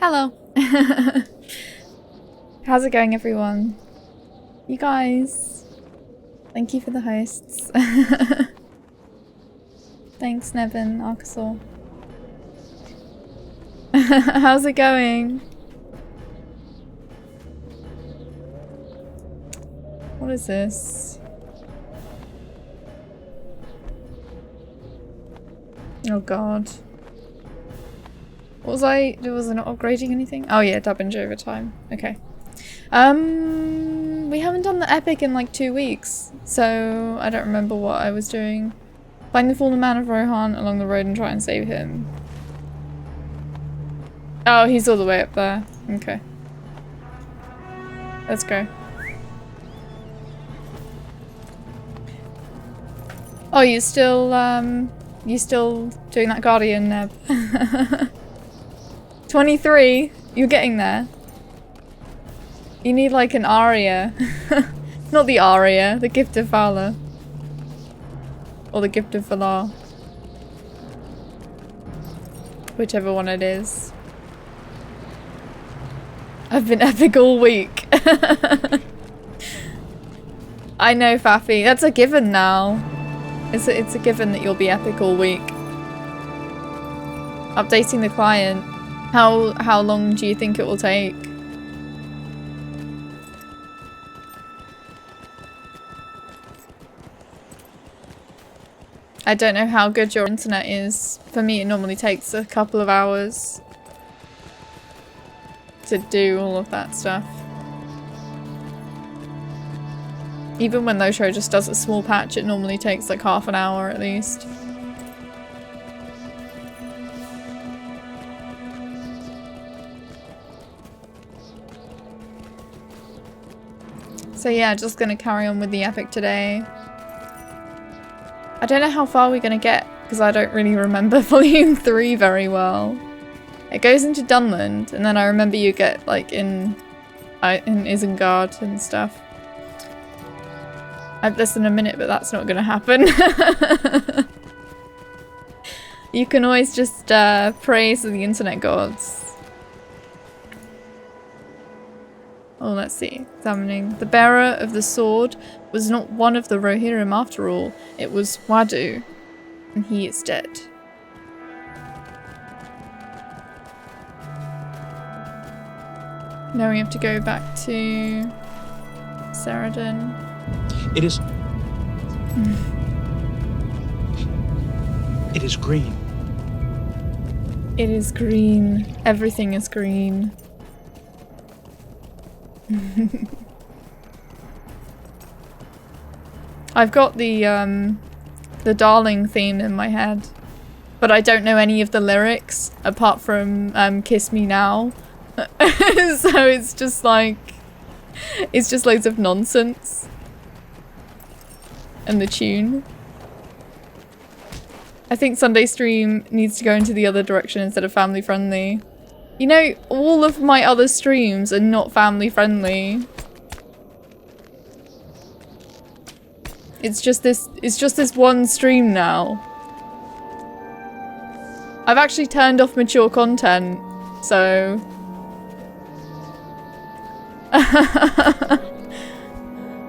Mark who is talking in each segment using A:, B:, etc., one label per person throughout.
A: Hello. How's it going, everyone? You guys. Thank you for the hosts. Thanks, Nevin, Arkasaur. How's it going? What is this? Oh god. Was I not upgrading anything? Oh yeah, Dubbinge over time. Okay. We haven't done the epic in like 2 weeks, so I don't remember what I was doing. Find the fallen man of Rohan along the road and try and save him. Oh, he's all the way up there. Okay. Let's go. Oh, you still doing that Guardian, Neb? 23? You're getting there. You need like an aria. Not the aria, the Gift of Valor. Or the Gift of Valar. Whichever one it is. I've been epic all week. I know, Faffy. That's a given now. It's a given that you'll be epic all week. Updating the client. How long do you think it will take? I don't know how good your internet is. For me, it normally takes a couple of hours to do all of that stuff. Even when Nosho just does a small patch, it normally takes like half an hour at least. So yeah, just gonna carry on with the epic today. I don't know how far we're gonna get, because I don't really remember Volume 3 very well. It goes into Dunland, and then I remember you get like in Isengard and stuff. I have less than a minute, but that's not gonna happen. You can always just praise the internet gods. Oh, let's see. Examining. The bearer of the sword was not one of the Rohirrim after all. It was Wadu, and he is dead. Now we have to go back to Saradin.
B: It is... It is green.
A: It is green. Everything is green. I've got the Darling theme in my head, but I don't know any of the lyrics apart from Kiss Me Now. So it's just like, it's just loads of nonsense. And the tune. I think Sunday stream needs to go into the other direction instead of family friendly. You know, all of my other streams are not family friendly. It's just this one stream now. I've actually turned off mature content, so...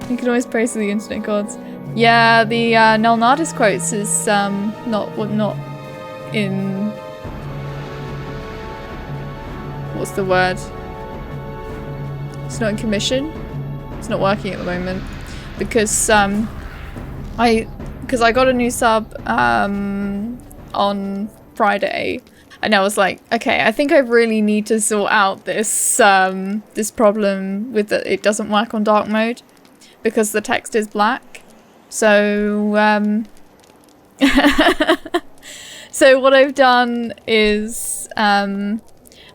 A: You can always praise the internet gods. Yeah, the Nalnadis quotes is not in... What's the word? It's not in commission. It's not working at the moment because I got a new sub on Friday, and I was like, okay, I think I really need to sort out this this problem with that it doesn't work on dark mode because the text is black. So so what I've done is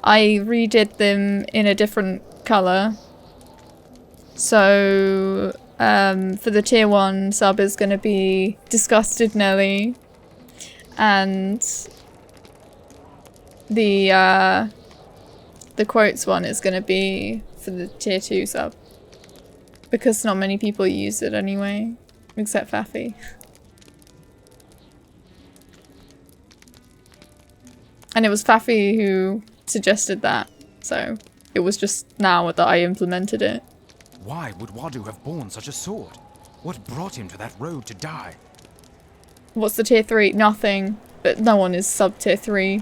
A: I redid them in a different colour. So for the tier 1 sub is going to be Disgusted Nelly, and the quotes one is going to be for the tier 2 sub, because not many people use it anyway, except Faffy. And it was Faffy who suggested that. so it was just now that I implemented it.
B: Why would Wadu have borne such a sword? What brought him to that road to die?
A: What's the tier 3? Nothing. But no one is sub tier 3.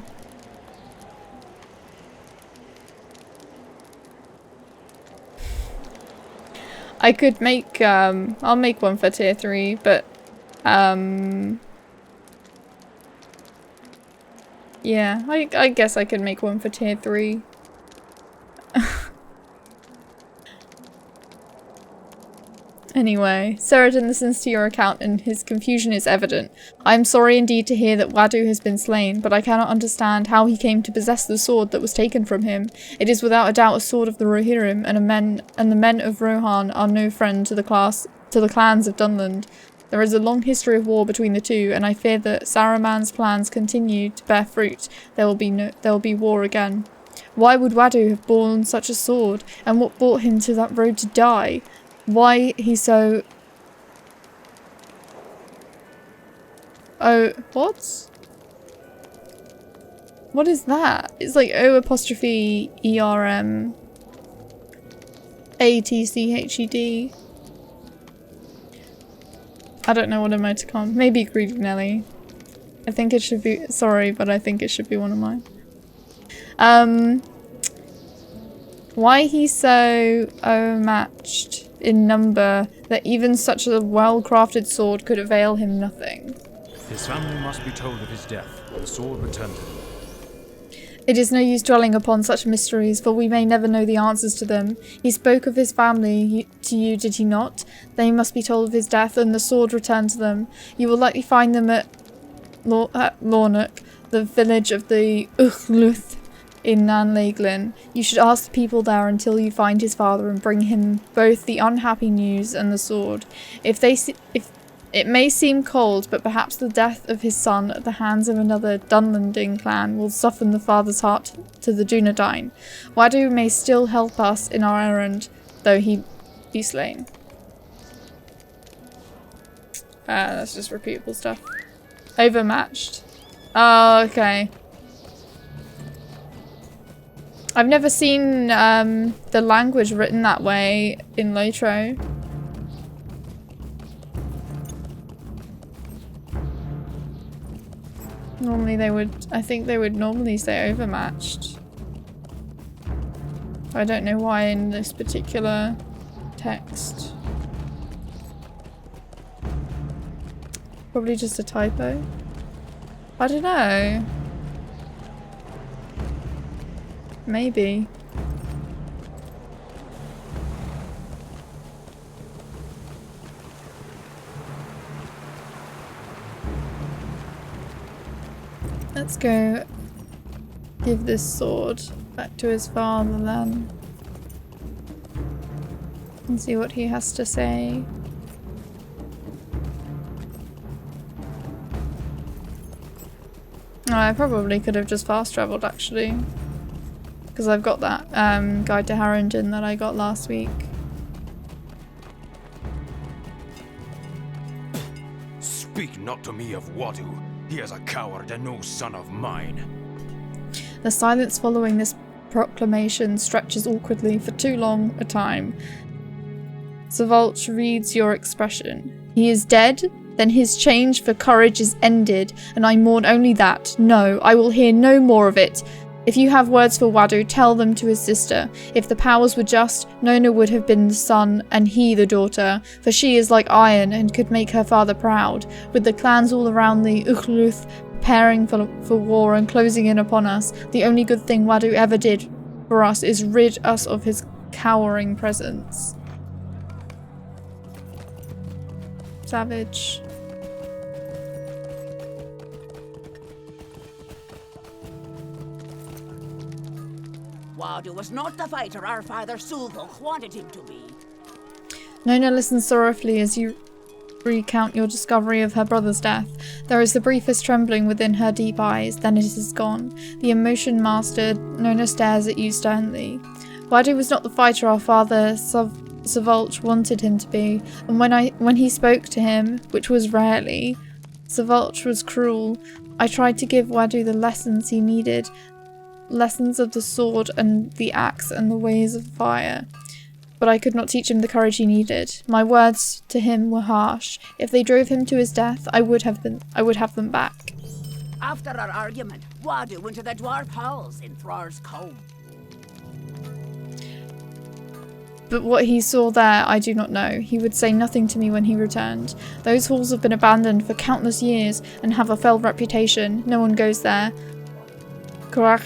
A: I could make, I'll make one for tier 3, but, yeah, I guess I could make one for tier 3. Anyway, Seridan listens to your account and his confusion is evident. I am sorry indeed to hear that Wadu has been slain, but I cannot understand how he came to possess the sword that was taken from him. It is without a doubt a sword of the Rohirrim, and the men of Rohan are no friend to the clans of Dunland. There is a long history of war between the two, and I fear that Saruman's plans continue to bear fruit. There will be war again. Why would Wadu have borne such a sword, and what brought him to that road to die? Why he's so... Oh, what? What is that? It's like O apostrophe ERM ATCHED. I don't know what emoticon. Maybe Greedy Nelly. I think it should be... Sorry, but I think it should be one of mine. Why he's so overmatched in number that even such a well-crafted sword could avail him nothing.
B: His family must be told of his death, and the sword returned to him.
A: It is no use dwelling upon such mysteries, for we may never know the answers to them. He spoke of his family to you, did he not? They must be told of his death, and the sword returned to them. You will likely find them at Lornock, the village of the Uchluth in Laurelin. You should ask the people there until you find his father and bring him both the unhappy news and the sword. If it may seem cold, but perhaps the death of his son at the hands of another Dunlanding clan will soften the father's heart to the Dunedain. Wadu may still help us in our errand, though he be slain. That's just repeatable stuff. Overmatched. Oh, okay. I've never seen the language written that way in Lotro. Normally they would, I think they would normally say overmatched. I don't know why in this particular text. Probably just a typo. I don't know. Maybe. Let's go give this sword back to his father then. And see what he has to say. Oh, I probably could have just fast travelled actually. Because I've got that Guide to Harrington that I got last week.
B: Speak not to me of Wadu. He is a coward and no son of mine.
A: The silence following this proclamation stretches awkwardly for too long a time. Savulch reads your expression. He is dead? Then his change for courage is ended, and I mourn only that. No, I will hear no more of it. If you have words for Wadu, tell them to his sister. If the powers were just, Nona would have been the son and he the daughter, for she is like iron and could make her father proud. With the clans all around the Uchluth preparing for war and closing in upon us, the only good thing Wadu ever did for us is rid us of his cowering presence. Savage.
C: Wadu was not the fighter our father Sulvok wanted him to be.
A: Nona listens sorrowfully as you recount your discovery of her brother's death. There is the briefest trembling within her deep eyes, then it is gone. The emotion mastered, Nona stares at you sternly. Wadu was not the fighter our father Savulch wanted him to be, and when he spoke to him, which was rarely, Savulch was cruel. I tried to give Wadu the lessons he needed, lessons of the sword and the axe and the ways of fire. But I could not teach him the courage he needed. My words to him were harsh. If they drove him to his death, I would have them back.
C: After our argument, Wadu went to the dwarf halls in Thrar's Cove.
A: But what he saw there, I do not know. He would say nothing to me when he returned. Those halls have been abandoned for countless years and have a fell reputation. No one goes there. Krach.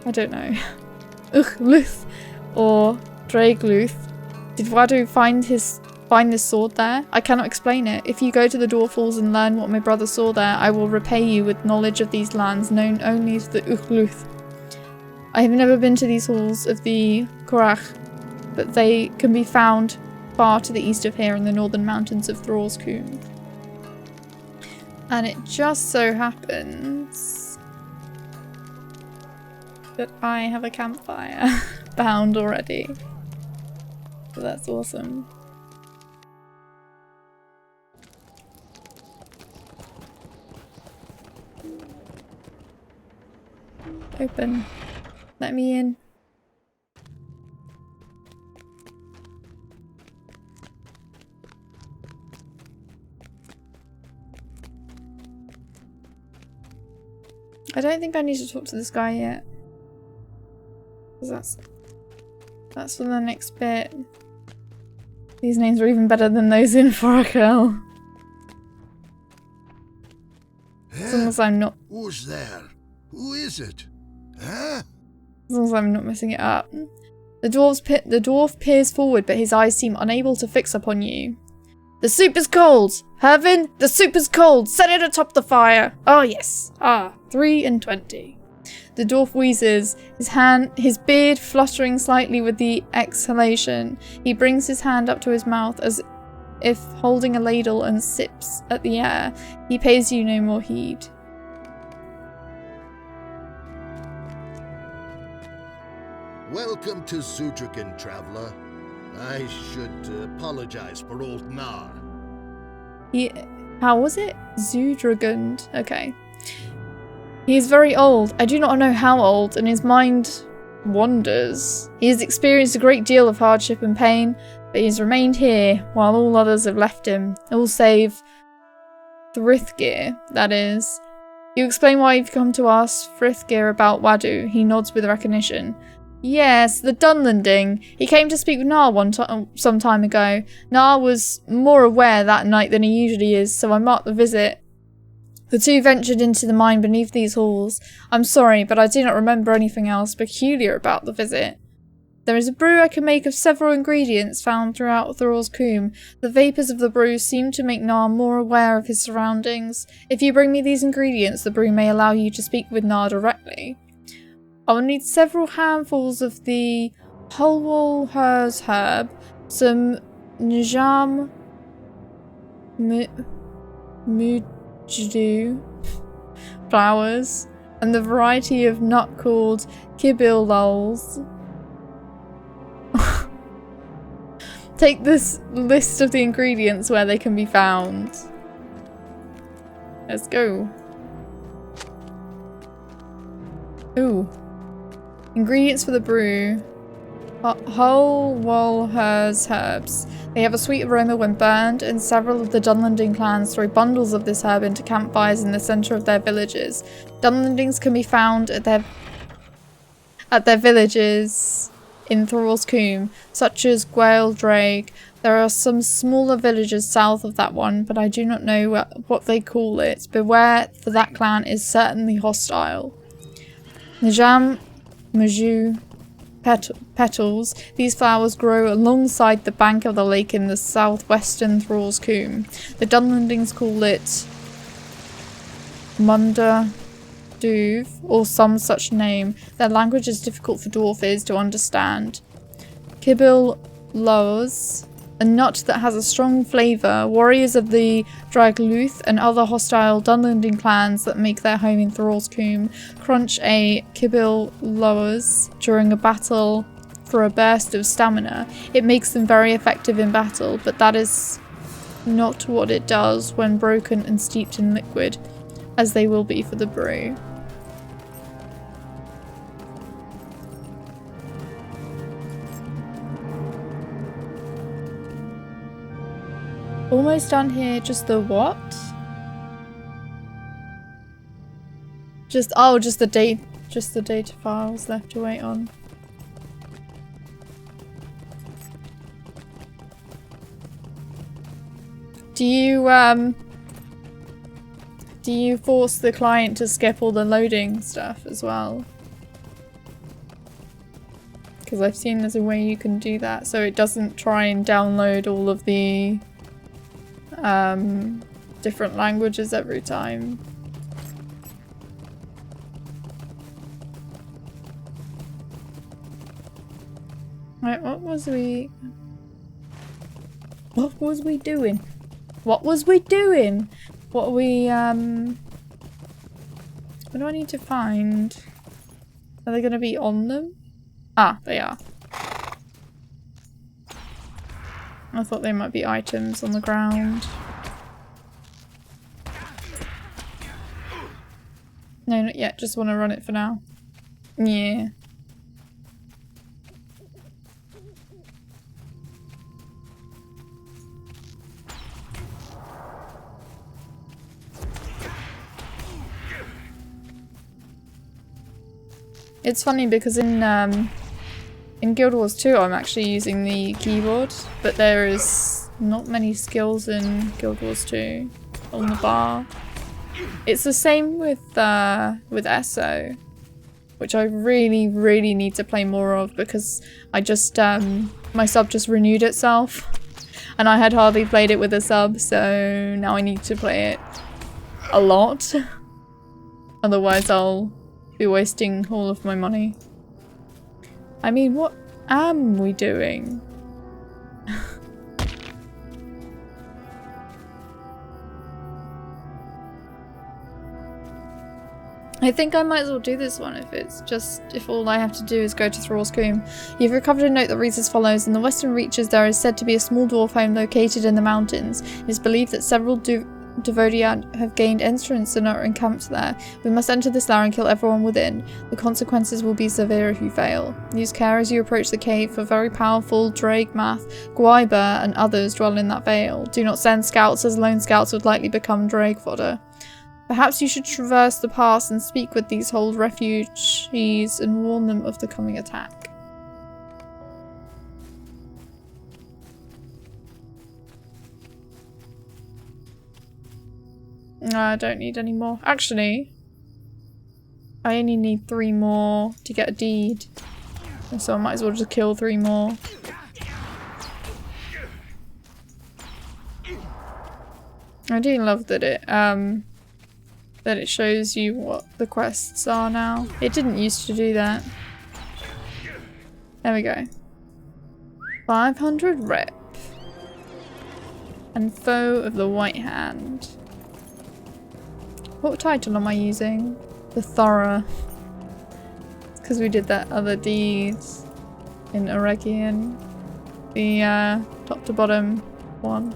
A: I don't know. Uchluth or Draegluth. Did Wadu find this sword there? I cannot explain it. If you go to the dwarf halls and learn what my brother saw there, I will repay you with knowledge of these lands known only to the Uchluth. I have never been to these halls of the Korach, but they can be found far to the east of here in the northern mountains of Thrall's Combe. And it just so happens that I have a campfire bound already. So that's awesome. Open. Let me in. I don't think I need to talk to this guy yet. Because that's for the next bit. These names are even better than those in Forakel. As long as I'm not...
D: Who's there? Who is it? Huh?
A: As long as I'm not messing it up. The dwarf peers forward, but his eyes seem unable to fix upon you. The soup is cold! Hervin, the soup is cold! Set it atop the fire! Oh yes! 3:20. The dwarf wheezes, his beard fluttering slightly with the exhalation. He brings his hand up to his mouth as if holding a ladle and sips at the air. He pays you no more heed.
D: Welcome to Zudragan, traveler. I should apologize for old Nar.
A: How was it? Zudragund. Okay. He is very old. I do not know how old, and his mind wanders. He has experienced a great deal of hardship and pain, but he has remained here while all others have left him. All save Thrithgear, that is. You explain why you've come to ask Thrithgear about Wadu. He nods with recognition. Yes, the Dunlanding. He came to speak with Nar some time ago. Nar was more aware that night than he usually is, so I marked the visit. The two ventured into the mine beneath these halls. I'm sorry, but I do not remember anything else peculiar about the visit. There is a brew I can make of several ingredients found throughout Thrall's Combe. The vapours of the brew seem to make Nar more aware of his surroundings. If you bring me these ingredients, the brew may allow you to speak with Nar directly. I will need several handfuls of the Hulwalhur's herb, some Njam Mujdu flowers, and the variety of nut called Kibil lulls. Take this list of the ingredients where they can be found. Let's go. Ooh. Ingredients for the brew. Hulwalhur's herbs. They have a sweet aroma when burned, and several of the Dunlanding clans throw bundles of this herb into campfires in the centre of their villages. Dunlandings can be found at their villages in Thrall's Combe, such as Gwaeldraig. There are some smaller villages south of that one, but I do not know what they call it. Beware, for that clan is certainly hostile. Njam Mujdu petals. These flowers grow alongside the bank of the lake in the southwestern Thrall's Combe. The Dunlandings call it Munda Duv, or some such name. Their language is difficult for dwarfies to understand. Kibil lulls. A nut that has a strong flavour. Warriors of the Draegluth and other hostile Dunlanding clans that make their home in Thrall's Combe crunch a Kibil lulls during a battle for a burst of stamina. It makes them very effective in battle, but that is not what it does when broken and steeped in liquid, as they will be for the brew. almost done here. Just the what? Just the date. Just the data files left to wait on. Do you force the client to skip all the loading stuff as well? Because I've seen there's a way you can do that so it doesn't try and download all of the different languages every time. Right, what was we doing? What was we doing? What are we, what do I need to find? Are they gonna be on them? Ah, they are. I thought they might be items on the ground. No, not yet. Just want to run it for now. Yeah. It's funny because in Guild Wars 2 I'm actually using the keyboard, but there is not many skills in Guild Wars 2 on the bar. It's the same with ESO, which I really need to play more of because I just my sub just renewed itself and I had hardly played it with a sub, so now I need to play it a lot. Otherwise I'll be wasting all of my money. I mean, what am we doing? I think I might as well do this one if all I have to do is go to Thrall's Combe. You've recovered a note that reads as follows. In the western reaches there is said to be a small dwarf home located in the mountains. It is believed that several Devodia have gained entrance and are encamped there. We must enter this lair and kill everyone within. The consequences will be severe if you fail. Use care as you approach the cave, for very powerful Dragmath, Gwaiber and others dwell in that vale. Do not send scouts, as lone scouts would likely become drake fodder. Perhaps you should traverse the pass and speak with these hold refugees and warn them of the coming attack. No, I don't need any more. Actually, I only need 3 more to get a deed. So I might as well just kill 3 more. I do love that it shows you what the quests are now. It didn't used to do that. There we go. 500 rep. And Foe of the White Hand. What title am I using? The Thorough. It's because we did that other deeds in Eregion. The top to bottom one.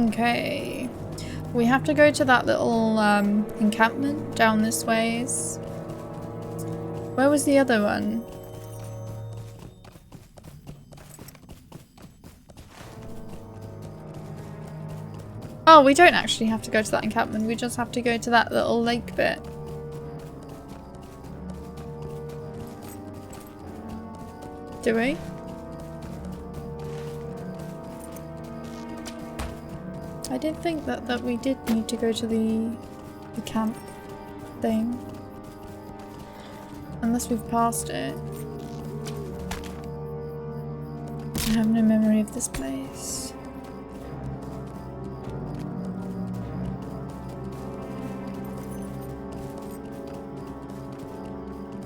A: Okay. We have to go to that little encampment down this ways. Where was the other one? Oh, we don't actually have to go to that encampment. We just have to go to that little lake bit. Do we? I didn't think that we did need to go to the camp thing. Unless we've passed it. I have no memory of this place.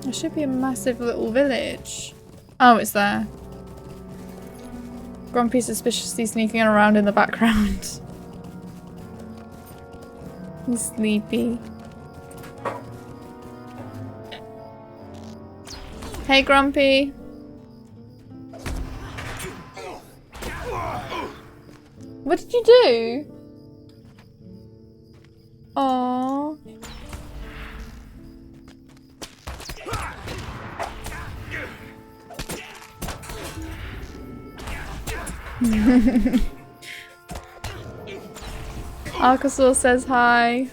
A: There should be a massive little village. Oh, it's there. Grumpy suspiciously sneaking around in the background. He's sleepy. Hey, Grumpy. What did you do? Archosaur says hi.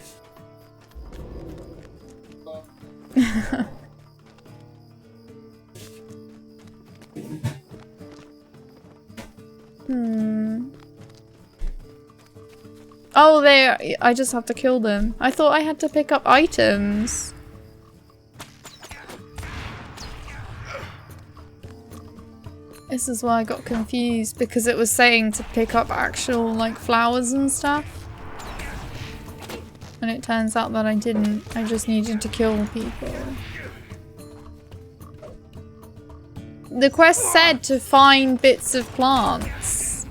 A: Oh, I just have to kill them. I thought I had to pick up items. This is why I got confused, because it was saying to pick up actual, like, flowers and stuff. And it turns out that I didn't. I just needed to kill people. The quest said to find bits of plants.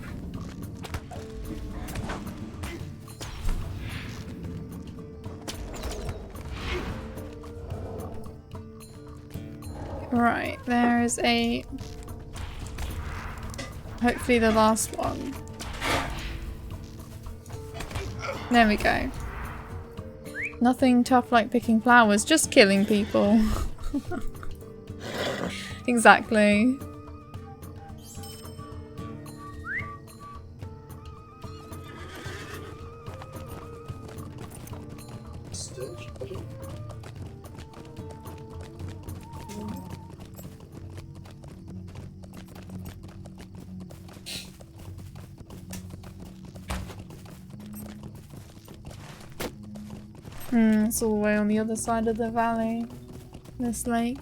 A: Right, there's a... Hopefully the last one. There we go. Nothing tough like picking flowers, just killing people. Exactly. It's all the way on the other side of the valley. This lake.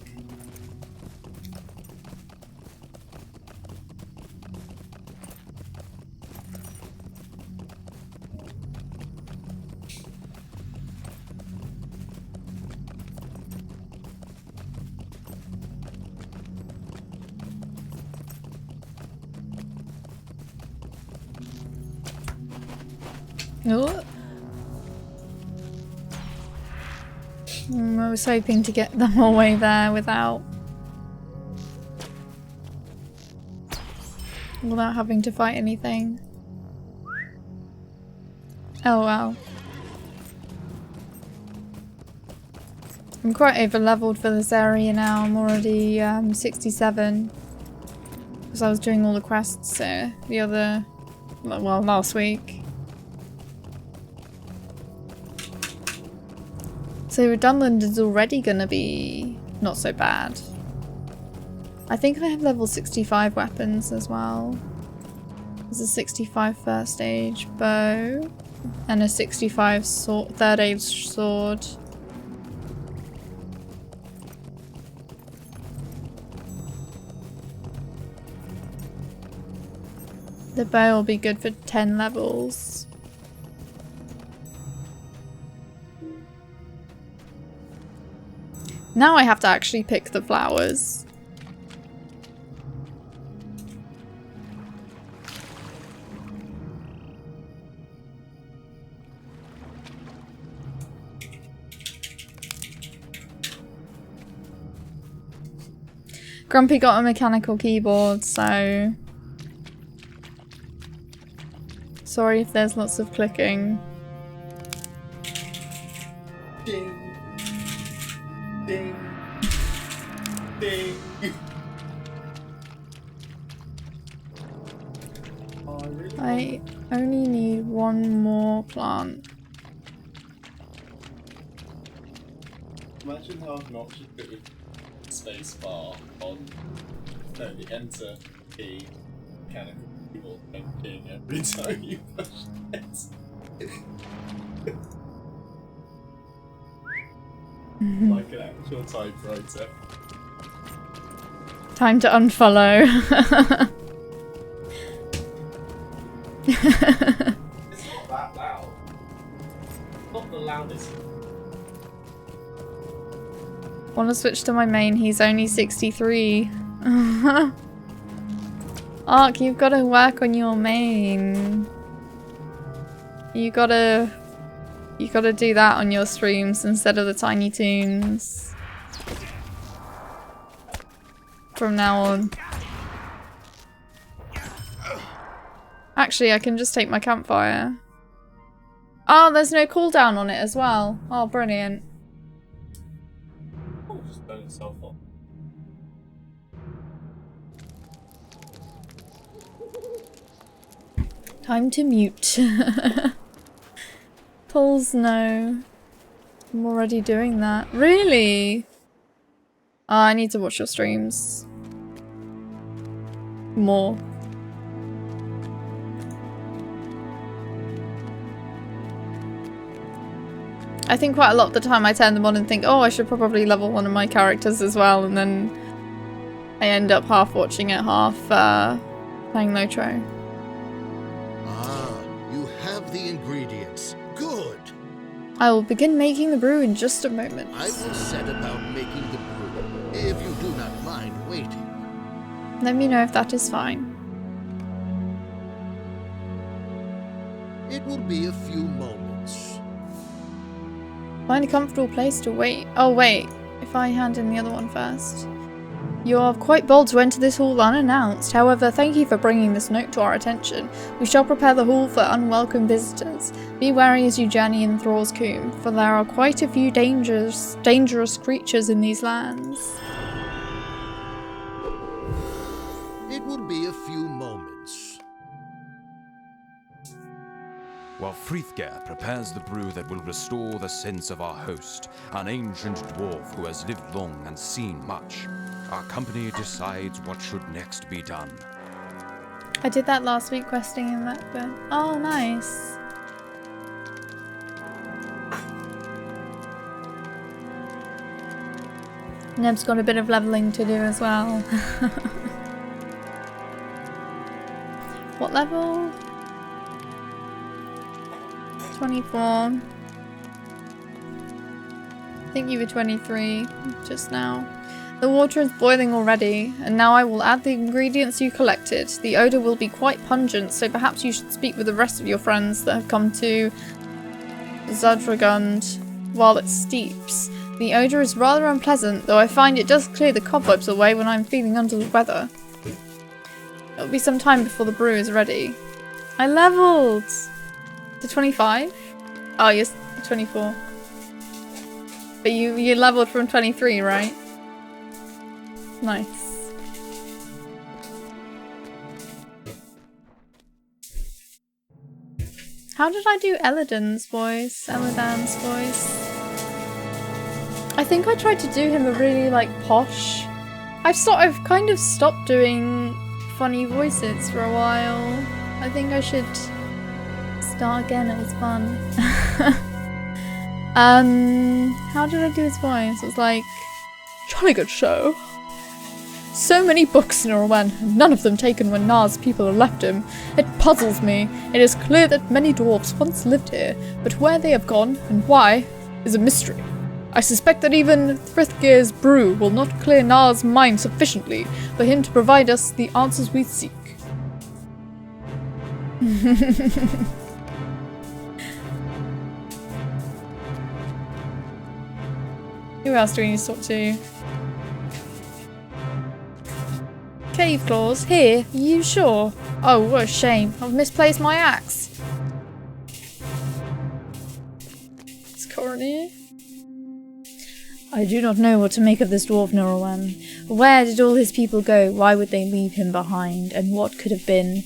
A: Oh. I was hoping to get them all the way there without having to fight anything. Oh well. I'm quite over leveled for this area now. I'm already 67 because I was doing all the quests last week. So Dunland is already gonna be not so bad. I think I have level 65 weapons as well. There's a 65 first age bow and a 65 third age sword. The bow will be good for 10 levels. Now I have to actually pick the flowers. Grumpy got a mechanical keyboard, so... Sorry if there's lots of clicking.
E: Ding. Ding. Ding.
A: I only need one more plant.
E: Imagine how obnoxious it would be space bar on the enter key mechanical keyboard and ding every time you push it. Like an actual typewriter.
A: Time to unfollow.
E: It's not that loud. Not the loudest.
A: Want to switch to my main, he's only 63. Ark, you've got to work on your main. You gotta do that on your streams instead of the Tiny Toons. From now on. Actually, I can just take my campfire. Oh, there's no cooldown on it as well. Oh, brilliant.
E: Oh, just burn itself off.
A: Time to mute. Pulls no. I'm already doing that. Really? Oh, I need to watch your streams. More. I think quite a lot of the time I turn them on and think, oh, I should probably level one of my characters as well, and then I end up half watching it, half playing Lotro.
D: Ah, you have the ingredients. Good.
A: I will begin making the brew in just a moment.
D: I will set about making the brew, if you do not mind waiting.
A: Let me know if that is fine.
D: It will be a few moments.
A: Find a comfortable place to wait. Oh wait, if I hand in the other one first. You are quite bold to enter this hall unannounced. However, thank you for bringing this note to our attention. We shall prepare the hall for unwelcome visitors. Be wary as you journey in Thrall's Combe, for there are quite a few dangerous creatures in these lands.
D: It will be a few moments.
B: While Frithger prepares the brew that will restore the sense of our host, an ancient dwarf who has lived long and seen much, our company decides what should next be done.
A: I did that last week, questing in that bit. Oh, nice. Neb's got a bit of leveling to do as well. What level? 24. I think you were 23 just now. The water is boiling already, and now I will add the ingredients you collected. The odour will be quite pungent, so perhaps you should speak with the rest of your friends that have come to Zudragund while it steeps. The odour is rather unpleasant, though I find it does clear the cobwebs away when I'm feeling under the weather. It'll be some time before the brew is ready. I leveled! To 25? Oh, you're 24. But you leveled from 23, right? Nice. How did I do Elladan's voice? Elladan's voice? I think I tried to do him a really, like, posh. I've kind of stopped doing funny voices for a while. I think I should start again. It was fun. How did I do his voice? It was like, jolly good show. So many books in Laurelin, and none of them taken when Nar's people left him. It puzzles me. It is clear that many dwarves once lived here, but where they have gone and why is a mystery. I suspect that even Frithgeir's brew will not clear Nar's mind sufficiently for him to provide us the answers we seek. Who else do we need to talk to? Cave claws? Here? You sure? Oh, what a shame. I've misplaced my axe. Is Corin here? I do not know what to make of this dwarf Laurelin. Where did all his people go? Why would they leave him behind? And what could have been?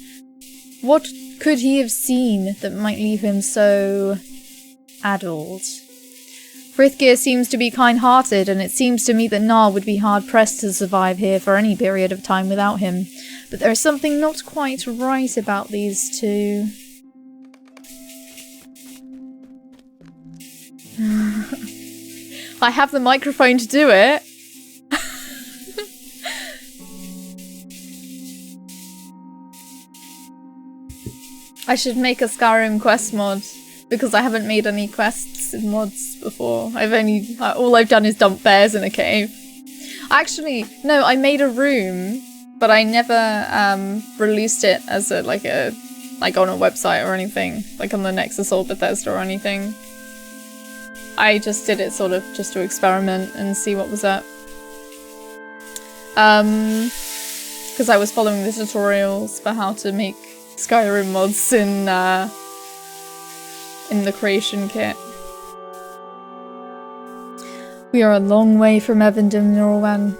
A: What could he have seen that might leave him so addled? Frithgeir seems to be kind-hearted, and it seems to me that Nar would be hard-pressed to survive here for any period of time without him. But there is something not quite right about these two. I have the microphone to do it. I should make a Skyrim quest mod, because I haven't made any quests in mods before. All I've done is dump bears in a cave. Actually, no, I made a room, but I never released it as like on a website or anything, like on the Nexus or Bethesda or anything. I just did it sort of just to experiment and see what was up. Because I was following the tutorials for how to make Skyrim mods in the creation kit. We are a long way from Evendom, Norwan.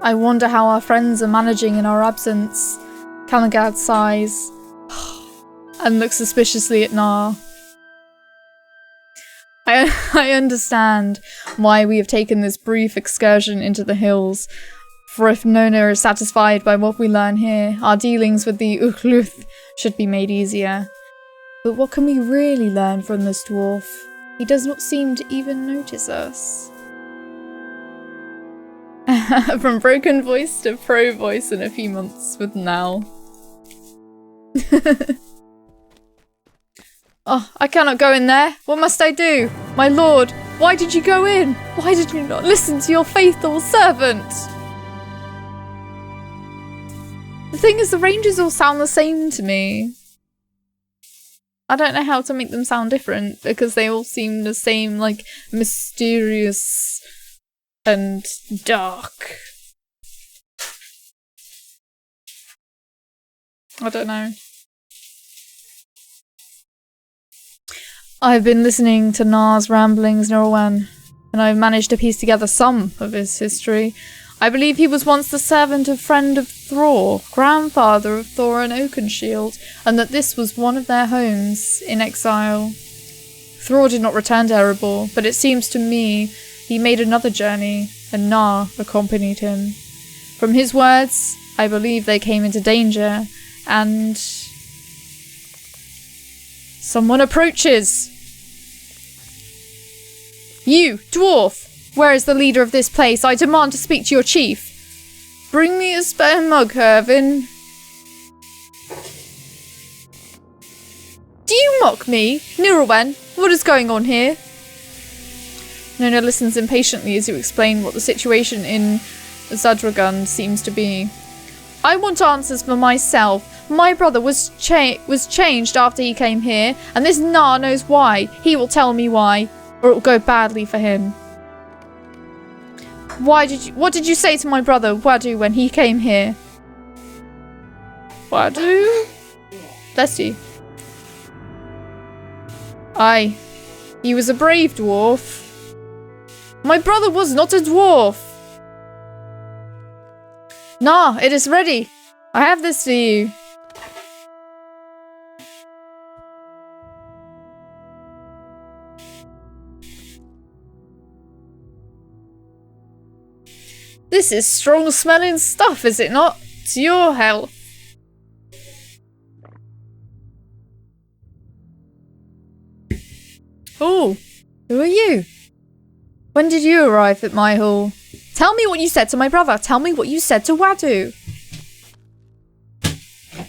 A: I wonder how our friends are managing in our absence. Kalangad sighs. and looks suspiciously at Nar. I understand why we have taken this brief excursion into the hills, for if Nona is satisfied by what we learn here, our dealings with the Ukhluth should be made easier. But what can we really learn from this dwarf? He does not seem to even notice us. From broken voice to pro voice in a few months with now. Oh, I cannot go in there. What must I do? My lord, why did you go in? Why did you not listen to your faithful servant? The thing is, the ranges all sound the same to me. I don't know how to make them sound different, because they all seem the same, like, mysterious and dark. I don't know. I've been listening to Nar's ramblings, Laurelin, and I've managed to piece together some of his history. I believe he was once the servant of friend of Thror, grandfather of Thorin Oakenshield, and that this was one of their homes in exile. Thror did not return to Erebor, but it seems to me he made another journey, and Nar accompanied him. From his words, I believe they came into danger, and someone approaches! You, dwarf! Where is the leader of this place? I demand to speak to your chief. Bring me a spare mug, Hervin. Do you mock me? Nirelwen, what is going on here? Nona listens impatiently as you explain what the situation in Zudragund seems to be. I want answers for myself. My brother was changed after he came here, and this Nar knows why. He will tell me why, or it will go badly for him. What did you say to my brother, Wadu, when he came here? Wadu? Bless you. Aye. He was a brave dwarf. My brother was not a dwarf. Nah, it is ready. I have this for you. This is strong smelling stuff, is it not? To your health. Oh, who are you? When did you arrive at my hall? Tell me what you said to my brother. Tell me what you said to Wadu.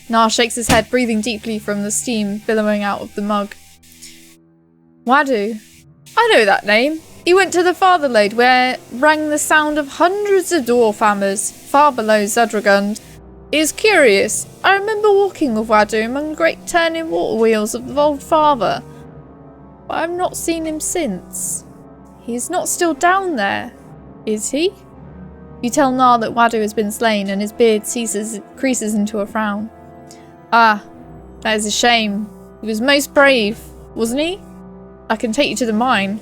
A: Nar shakes his head, breathing deeply from the steam billowing out of the mug. Wadu? I know that name. He went to the Fatherlade, where rang the sound of hundreds of dwarf hammers, far below Zudragund. It is curious. I remember walking with Wadu among the great turning water wheels of the old father, but I have not seen him since. He is not still down there, is he? You tell Nar that Wadu has been slain, and his beard creases into a frown. Ah, that is a shame. He was most brave, wasn't he? I can take you to the mine.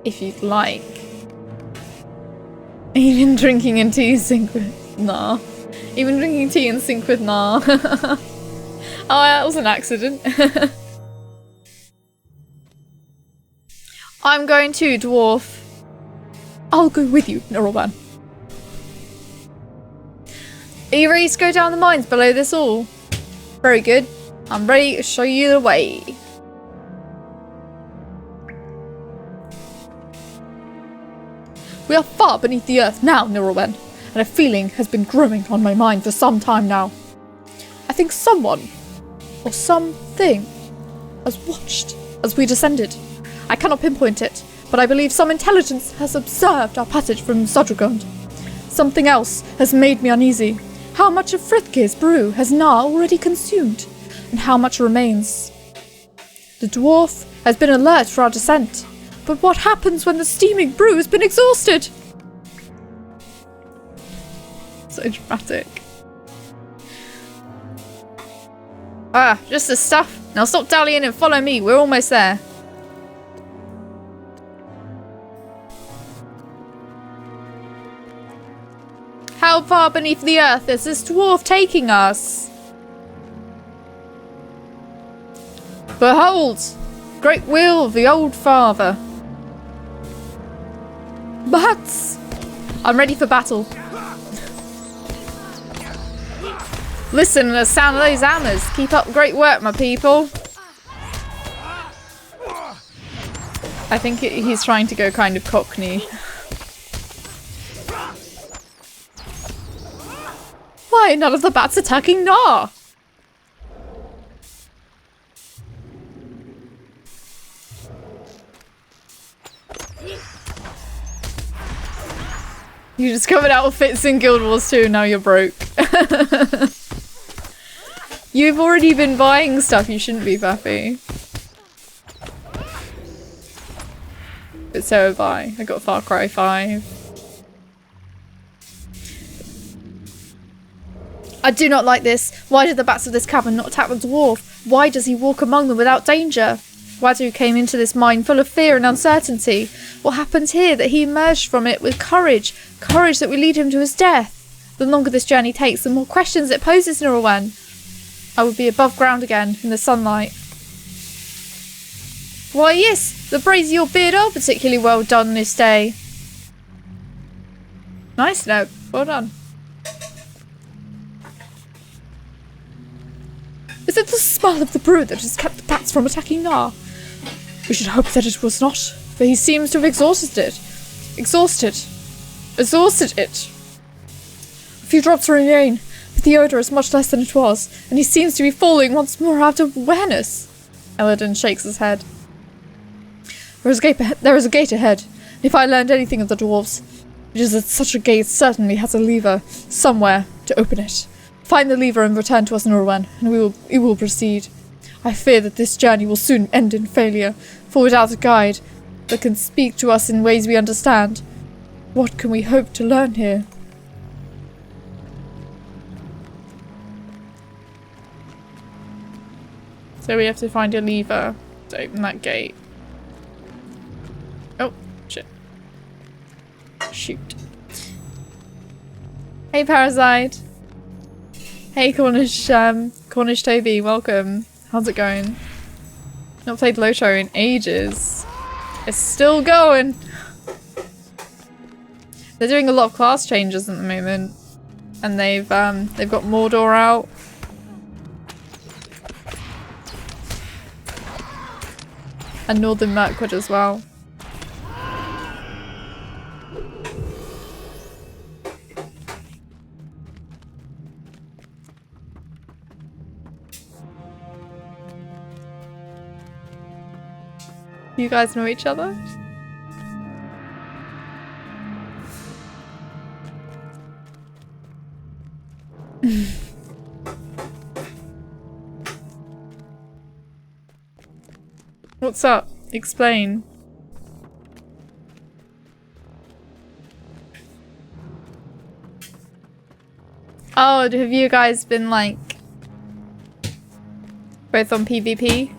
A: If you'd like. Even drinking and tea in sync with Nar. Even drinking tea in sync with Nar. Oh, that was an accident. I'm going too, dwarf. I'll go with you, Nirelwan. Are you ready to go down the mines below this all? Very good. I'm ready to show you the way. We are far beneath the earth now, Nirelwen, and a feeling has been growing on my mind for some time now. I think someone, or something, has watched as we descended. I cannot pinpoint it, but I believe some intelligence has observed our passage from Zudragund. Something else has made me uneasy. How much of Frithgeir's brew has Nar already consumed, and how much remains? The dwarf has been alert for our descent. But what happens when the steaming brew has been exhausted? So dramatic. Ah, just the stuff. Now stop dallying and follow me. We're almost there. How far beneath the earth is this dwarf taking us? Behold! Great wheel of the old father. Bats! I'm ready for battle. Listen to the sound of those hammers. Keep up great work, my people. I think he's trying to go kind of cockney. Why, none of the bats attacking Gnar? You discovered outfits in Guild Wars 2, now you're broke. You've already been buying stuff, you shouldn't be, Faffy. But so have I. I got Far Cry 5. I do not like this. Why did the bats of this cavern not attack the dwarf? Why does he walk among them without danger? Wadu came into this mine full of fear and uncertainty. What happened here that he emerged from it with courage? Courage that would lead him to his death. The longer this journey takes, the more questions it poses, Laurelin. I would be above ground again, in the sunlight. Why yes, the braids of your beard are particularly well done this day. Nice, Neb. Well done. Is it the smell of the brew that has kept the bats from attacking Gnar? We should hope that it was not, for he seems to have exhausted it. Exhausted it. A few drops remain, but the odour is much less than it was, and he seems to be falling once more out of awareness. Eladin shakes his head. There is a gate ahead. If I learned anything of the dwarves, it is that such a gate certainly has a lever somewhere to open it. Find the lever and return to us, Laurelin, and we will proceed. I fear that this journey will soon end in failure, for without a guide that can speak to us in ways we understand, what can we hope to learn here? So we have to find a lever to open that gate. Oh, shit. Shoot. Hey, Parasite. Hey, Cornish Toby, welcome. How's it going? Not played Loto in ages. It's still going. They're doing a lot of class changes at the moment, and they've got Mordor out. And Northern Mirkwood as well. You guys know each other? What's up? Explain. Oh, have you guys been like both on PvP?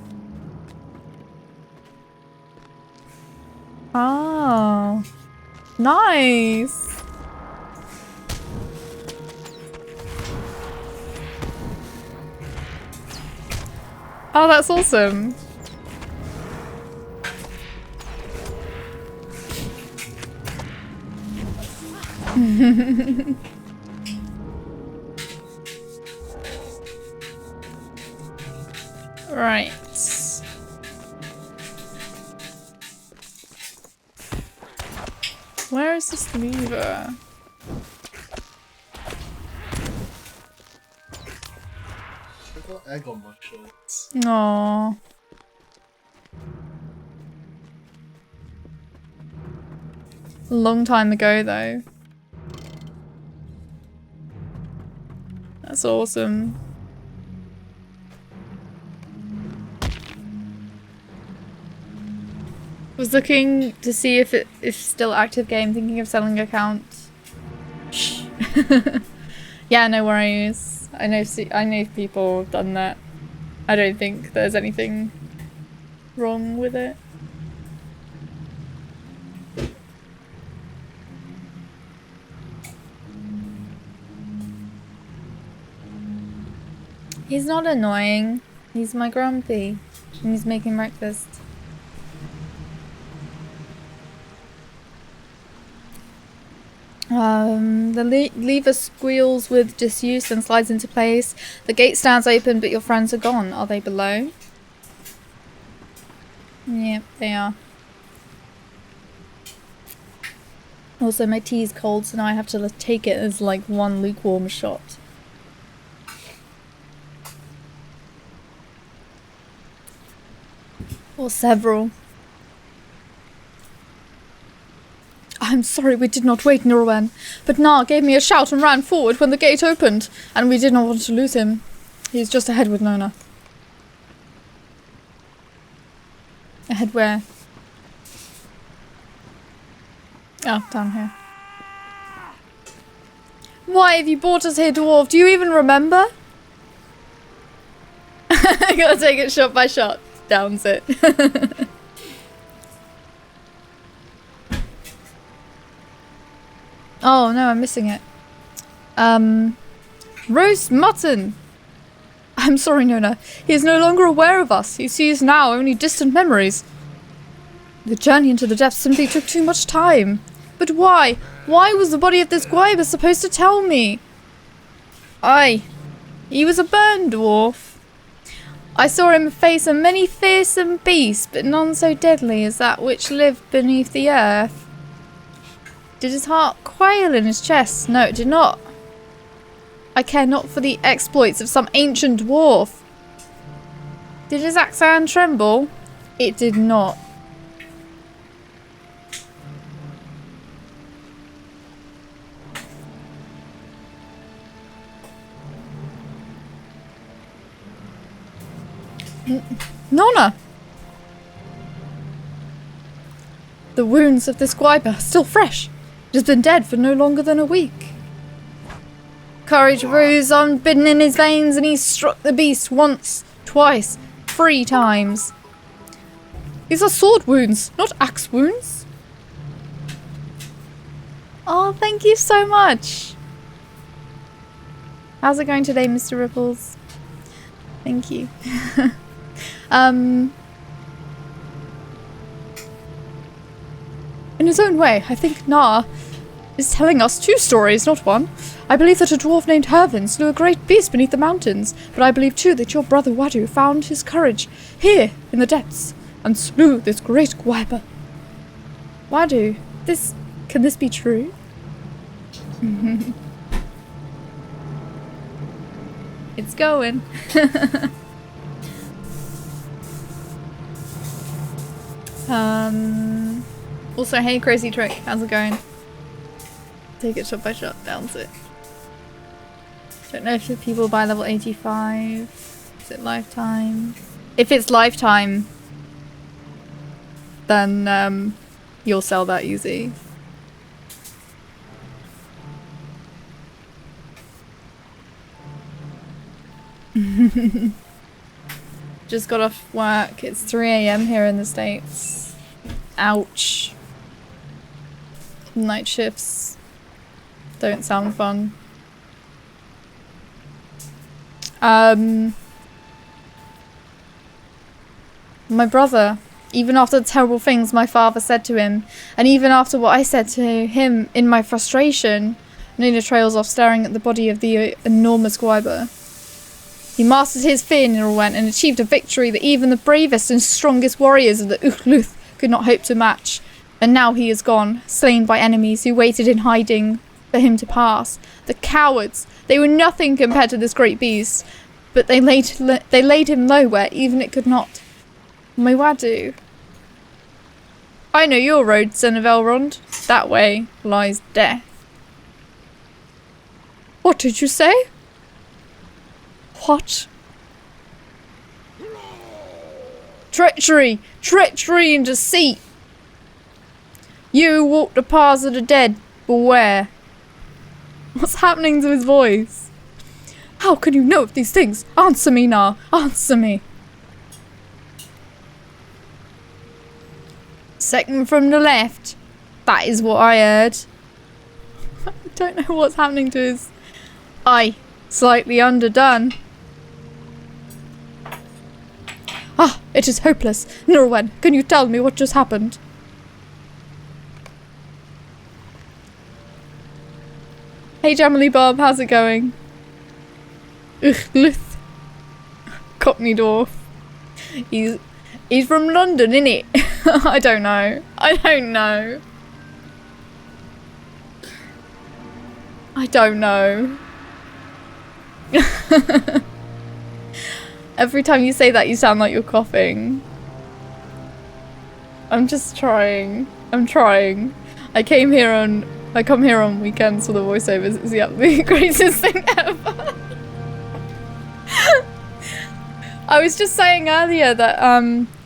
A: Oh, nice. Oh, that's awesome. Right. Where is this lever?
E: I've got egg on my shorts.
A: Aww. A long time ago though. That's awesome. Was looking to see if it's still active game, thinking of selling accounts. Shh. Yeah, no worries. I know people have done that. I don't think there's anything wrong with it. He's not annoying. He's my grumpy. And he's making breakfast. The lever squeals with disuse and slides into place. The gate stands open, but your friends are gone. Are they below? Yep, they are. Also, my tea is cold, so now I have to take it as like one lukewarm shot. Or several. I'm sorry we did not wait, Laurelin, but Na gave me a shout and ran forward when the gate opened, and we did not want to lose him. He's just ahead with Nona. Ahead where? Oh, down here. Why have you brought us here, dwarf? Do you even remember? I gotta take it shot by shot. Downs it. Oh no, I'm missing it. Roast mutton! I'm sorry, Nona. He is no longer aware of us. He sees now only distant memories. The journey into the depths simply took too much time. But why? Why was the body of this Gwyber supposed to tell me? Aye. He was a burn dwarf. I saw him face a many fearsome beasts, but none so deadly as that which lived beneath the earth. Did his heart quail in his chest? No, it did not. I care not for the exploits of some ancient dwarf. Did his accent tremble? It did not. Nona! The wounds of this Gwyber are still fresh. It has been dead for no longer than a week. Courage rose unbidden in his veins, and he struck the beast once, twice, 3 times. These are sword wounds, not axe wounds. Oh, thank you so much. How's it going today, Mr. Ripples? Thank you. In his own way, I think Na is telling us 2 stories, not one. I believe that a dwarf named Hervin slew a great beast beneath the mountains, but I believe too that your brother Wadu found his courage here in the depths and slew this great Gwyber. Wadu, can this be true? It's going. Also, hey, Crazy Trick, how's it going? Take it shot by shot, downs it. Don't know if the people buy level 85. Is it lifetime? If it's lifetime, then you'll sell that easy. Just got off work. It's 3 AM here in the States. Ouch. Night shifts don't sound fun. My brother, even after the terrible things my father said to him, and even after what I said to him in my frustration, Nina trails off staring at the body of the enormous Gwyber. He mastered his fear, Nirwent, and achieved a victory that even the bravest and strongest warriors of the Uchtluth could not hope to match. And now he is gone, slain by enemies who waited in hiding for him to pass. The cowards! They were nothing compared to this great beast, but they laid him low where even it could not. My Wadu. I know your road, son of Elrond. That way lies death. What did you say? What? Treachery! Treachery and deceit! You who walk the paths of the dead, beware. What's happening to his voice? How can you know of these things? Answer me now! Answer me! Second from the left. That is what I heard. I don't know what's happening to his eye. Slightly underdone. Ah! It is hopeless. Nirwen, can you tell me what just happened? Hey Jamily Bob, how's it going? Luth. Cockney dwarf. He's from London, innit? I don't know. I don't know. I don't know. Every time you say that, you sound like you're coughing. I'm just trying. I'm trying. I come here on weekends for the voiceovers. It's the greatest thing ever. I was just saying earlier that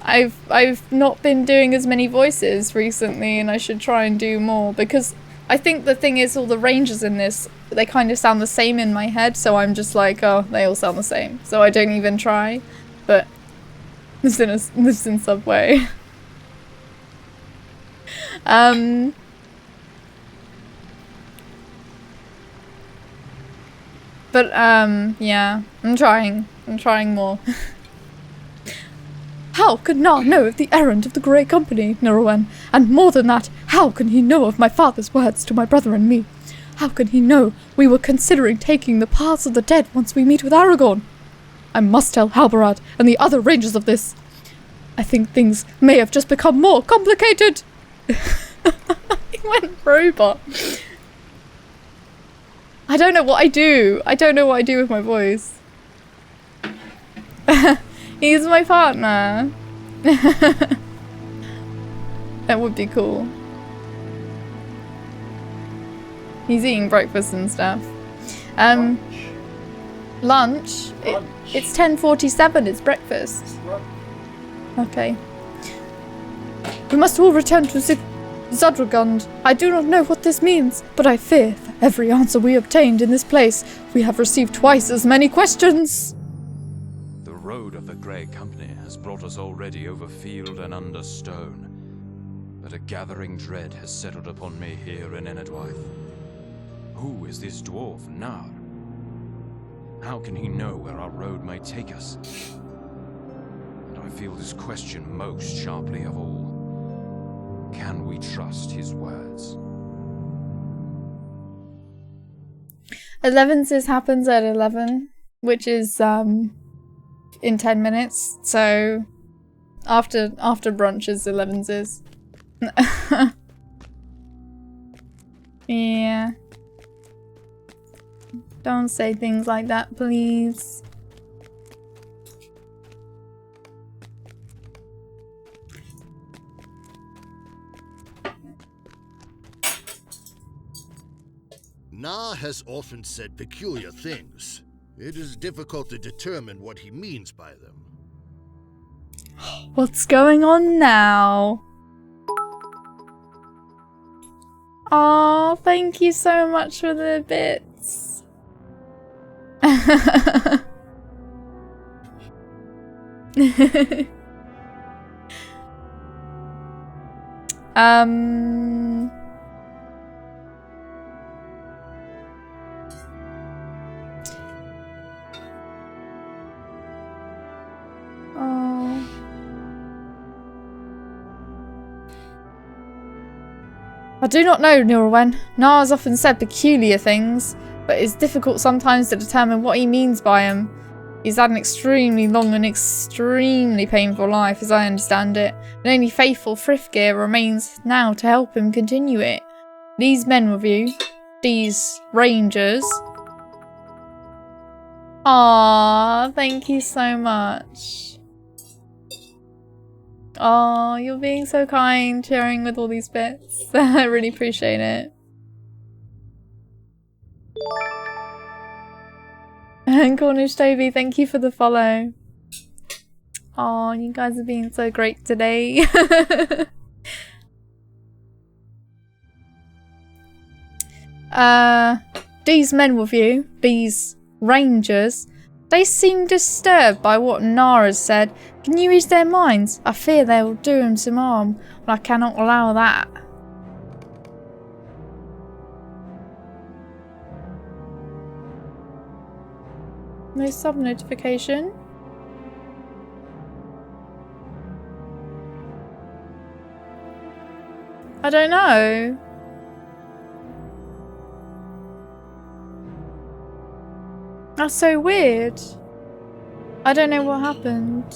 A: I've not been doing as many voices recently, and I should try and do more, because I think the thing is, all the ranges in this, they kind of sound the same in my head, so I'm just like, oh, they all sound the same, so I don't even try. But lives in Subway. But yeah, I'm trying more. How could Na know of the errand of the Grey Company, Nirwen? And more than that, how can he know of my father's words to my brother and me? How can he know we were considering taking the paths of the dead once we meet with Aragorn? I must tell Halbarad and the other rangers of this. I think things may have just become more complicated. He went robot. I don't know what I do. I don't know what I do with my voice. He's my partner. That would be cool. He's eating breakfast and stuff. Lunch? It's 10:47. It's breakfast. Okay. We must all return to Zudragund. I do not know what this means, but I fear for every answer we obtained in this place, we have received twice as many questions.
B: The road of the Grey Company has brought us already over field and under stone, but a gathering dread has settled upon me here in Endwaith. Who is this dwarf, Nar? How can he know where our road may take us? And I feel this question most sharply of all. Can we trust his words?
A: 11th happens at 11, which is in 10 minutes. So after brunch is 11th. Yeah. Don't say things like that, please.
D: Na has often said peculiar things. It is difficult to determine what he means by them.
A: What's going on now? Oh, thank you so much for the bits. Oh. I do not know, Nirwen. Na has often said peculiar things, but it's difficult sometimes to determine what he means by them. He's had an extremely long and extremely painful life, as I understand it, and only faithful Frithgear remains now to help him continue it. These men with you, these rangers. Aww, thank you so much. Oh, you're being so kind, sharing with all these bits. I really appreciate it. And Cornish Toby, thank you for the follow. Oh, you guys are being so great today. These men with you, these rangers, they seem disturbed by what Nara has said. Can you read their minds? I fear they will do him some harm, but I cannot allow that. No sub notification. don't know. That's so weird. I don't know what happened.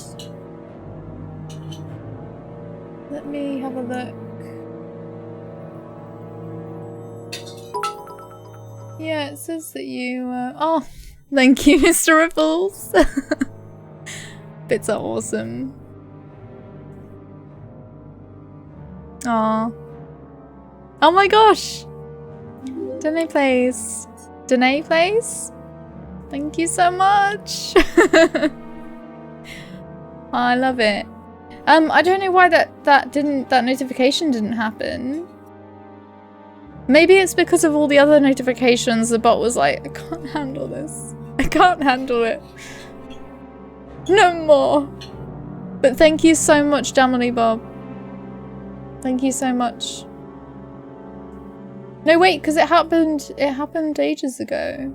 A: Let me have a look. Yeah, it says that you, oh, thank you, Mr. Ripples. Bits are awesome. Aw. Oh my gosh! Danae plays. Danae plays? Thank you so much! I love it. I don't know why that notification didn't happen. Maybe it's because of all the other notifications. The bot was like, I can't handle this. I can't handle it. No more. But thank you so much, Damily Bob. Thank you so much. No, wait, because it happened ages ago.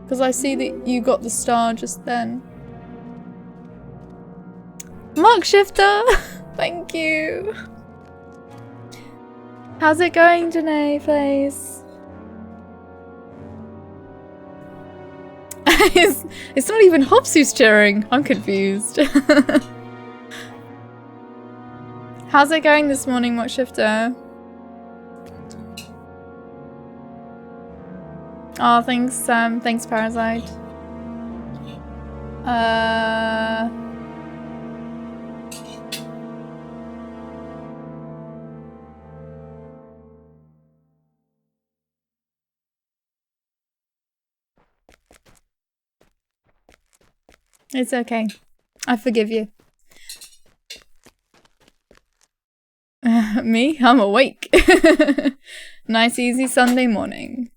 A: Because I see that you got the star just then. Mark Shifter! Thank you. How's it going, Janae, please? It's not even Hobbs who's cheering. I'm confused. How's it going this morning, Mark Shifter? Oh, thanks, thanks, Parasite. It's okay. I forgive you. Me? I'm awake. Nice, easy Sunday morning.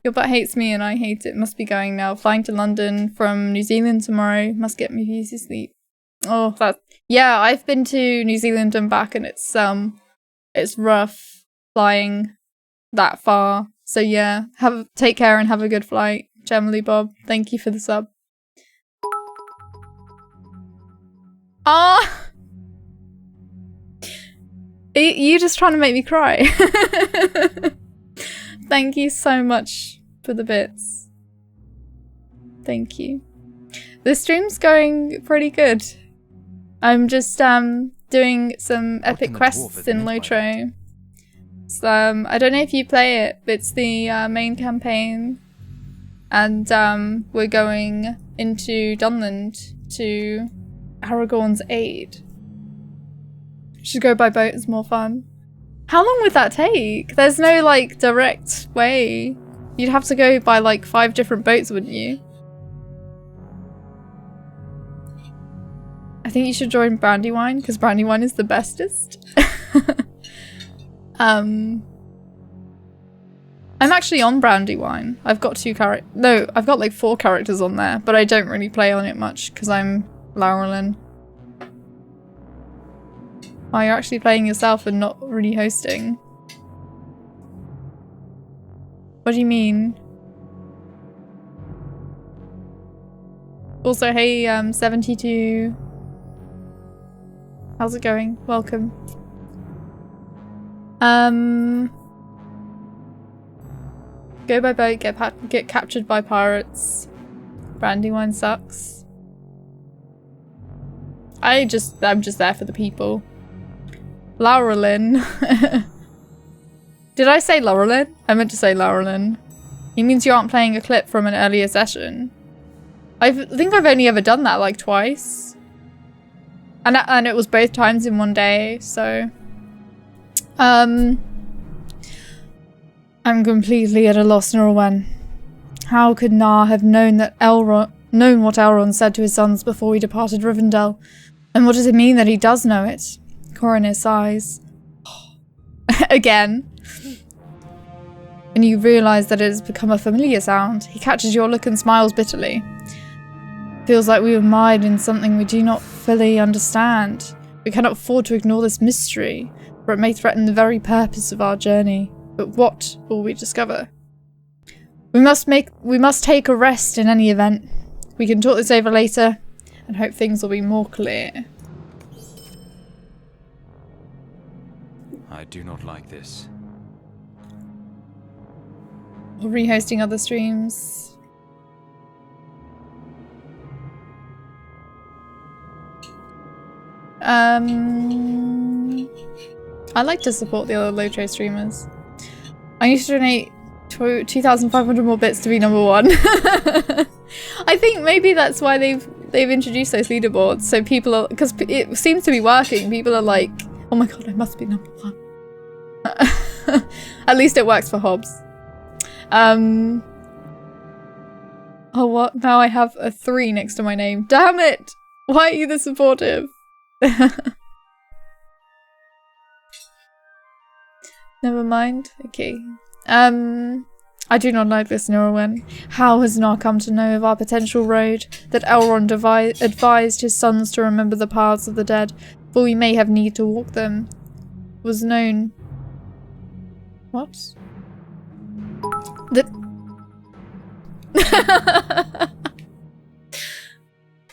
A: Your butt hates me and I hate it. Must be going now. Flying to London from New Zealand tomorrow. Must get me easy sleep. Oh, that. Yeah, I've been to New Zealand and back, and it's rough flying that far. So yeah, take care and have a good flight. Gemily Bob, thank you for the sub. Ah, you just trying to make me cry. Thank you so much for the bits. Thank you. The stream's going pretty good. I'm just doing some epic quests in Lotro. So I don't know if you play it, but it's the main campaign. And we're going into Dunland to Aragorn's aid. Should go by boat, it's more fun. How long would that take? There's no like direct way. You'd have to go by like 5 different boats, wouldn't you? I think you should join Brandywine because Brandywine is the bestest. I'm actually on Brandywine. I've got 2 characters. No, I've got like 4 characters on there, but I don't really play on it much because I'm Laurelin. Oh, you're actually playing yourself and not really hosting. What do you mean? Also, hey, 72. How's it going? Welcome. Go by boat, get captured by pirates. Brandywine sucks. I'm just there for the people. Laurelin. Did I say Laurelin? I meant to say Laurelin. He means you aren't playing a clip from an earlier session. I think I've only ever done that like twice. And it was both times in one day, so... I'm completely at a loss, Norwen. How could Nar have known what Elrond said to his sons before we departed Rivendell? And what does it mean that he does know it? Coroner sighs. Again. And you realise that it has become a familiar sound. He catches your look and smiles bitterly. Feels like we were mired in something we do not fully understand. We cannot afford to ignore this mystery, for it may threaten the very purpose of our journey. But what will we discover? We must take a rest in any event. We can talk this over later, and hope things will be more clear.
B: I do not like this.
A: Rehosting other streams. I like to support the other Lotro streamers. I need to donate 2,500 more bits to be number 1. I think maybe that's why they've introduced those leaderboards, so people are, because it seems to be working. People are like, oh my god, I must be number 1. At least it works for Hobbs. Oh, what? Now I have a 3 next to my name. Damn it! Why are you this supportive? Never mind. Okay. I do not like this, Laurelin. How has Nar come to know of our potential road that Elrond advised his sons to remember the paths of the dead, for we may have need to walk them? Was known. What?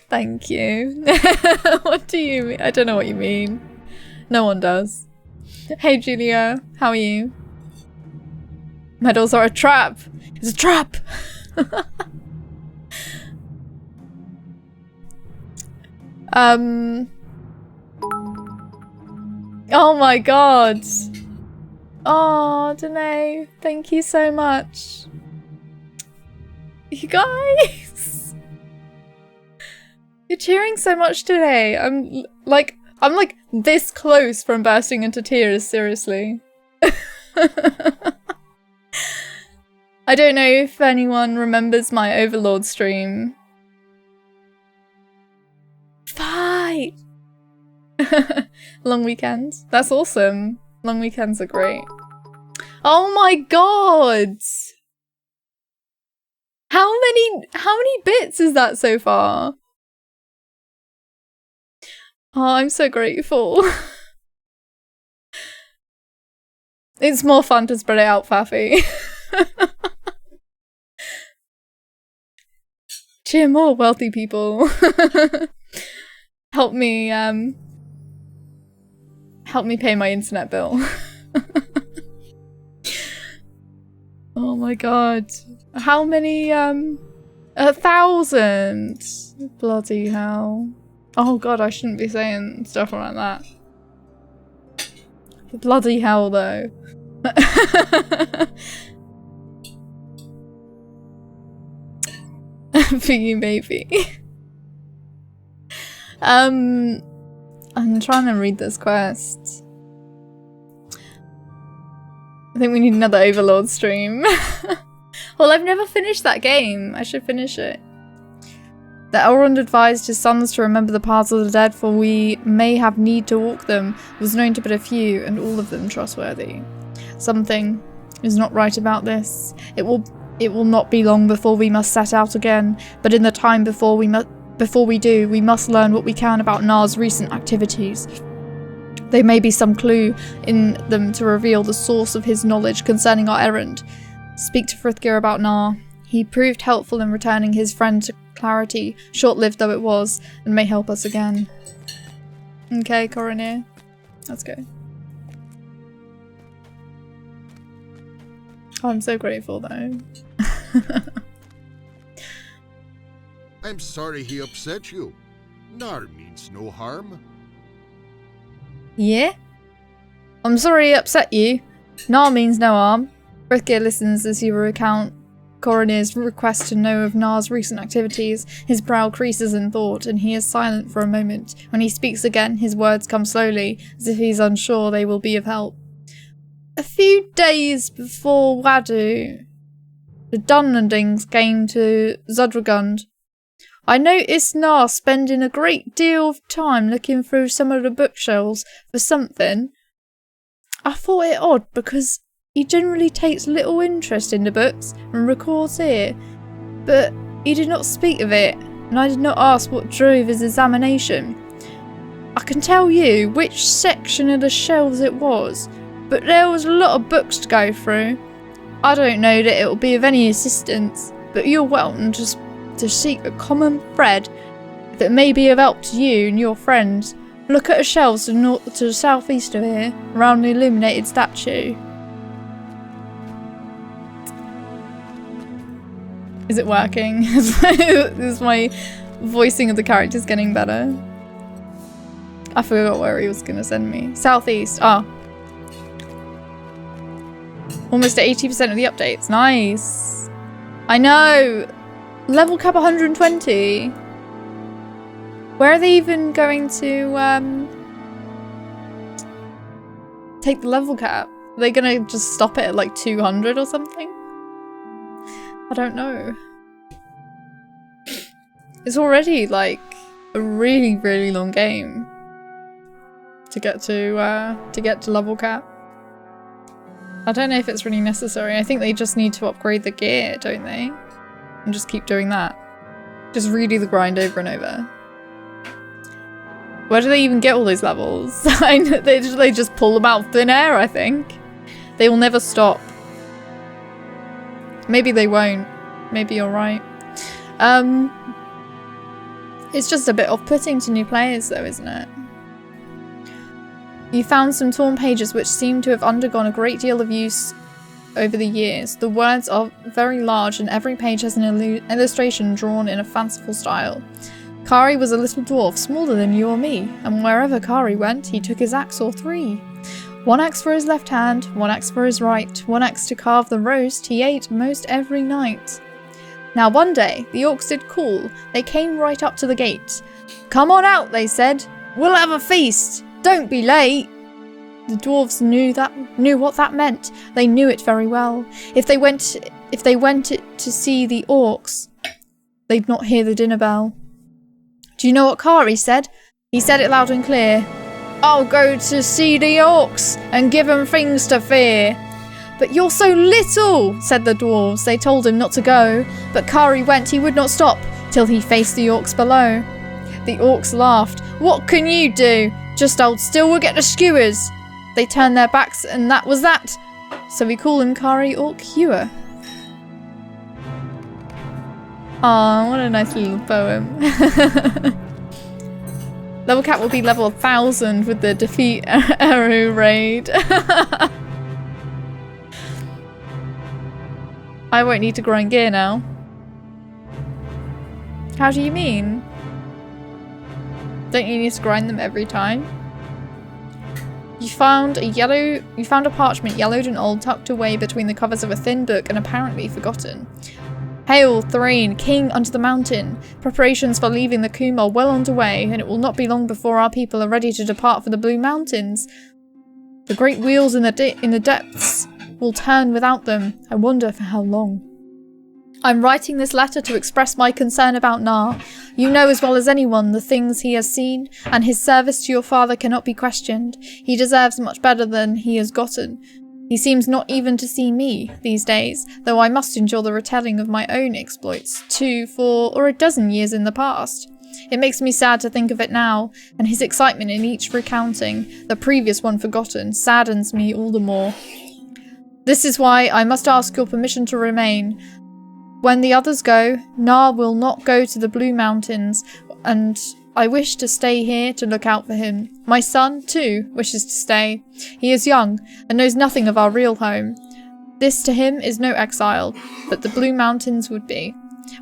A: Thank you. What do you mean? I don't know what you mean. No one does. Hey Julia, how are you? Medals are a trap! It's a trap! Oh my god! Oh, Danae, thank you so much. You guys! You're cheering so much today. I'm like this close from bursting into tears, seriously. I don't know if anyone remembers my Overlord stream. Fight! Long weekends. That's awesome. Long weekends are great. Oh my god! How many bits is that so far? Oh, I'm so grateful. It's more fun to spread it out, Faffy. Cheer more, wealthy people. Help me pay my internet bill. Oh my god. How many 1,000? Bloody hell. Oh god, I shouldn't be saying stuff like that. Bloody hell though. For you, baby. I'm trying to read this quest. I think we need another Overlord stream. Well, I've never finished that game. I should finish it. The Elrond advised his sons to remember the paths of the dead, for we may have need to walk them, was known to but a few, and all of them trustworthy. Something is not right about this. It will not be long before we must set out again, but in the time before we do, we must learn what we can about Nar's recent activities. There may be some clue in them to reveal the source of his knowledge concerning our errand. Speak to Frithgeir about Nar. He proved helpful in returning his friend to clarity, short-lived though it was, and may help us again. Okay, Coroner. Let's go. Oh, I'm so grateful though.
D: I'm sorry he upset you. Nar means no harm.
A: Yeah? I'm sorry he upset you. Nar means no harm. Frithgeir listens as you recount Coroner's request to know of Nar's recent activities. His brow creases in thought, and he is silent for a moment. When he speaks again, his words come slowly, as if he's unsure they will be of help. A few days before Wadu, the Dunlandings came to Zudragund. I noticed Nar spending a great deal of time looking through some of the bookshelves for something. I thought it odd because he generally takes little interest in the books and records here, but he did not speak of it, and I did not ask what drove his examination. I can tell you which section of the shelves it was, but there was a lot of books to go through. I don't know that it will be of any assistance, but you're welcome to seek a common thread that may be of help to you and your friends. Look at the shelves to the southeast of here, around the illuminated statue. Is it working? Is my voicing of the characters getting better? I forgot where he was gonna send me. Southeast. Ah. Almost at 80% of the updates. Nice. I know. Level cap 120. Where are they even going to take the level cap? Are they gonna just stop it at like 200 or something? I don't know. It's already like a really, really long game to get to level cap. I don't know if it's really necessary. I think they just need to upgrade the gear, don't they? And just keep doing that. Just redo the grind over and over. Where do they even get all those levels? They just pull them out of thin air, I think. They will never stop. Maybe they won't. Maybe you're right. It's just a bit off-putting to new players though, isn't it? You found some torn pages which seem to have undergone a great deal of use over the years. The words are very large and every page has an illustration drawn in a fanciful style. Kari was a little dwarf, smaller than you or me, and wherever Kari went, he took his axe or three. One axe for his left hand, one axe for his right, one axe to carve the roast he ate most every night. Now one day, the orcs did call. They came right up to the gate. "Come on out," they said. "We'll have a feast. Don't be late." The dwarves knew what that meant. They knew it very well. If they went to see the orcs, they'd not hear the dinner bell. Do you know what Kari said? He said it loud and clear. "I'll go to see the orcs and give 'em things to fear." "But you're so little," said the dwarves. They told him not to go, but Kari went. He would not stop till he faced the orcs below. The orcs laughed. "What can you do? Just hold still, we'll get the skewers." They turned their backs and that was that. So we call him Kari Orc Hewer. Aw, what a nice little poem. Level cap will be level 1000 with the defeat Eru raid. I won't need to grind gear now. How do you mean? Don't you need to grind them every time? You found a parchment yellowed and old tucked away between the covers of a thin book and apparently forgotten. Hail, Thrain, King under the mountain. Preparations for leaving the Coombe are well underway, and it will not be long before our people are ready to depart for the Blue Mountains. The great wheels in the depths will turn without them. I wonder for how long. I'm writing this letter to express my concern about Nar. You know as well as anyone the things he has seen, and his service to your father cannot be questioned. He deserves much better than he has gotten. He seems not even to see me these days, though I must endure the retelling of my own exploits 2, 4, or a dozen years in the past. It makes me sad to think of it now, and his excitement in each recounting, the previous one forgotten, saddens me all the more. This is why I must ask your permission to remain. When the others go, Nar will not go to the Blue Mountains, and I wish to stay here to look out for him. My son, too, wishes to stay. He is young, and knows nothing of our real home. This to him is no exile, but the Blue Mountains would be.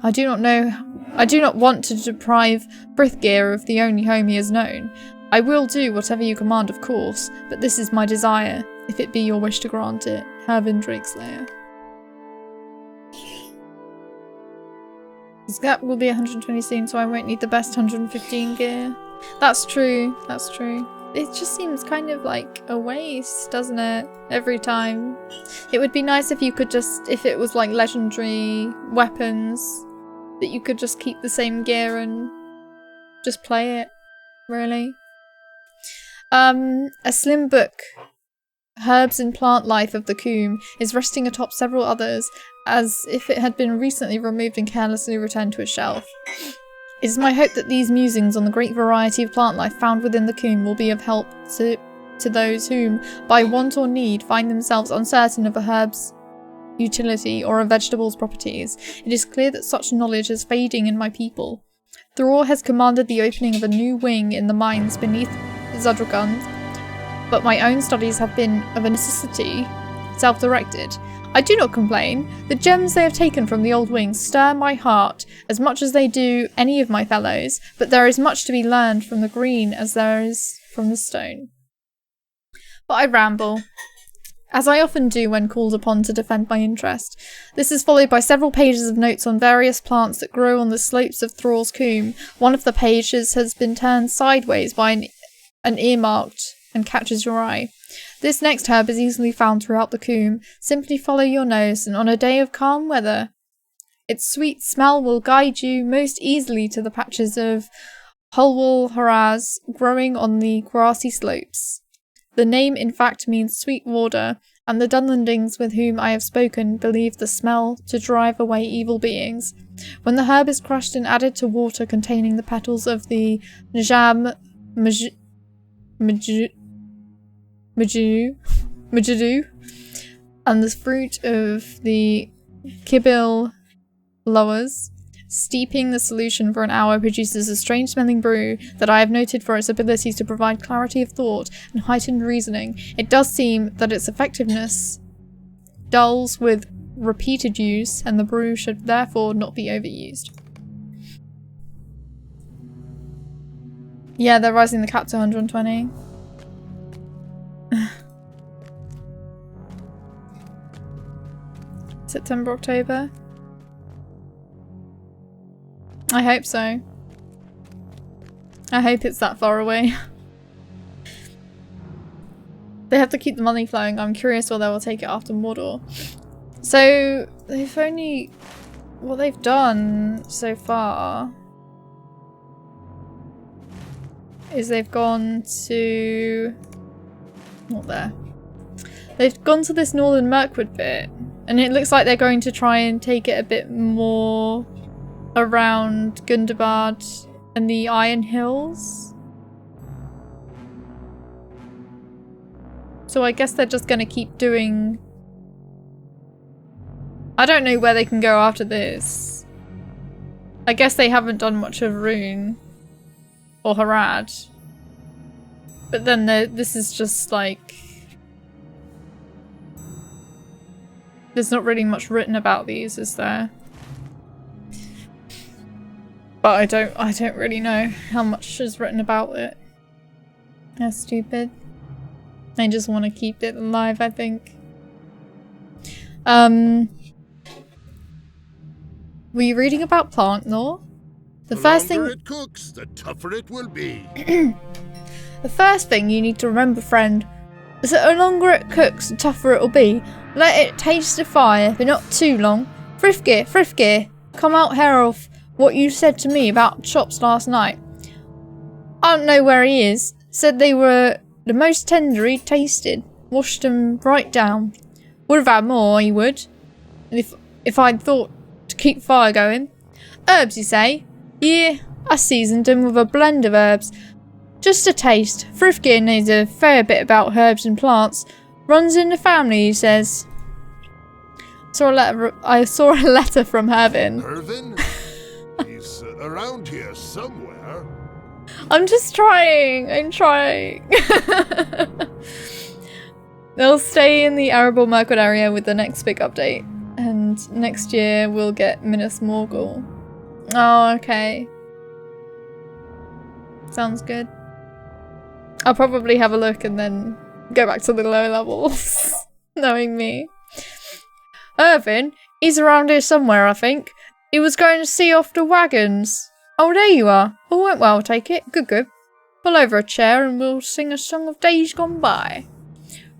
A: I do not want to deprive Frithgear of the only home he has known. I will do whatever you command, of course, but this is my desire, if it be your wish to grant it. Hervin Drakeslayer. His gap will be 120 soon, so I won't need the best 115 gear. That's true, that's true. It just seems kind of like a waste, doesn't it? Every time. It would be nice if you could just, if it was like legendary weapons, that you could just keep the same gear and just play it, really. A slim book, Herbs and Plant Life of the Coombe, is resting atop several others, as if it had been recently removed and carelessly returned to a shelf. It is my hope that these musings on the great variety of plant life found within the Coombe will be of help to those whom, by want or need, find themselves uncertain of a herb's utility or a vegetable's properties. It is clear that such knowledge is fading in my people. Thror has commanded the opening of a new wing in the mines beneath Zudrugund, but my own studies have been of a necessity, self-directed. I do not complain. The gems they have taken from the old wings stir my heart as much as they do any of my fellows, but there is much to be learned from the green as there is from the stone. But I ramble, as I often do when called upon to defend my interest. This is followed by several pages of notes on various plants that grow on the slopes of Thrall's Combe. One of the pages has been turned sideways by an earmarked and catches your eye. This next herb is easily found throughout the Combe. Simply follow your nose, and on a day of calm weather, its sweet smell will guide you most easily to the patches of Hulwal Haraz growing on the grassy slopes. The name, in fact, means sweet water, and the Dunlandings with whom I have spoken believe the smell to drive away evil beings. When the herb is crushed and added to water containing the petals of the Najam Majadu and the fruit of the Kibil lowers, steeping the solution for an hour produces a strange smelling brew that I have noted for its ability to provide clarity of thought and heightened reasoning. It does seem that its effectiveness dulls with repeated use, and the brew should therefore not be overused. Yeah, they're rising the cap to 120. September, October. I hope so. I hope it's that far away. They have to keep the money flowing. I'm curious whether they will take it after Mordor. So, they've only... what they've done so far is they've gone to... not there. They've gone to this northern Mirkwood bit, and it looks like they're going to try and take it a bit more around Gundabad and the Iron Hills. So I guess they're just going to keep doing... I don't know where they can go after this. I guess they haven't done much of Rune or Harad. But then this is just like... there's not really much written about these, is there? But I don't really know how much is written about it. That's stupid. They just want to keep it alive, I think. Were you reading about plant lore? The first thing
D: longer it cooks, the tougher it will be.
A: The first thing you need to remember, friend, is that the longer it cooks, the tougher it'll be. Let it taste the fire, but not too long. Frithgear, come out here of what you said to me about chops last night. I don't know where he is. Said they were the most tender he'd tasted. Washed them right down. Would have had more, he would. And if I'd thought to keep fire going. Herbs, you say? Yeah, I seasoned them with a blend of herbs. Just a taste. Frithgear knows a fair bit about herbs and plants. Runs in the family, he says. I saw a letter from Hervin.
D: Hervin? He's around here somewhere.
A: I'm just trying. I'm trying. They'll stay in the Arable Mirkwood area with the next big update. And next year we'll get Minas Morgul. Oh, okay. Sounds good. I'll probably have a look and then go back to the lower levels. Knowing me. Irvin, he's around here somewhere, I think. He was going to see off the wagons. Oh, there you are. All went well, take it. Good. Pull over a chair and we'll sing a song of days gone by.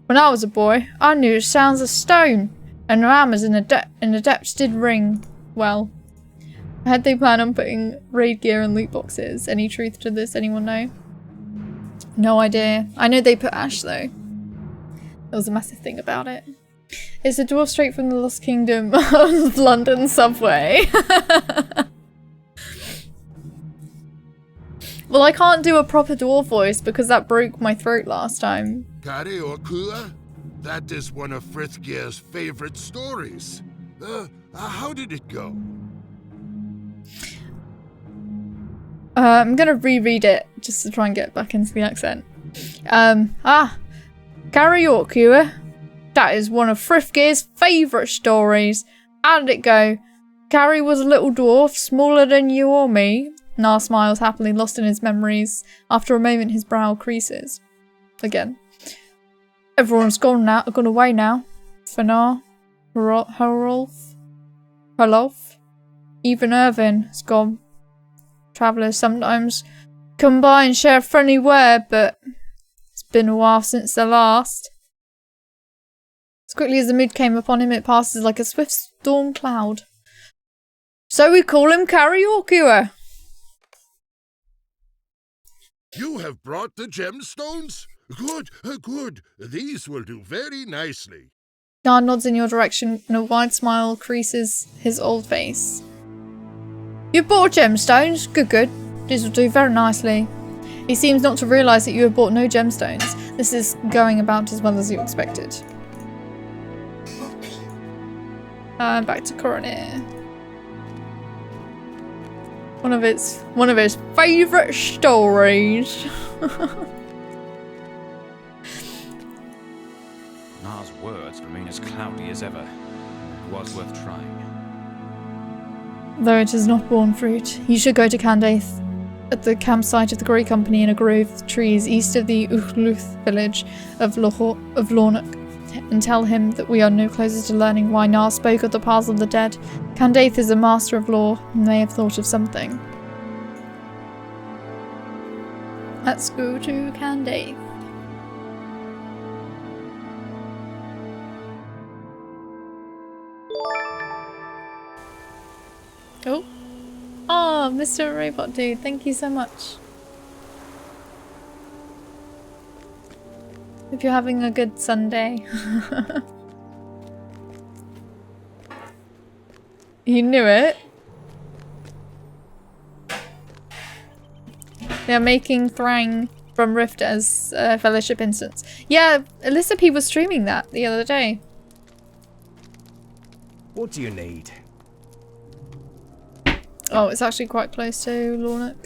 A: When I was a boy, I knew the sounds of stone, and the hammers in the depths did ring well. Had they planned on putting raid gear and loot boxes? Any truth to this? Anyone know? No idea. I know they put ash though. There was a massive thing about it. It's a dwarf straight from the Lost Kingdom of London subway. Well, I can't do a proper dwarf voice because that broke my throat last time.
D: Kari or Kula? That is one of Frithgear's favorite stories. How did it go?
A: I'm gonna reread it just to try and get back into the accent. Karaoke. That is one of Frithgear's favourite stories. How did it go? Carrie was a little dwarf, smaller than you or me. Nar smiles happily, lost in his memories. After a moment, his brow creases. Again. Everyone's gone away now. For Nar. Herolf. Even Irvin is gone. Travellers sometimes come by and share a friendly word, but it's been a while since the last. As quickly as the mood came upon him, it passes like a swift storm cloud. So we call him Karaoke.
D: You have brought the gemstones? Good, good. These will do very nicely.
A: Nar nods in your direction and a wide smile creases his old face. You bought gemstones? Good. These will do very nicely. He seems not to realise that you have bought no gemstones. This is going about as well as you expected. Back to Coronet. One of his favourite stories.
B: Nar's words remain as cloudy as ever. It was worth trying.
A: Though it has not borne fruit, you should go to Endwaith, at the campsite of the Grey Company in a grove of trees east of the Uchluth village of Lornock, and tell him that we are no closer to learning why Nar spoke of the paths of the dead. Endwaith is a master of law and may have thought of something. Let's go to Endwaith. Oh. Oh, Mr. Robot Dude, thank you so much. Hope you're having a good Sunday. You knew it. They're making Thrang from Rift as a Fellowship instance. Yeah, Alyssa P was streaming that the other day.
F: What do you need?
A: Oh, it's actually quite close to Lornock.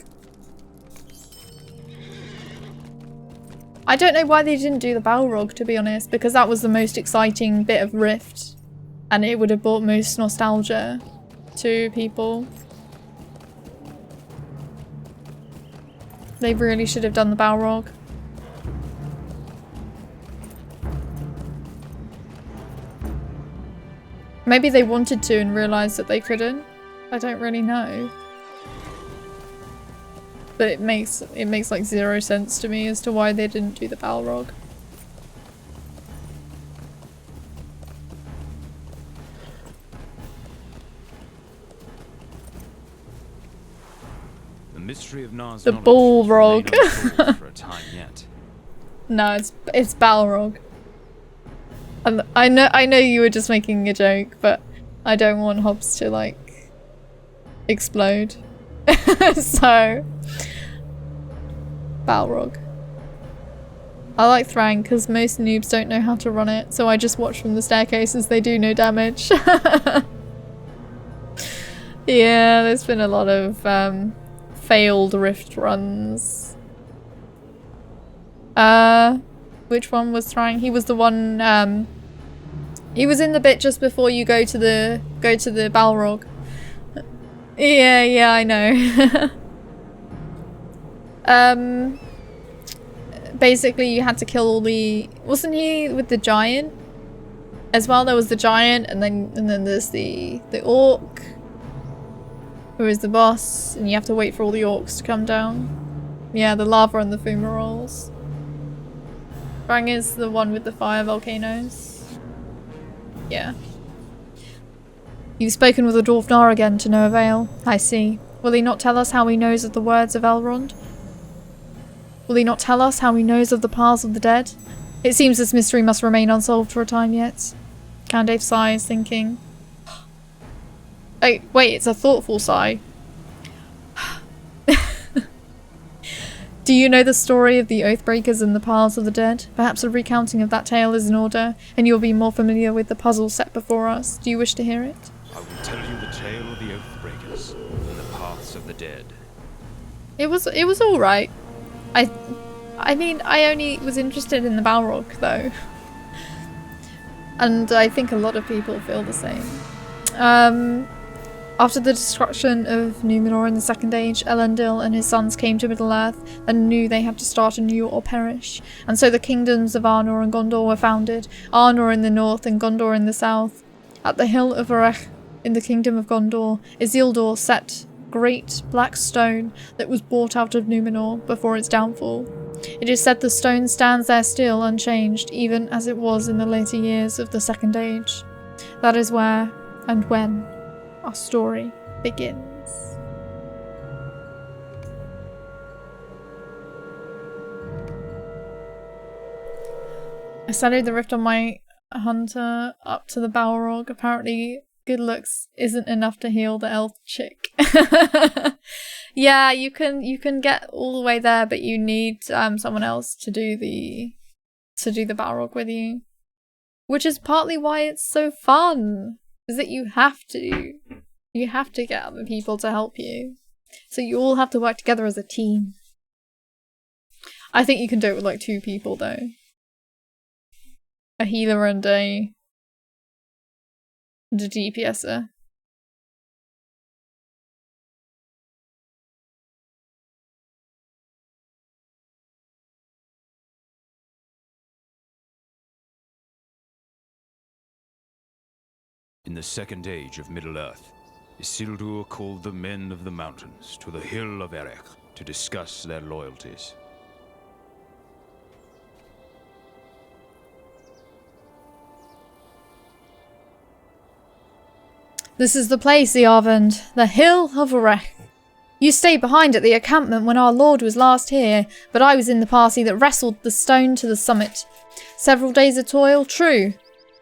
A: I don't know why they didn't do the Balrog, to be honest, because that was the most exciting bit of Rift. And it would have brought most nostalgia to people. They really should have done the Balrog. Maybe they wanted to and realised that they couldn't. I don't really know. But it makes like 0 sense to me as to why they didn't do the Balrog.
B: The mystery of Nar's
A: The
B: knowledge
A: Balrog.
B: remain unsolved for a time yet.
A: No, it's Balrog. And I know you were just making a joke, but I don't want Hobbs to like explode. So Balrog. I like Thrang because most noobs don't know how to run it, so I just watch from the staircase as they do no damage. Yeah, there's been a lot of failed Rift runs. Which one was Thrang? He was the one he was in the bit just before you go to the Balrog. Yeah, I know. Basically you had to kill all the... Wasn't he with the giant? As well, there was the giant, and then there's the orc, who is the boss, and you have to wait for all the orcs to come down. Yeah, the lava and the fumaroles. Rang is the one with the fire volcanoes. Yeah. You've spoken with the dwarf Nar again to no avail. I see. Will he not tell us how he knows of the words of Elrond? Will he not tell us how he knows of the paths of the dead? It seems this mystery must remain unsolved for a time yet. Endwaith sighs, thinking. Oh, wait, it's a thoughtful sigh. Do you know the story of the Oathbreakers and the Paths of the Dead? Perhaps a recounting of that tale is in order, and you'll be more familiar with the puzzle set before us. Do you wish to hear it?
B: I will tell you the tale of the Oathbreakers and the Paths of the Dead.
A: It was all right. I mean, I only was interested in the Balrog, though. And I think a lot of people feel the same. After the destruction of Numenor in the Second Age, Elendil and his sons came to Middle-earth and knew they had to start anew or perish. And so the kingdoms of Arnor and Gondor were founded, Arnor in the north and Gondor in the south. At the hill of Erech, in the kingdom of Gondor, Isildur set great black stone that was brought out of Numenor before its downfall. It is said the stone stands there still unchanged, even as it was in the later years of the Second Age. That is where and when our story begins. I studied the rift on my hunter up to the Balrog. Apparently good looks isn't enough to heal the elf chick. Yeah, you can get all the way there, but you need someone else to do the Balrog with you. Which is partly why it's so fun. Is that you have to get other people to help you. So you all have to work together as a team. I think you can do it with like 2 people though. A healer and a DPSer.
B: In the Second Age of Middle-earth, Isildur called the men of the mountains to the hill of Erech to discuss their loyalties.
A: This is the place, Earvand, the hill of Erech. You stayed behind at the encampment when our lord was last here, but I was in the party that wrestled the stone to the summit. Several days of toil, true,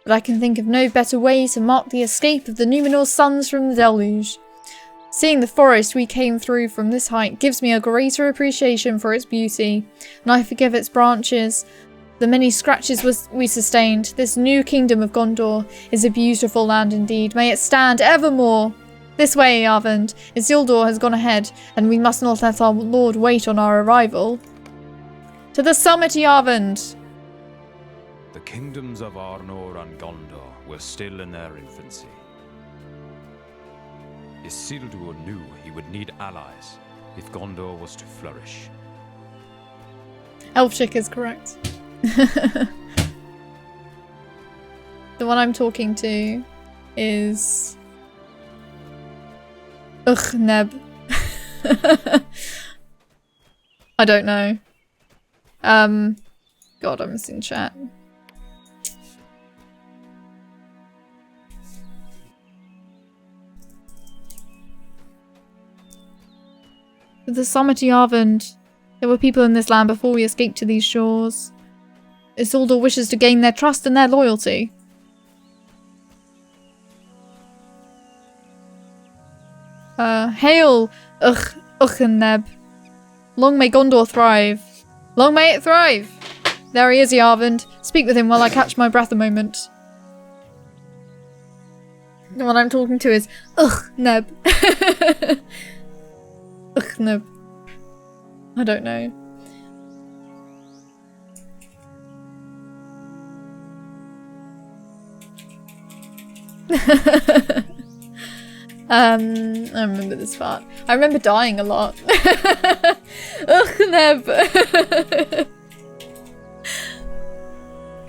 A: but I can think of no better way to mark the escape of the Numenor sons from the deluge. Seeing the forest we came through from this height gives me a greater appreciation for its beauty, and I forgive its branches. The many scratches we sustained. This new kingdom of Gondor is a beautiful land indeed. May it stand evermore. This way, Earvand. Isildur has gone ahead, and we must not let our lord wait on our arrival. To the summit, Earvand!
B: The kingdoms of Arnor and Gondor were still in their infancy. Isildur knew he would need allies if Gondor was to flourish.
A: Elfchick is correct. The one I'm talking to is Neb. I don't know. God, I'm missing chat. The summit, Earvand. There were people in this land before we escaped to these shores. Isildur wishes to gain their trust and their loyalty. Hail, Neb. Long may Gondor thrive. Long may it thrive! There he is, Earvand. Speak with him while I catch my breath a moment. The one I'm talking to is Neb. Neb. I don't know. I remember this part. I remember dying a lot. Neb.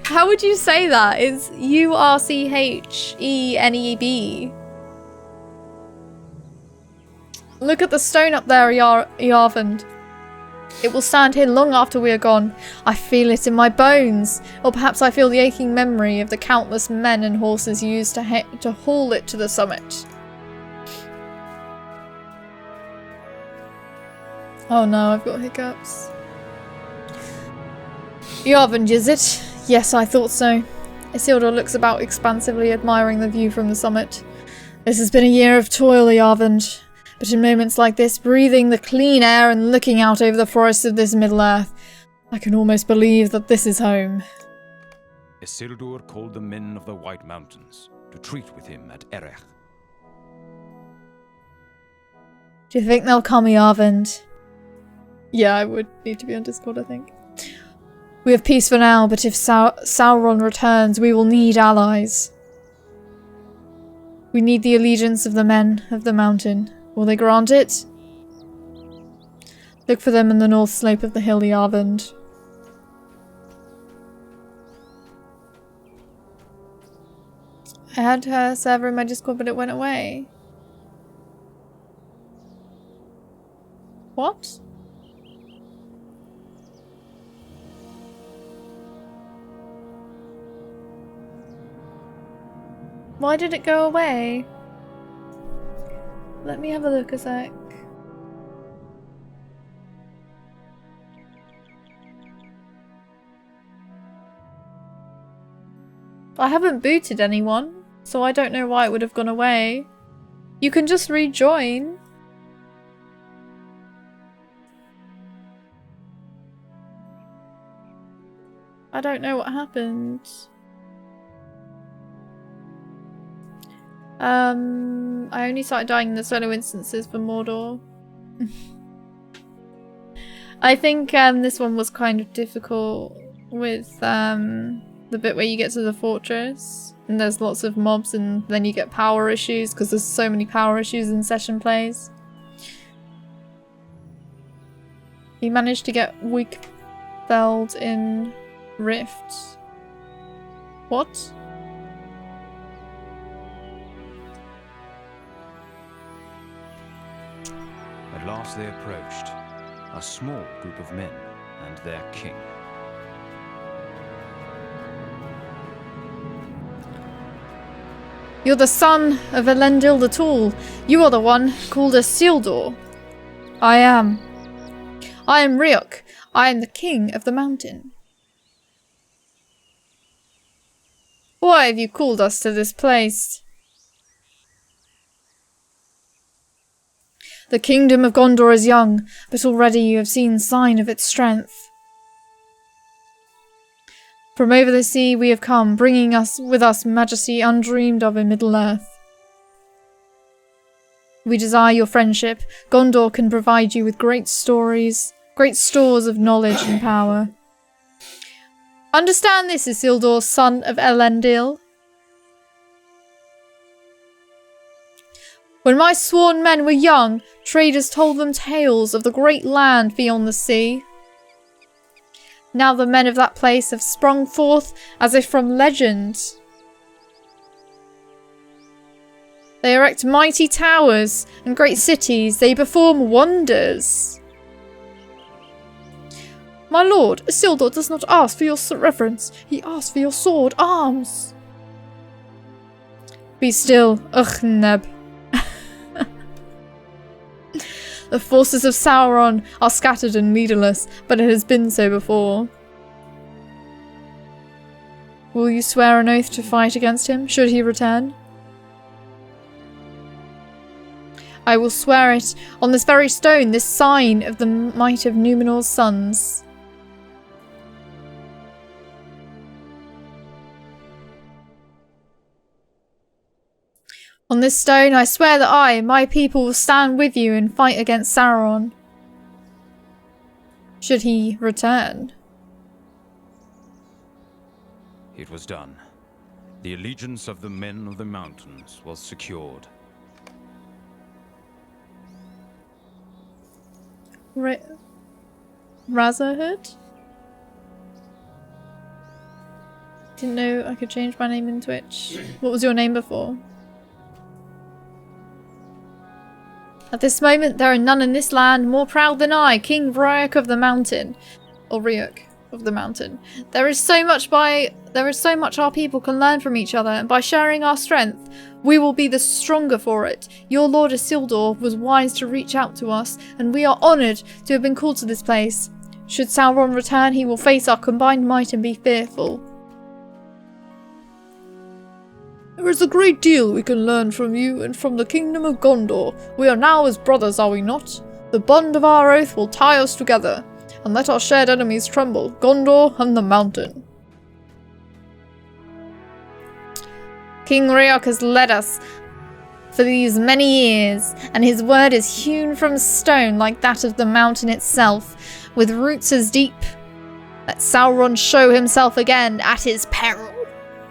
A: How would you say that? It's U-R-C-H-E-N-E-B. Look at the stone up there, Earvand. It will stand here long after we are gone. I feel it in my bones. Or perhaps I feel the aching memory of the countless men and horses used to haul it to the summit. Oh no, I've got hiccups. Earvand, is it? Yes, I thought so. Isildur looks about expansively, admiring the view from the summit. This has been a year of toil, Earvand. But in moments like this, breathing the clean air and looking out over the forests of this Middle-earth, I can almost believe that this is home.
B: Isildur called the men of the White Mountains to treat with him at Erech.
A: Do you think they'll call me Earvand? Yeah, I would need to be on Discord, I think. We have peace for now, but if Sauron returns, we will need allies. We need the allegiance of the men of the mountain. Will they grant it? Look for them in the north slope of the hill Yarvand. I had her server in my Discord, but it went away. What? Why did it go away? Let me have a look a sec. I haven't booted anyone, so I don't know why it would have gone away. You can just rejoin. I don't know what happened. I only started dying in the solo instances for Mordor. I think this one was kind of difficult with the bit where you get to the fortress and there's lots of mobs and then you get power issues because there's so many power issues in session plays. You managed to get weak-felled in Rift. What?
B: At last they approached, a small group of men and their king.
A: You're the son of Elendil the Tall. You are the one called Isildur. I am. I am Ryuk. I am the king of the mountain. Why have you called us to this place? The kingdom of Gondor is young, but already you have seen sign of its strength. From over the sea we have come, bringing us with us majesty undreamed of in Middle-earth. We desire your friendship. Gondor can provide you with great stores of knowledge and power. Understand this, Isildur, son of Elendil. When my sworn men were young, traders told them tales of the great land beyond the sea. Now the men of that place have sprung forth as if from legend. They erect mighty towers and great cities. They perform wonders. My lord, Isildur does not ask for your reverence. He asks for your sword arms. Be still, Uchneb. The forces of Sauron are scattered and leaderless, but it has been so before. Will you swear an oath to fight against him, should he return? I will swear it on this very stone, this sign of the might of Numenor's sons. On this stone I swear that I, my people, will stand with you and fight against Sauron. Should he return?
B: It was done. The allegiance of the men of the mountains was secured.
A: Razorhood? Didn't know I could change my name in Twitch. What was your name before? At this moment, there are none in this land more proud than I, King Ryuk of the Mountain. Or Ryuk of the Mountain. There is so much our people can learn from each other, and by sharing our strength, we will be the stronger for it. Your Lord Isildur was wise to reach out to us, and we are honoured to have been called to this place. Should Sauron return, he will face our combined might and be fearful. There is a great deal we can learn from you and from the kingdom of Gondor. We are now as brothers, are we not? The bond of our oath will tie us together, and let our shared enemies tremble, Gondor and the mountain. King Ryuk has led us for these many years, and his word is hewn from stone like that of the mountain itself, with roots as deep Let Sauron show himself again at his peril.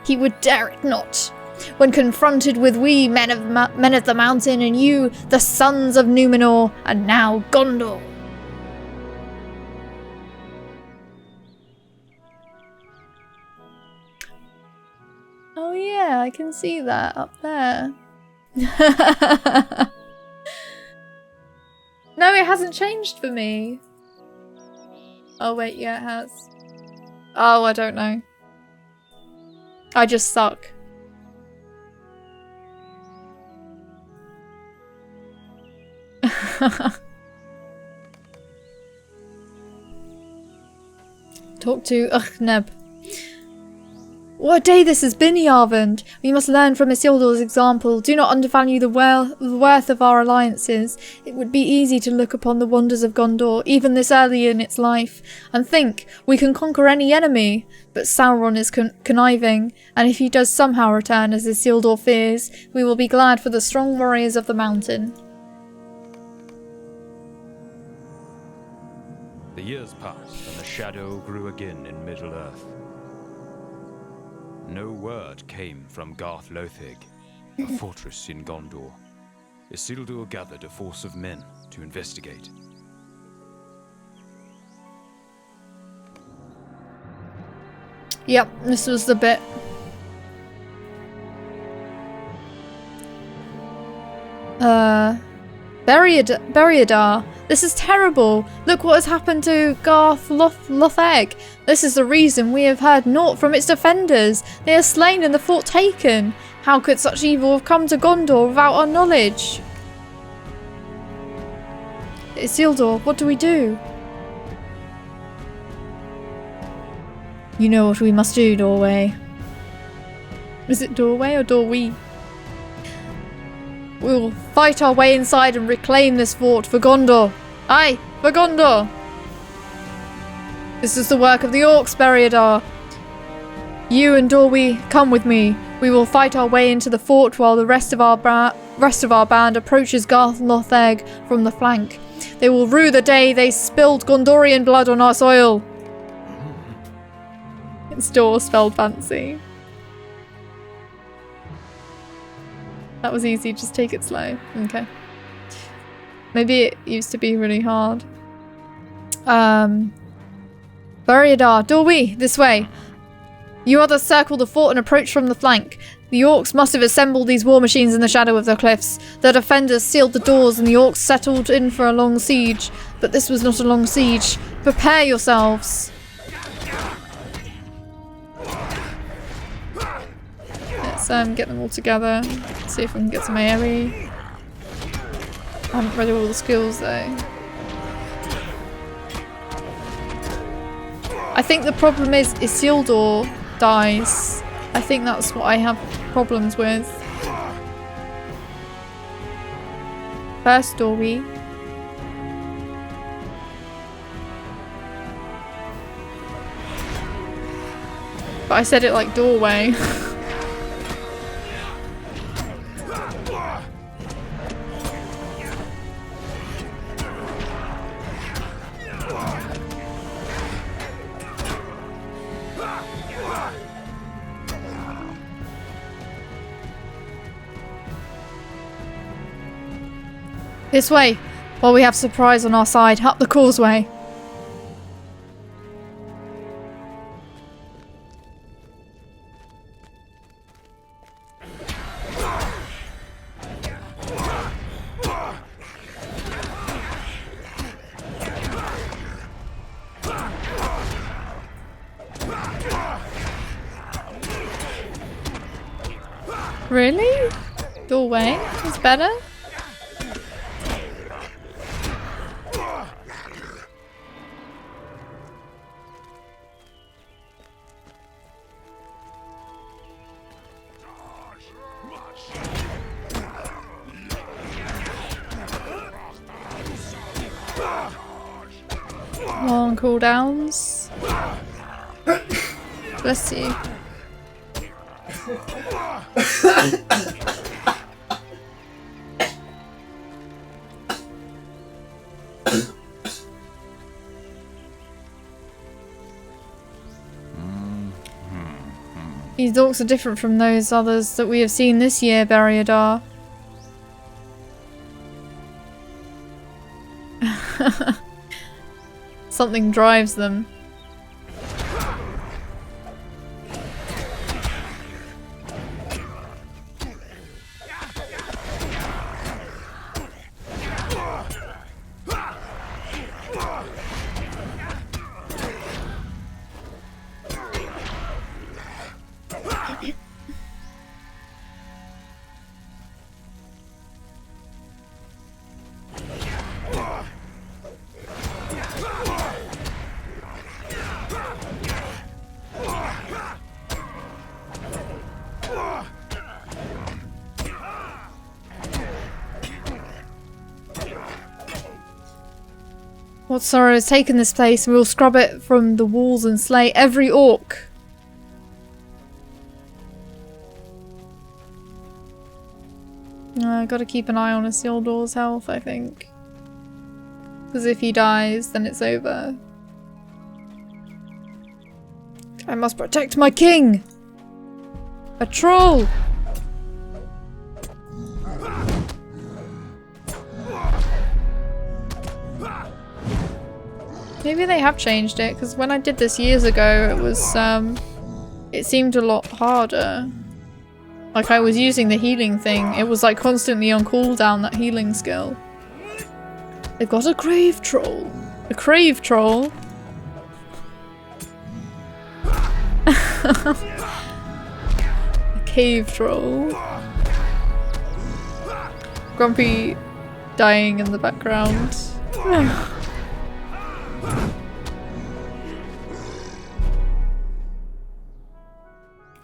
A: He would dare it not. When confronted with we, men of the mountain, and you, the sons of Numenor, and now Gondor. Oh yeah, I can see that up there. No, it hasn't changed for me. Oh wait, yeah, it has. Oh, I don't know. I just suck. Talk to Neb. What a day this has been, Yarvand! We must learn from Isildur's example. Do not undervalue the worth of our alliances. It would be easy to look upon the wonders of Gondor, even this early in its life, and think we can conquer any enemy. But Sauron is conniving, and if he does somehow return as Isildur fears, we will be glad for the strong warriors of the mountain.
B: The years passed, and the shadow grew again in Middle-earth. No word came from Garth Lothig, a fortress in Gondor. Isildur gathered a force of men to investigate.
A: Yep, this was the bit. Beriadar. This is terrible. Look what has happened to Garth Lotheg. This is the reason we have heard naught from its defenders. They are slain and the fort taken. How could such evil have come to Gondor without our knowledge? Isildur, what do we do? You know what we must do, Doorway. Is it Doorway or Doorwee? We will fight our way inside and reclaim this fort for Gondor. Aye, for Gondor! This is the work of the orcs, Beriadar. You and Dorwe, come with me. We will fight our way into the fort while the rest of our band approaches Garth Lotheg from the flank. They will rue the day they spilled Gondorian blood on our soil. It's door spelled fancy. That was easy, just take it slow. Okay. Maybe it used to be really hard. Beriadar, Dorwe, this way. You others circle the fort and approach from the flank. The orcs must have assembled these war machines in the shadow of the cliffs. The defenders sealed the doors and the orcs settled in for a long siege. But this was not a long siege. Prepare yourselves. Let's get them all together. See if we can get some AoE. I haven't read all the skills though. I think the problem is Isildur dies. I think that's what I have problems with. First Dorwe. But I said it like doorway. This way, while we have surprise on our side, up the causeway. Really? Doorway is better? Long cooldowns. Bless you. These orcs are different from those others that we have seen this year, Beriadar. Something drives them. What sorrow has taken this place, and we will scrub it from the walls and slay every orc. I gotta keep an eye on Isildur's health, I think. Because if he dies, then it's over. I must protect my king! A troll! Maybe they have changed it, because when I did this years ago, it was, it seemed a lot harder. Like, I was using the healing thing. It was, like, constantly on cooldown, that healing skill. They've got a crave troll. A crave troll? A cave troll. Grumpy dying in the background.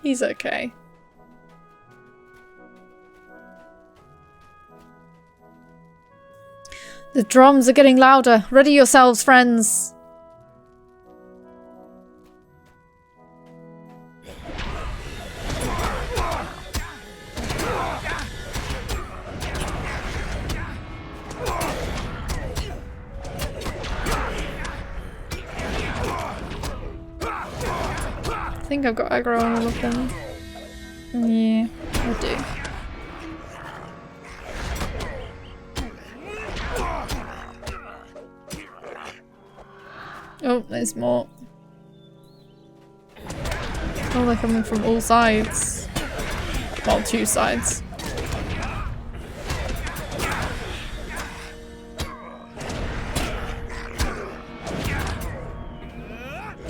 A: He's okay. The drums are getting louder. Ready yourselves, friends. I think I've got aggro on all of them. Yeah, I do. Oh, there's more. Oh, they're coming from all sides. Well, two sides.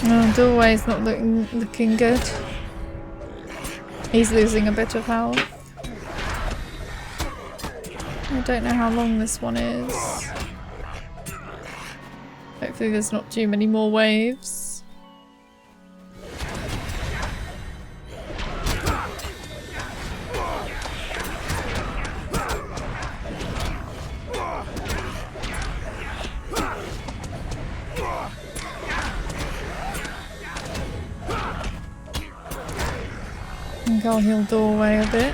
A: No, doorway's not looking good. He's losing a bit of health. I don't know how long this one is. Hopefully there's not too many more waves. I think I'll heal doorway a bit.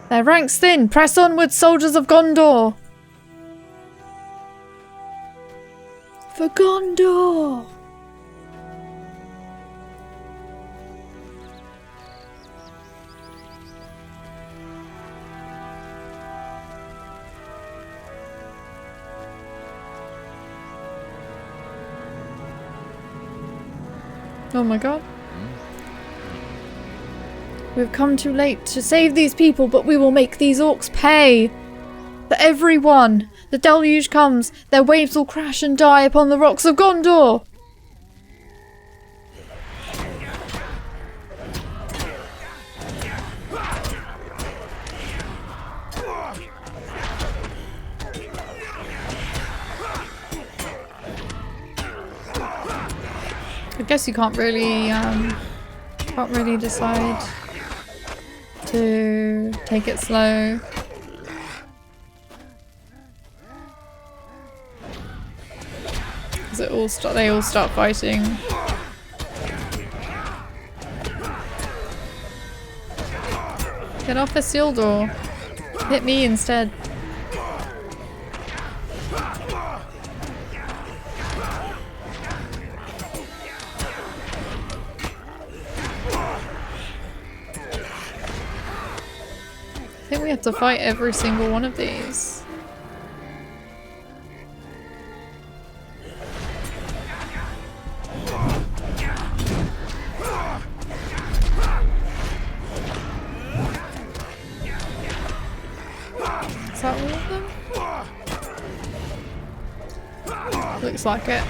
A: Their ranks thin! Press onward, soldiers of Gondor! For Gondor! Oh my god. We've come too late to save these people, but we will make these orcs pay! For everyone! The deluge comes, their waves will crash and die upon the rocks of Gondor! I guess you can't really decide to take it slow. Because they all start fighting. Get off Isildur. Hit me instead. I think we have to fight every single one of these. Is that all of them? Looks like it.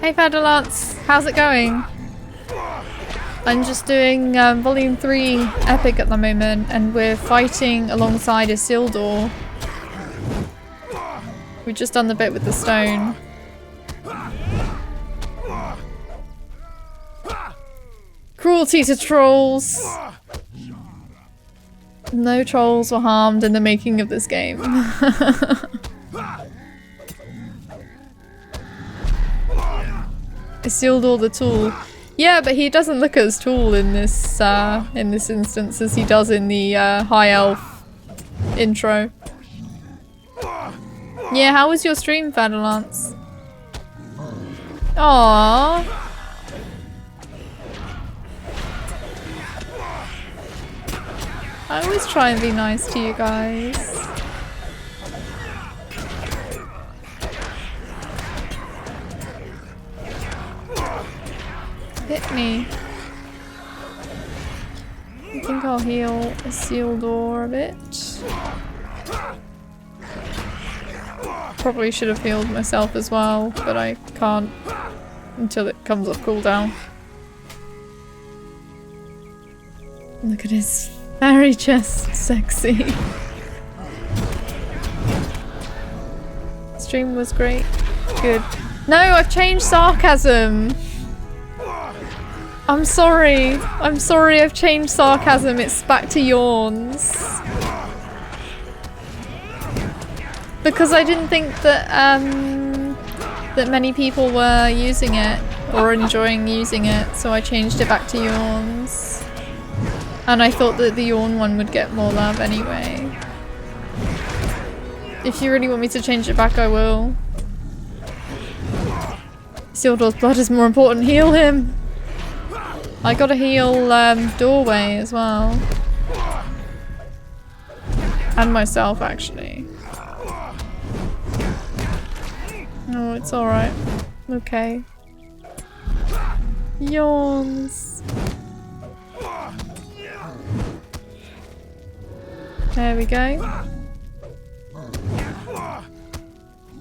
A: Hey Federlance, how's it going? I'm just doing Volume 3 Epic at the moment, and we're fighting alongside Isildur. We've just done the bit with the stone. Cruelty to trolls! No trolls were harmed in the making of this game. Isildur the Tool. Yeah, but he doesn't look as tall in this instance as he does in the High Elf intro. Yeah, how was your stream, Fadalance? Aww. I always try and be nice to you guys. Hit me. I think I'll heal Isildur a bit. Probably should have healed myself as well, but I can't until it comes off cooldown. Look at his fairy chest, sexy. Stream was great. Good. No, I've changed sarcasm. I'm sorry. I'm sorry I've changed sarcasm. It's back to yawns. Because I didn't think that that many people were using it or enjoying using it, so I changed it back to yawns. And I thought that the yawn one would get more love anyway. If you really want me to change it back, I will. Isildur's blood is more important. Heal him! I gotta heal Doorway as well. And myself, actually. Oh, it's alright. Okay. Yawns. There we go.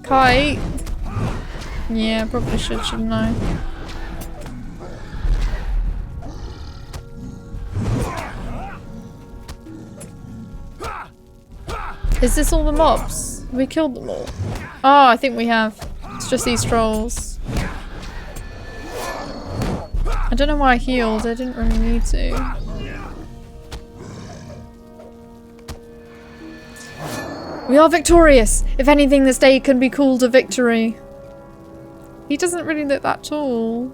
A: Kite. Yeah, probably should, shouldn't I? Is this all the mobs? We killed them all. Oh, I think we have. It's just these trolls. I don't know why I healed. I didn't really need to. We are victorious! If anything, this day can be called a victory. He doesn't really look that tall.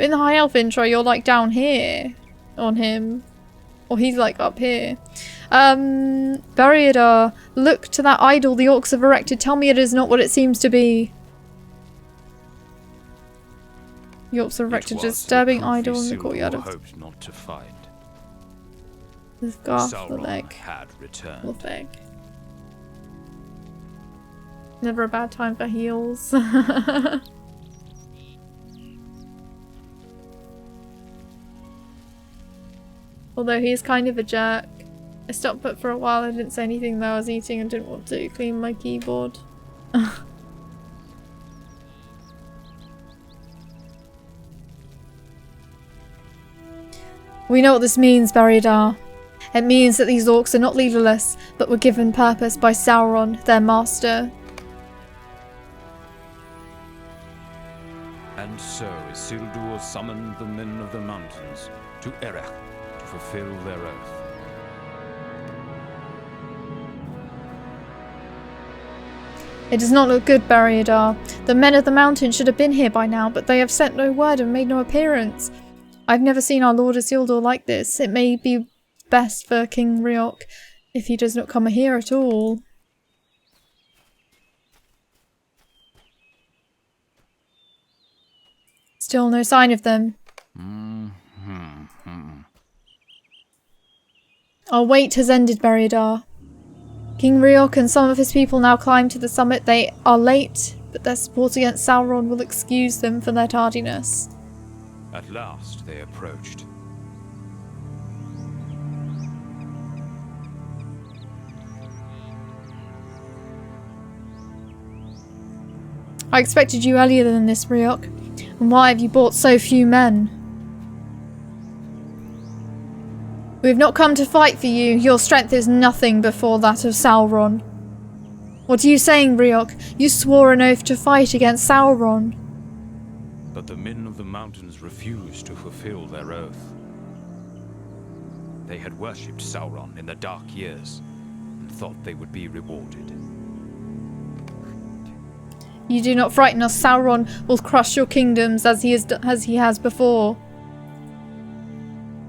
A: In the High Elf intro, you're like down here on him. Or he's like up here. Buriada, look to that idol the orcs have erected. Tell me it is not what it seems to be. The orcs have erected a disturbing idol in the courtyard of
B: hoped not to find.
A: the Garth the
B: Sauron
A: leg.
B: had returned.
A: Poor thing. Never a bad time for heals. Although he is kind of a jerk. I stopped but for a while. I didn't say anything though. I was eating and didn't want to clean my keyboard. We know what this means, Baridar. It means that these orcs are not leaderless, but were given purpose by Sauron, their master.
B: And so Isildur summoned the men of the mountains to Erech to fulfill their oath.
A: It does not look good, Baridar. The men of the mountain should have been here by now, but they have sent no word and made no appearance. I've never seen our Lord Isildur like this. It may be best for King Ryok if he does not come here at all. Still no sign of them. Our wait has ended, Beriadar. King Ryok and some of his people now climb to the summit. They are late, but their support against Sauron will excuse them for their tardiness.
B: At last they approached.
A: I expected you earlier than this, Ryok. And why have you brought so few men? We have not come to fight for you. Your strength is nothing before that of Sauron. What are you saying, Ryok? You swore an oath to fight against Sauron.
B: But the men of the mountains refused to fulfill their oath. They had worshipped Sauron in the Dark Years and thought they would be rewarded.
A: You do not frighten us. Sauron will crush your kingdoms as he has before.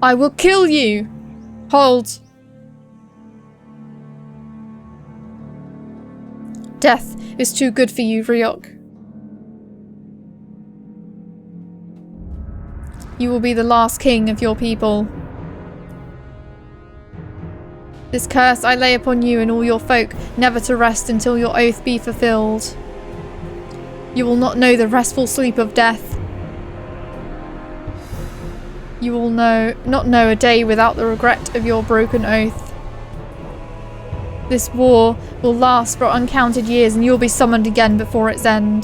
A: I will kill you! Hold. Death is too good for you, Ryok. You will be the last king of your people. This curse I lay upon you and all your folk, never to rest until your oath be fulfilled. You will not know the restful sleep of death. You will not know a day without the regret of your broken oath. This war will last for uncounted years and you will be summoned again before its end.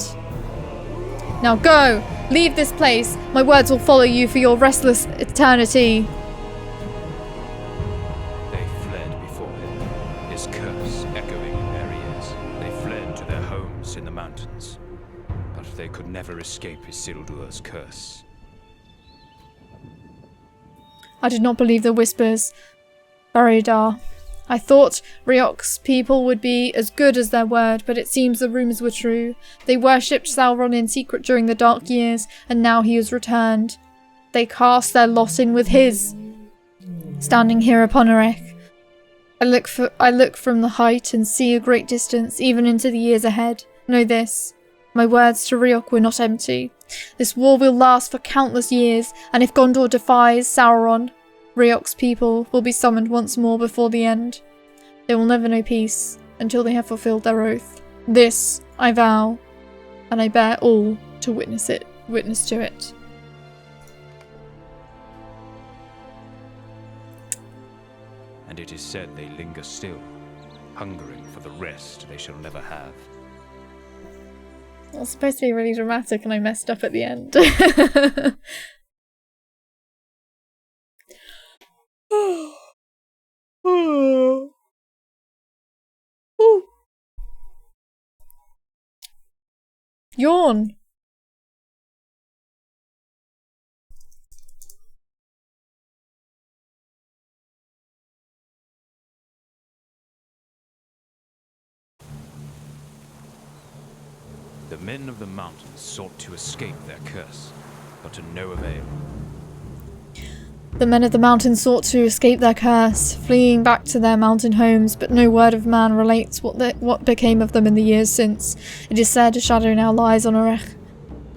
A: Now go! Leave this place! My words will follow you for your restless eternity.
B: They fled before him, his curse echoing in their ears. They fled to their homes in the mountains, but they could never escape Isildur's curse.
A: I did not believe the whispers, Beriadar. I thought Ryok's people would be as good as their word, but it seems the rumours were true. They worshipped Sauron in secret during the Dark Years, and now he has returned. They cast their lot in with his. Standing here upon Erech, I look from the height and see a great distance, even into the years ahead. Know this, my words to Ryok were not empty. This war will last for countless years, and if Gondor defies Sauron, Ryok's people will be summoned once more before the end. They will never know peace until they have fulfilled their oath. This I vow, and I bear all to witness to it.
B: And it is said they linger still, hungering for the rest they shall never have.
A: It was supposed to be really dramatic and I messed up at the end. Yawn.
B: The men of the mountains sought to escape their curse, but to no avail.
A: The men of the mountains sought to escape their curse, fleeing back to their mountain homes, but no word of man relates what became of them in the years since. It is said a shadow now lies on Erech,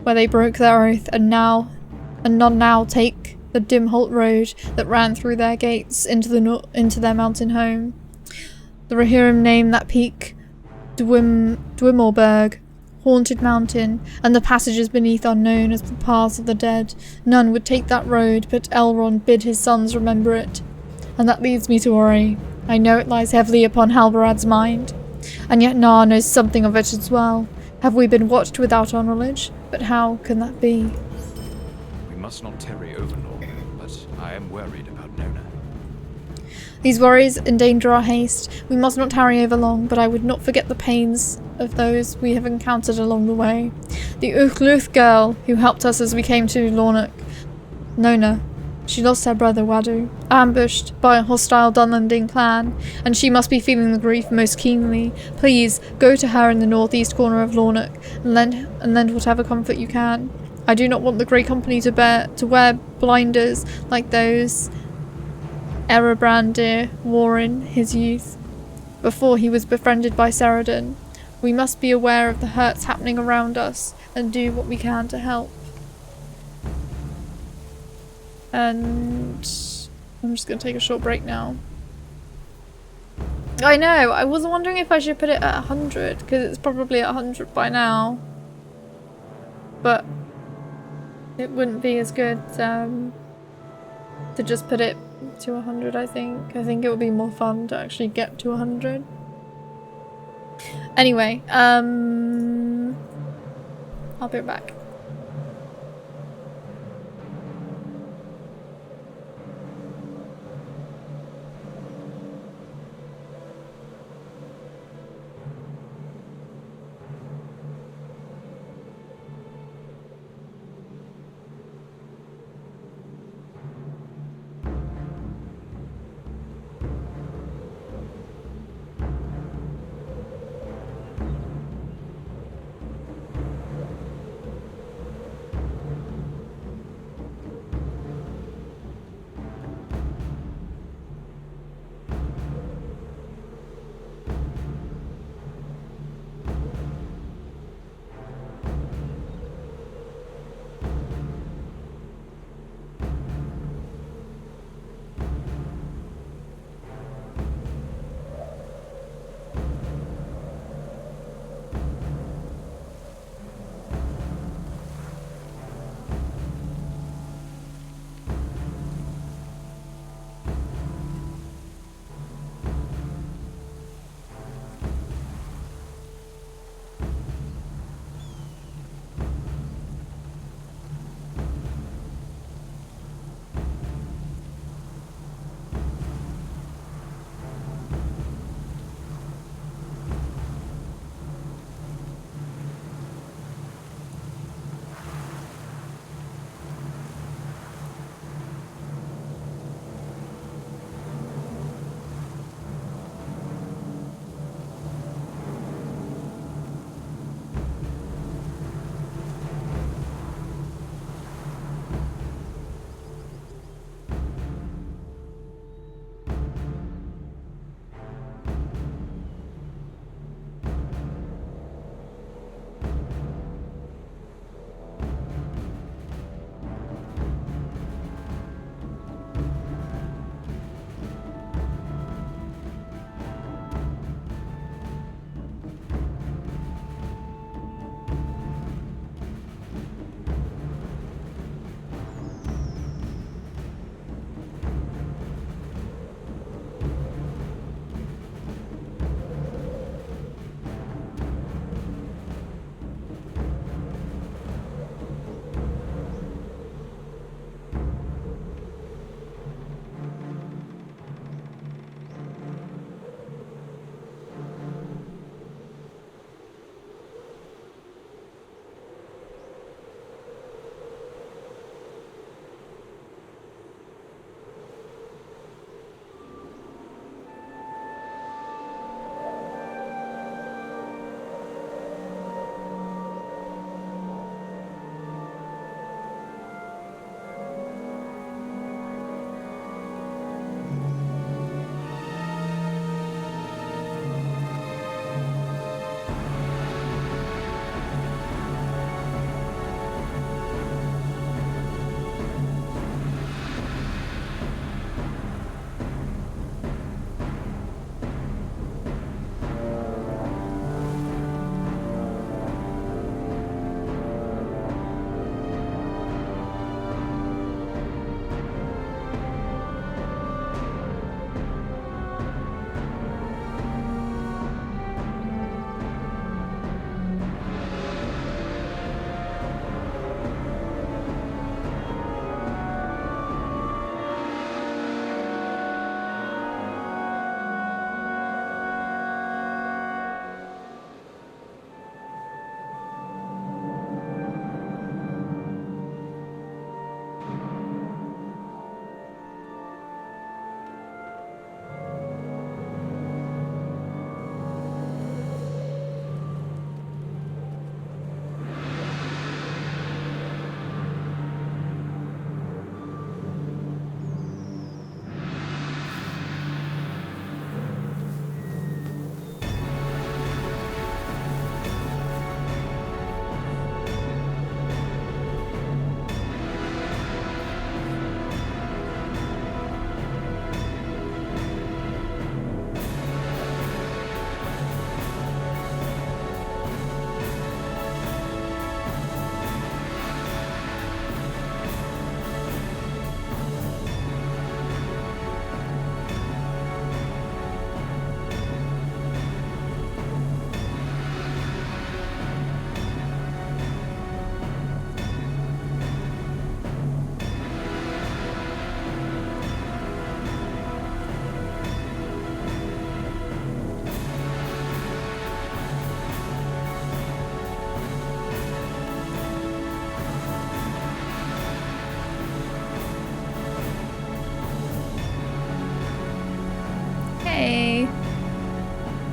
A: where they broke their oath, and none now take the dim Holt road that ran through their gates into their mountain home. The Rohirrim name that peak Dwimmelberg, haunted mountain, and the passages beneath are known as the paths of the dead. None would take that road, but Elrond bid his sons remember it. And that leads me to worry. I know it lies heavily upon Halbarad's mind, and yet Nar knows something of it as well. Have we been watched without our knowledge? But how can that be?
B: We must not tarry overlong, but I am worried about Nona.
A: These worries endanger our haste. We must not tarry over long, but I would not forget the pains of those we have encountered along the way. The Uchtluth girl who helped us as we came to Lornoch, Nona. She lost her brother Wadu, ambushed by a hostile Dunlanding clan, and she must be feeling the grief most keenly. Please, go to her in the northeast corner of Lornoch, and lend whatever comfort you can. I do not want the Grey Company to wear blinders like those Erebrandir wore in his youth, before he was befriended by Ceridon. We must be aware of the hurts happening around us and do what we can to help. And I'm just going to take a short break now. I know, I was wondering if I should put it at 100, because it's probably at 100 by now. But it wouldn't be as good to just put it to 100, I think. I think it would be more fun to actually get to 100. Anyway, I'll be right back.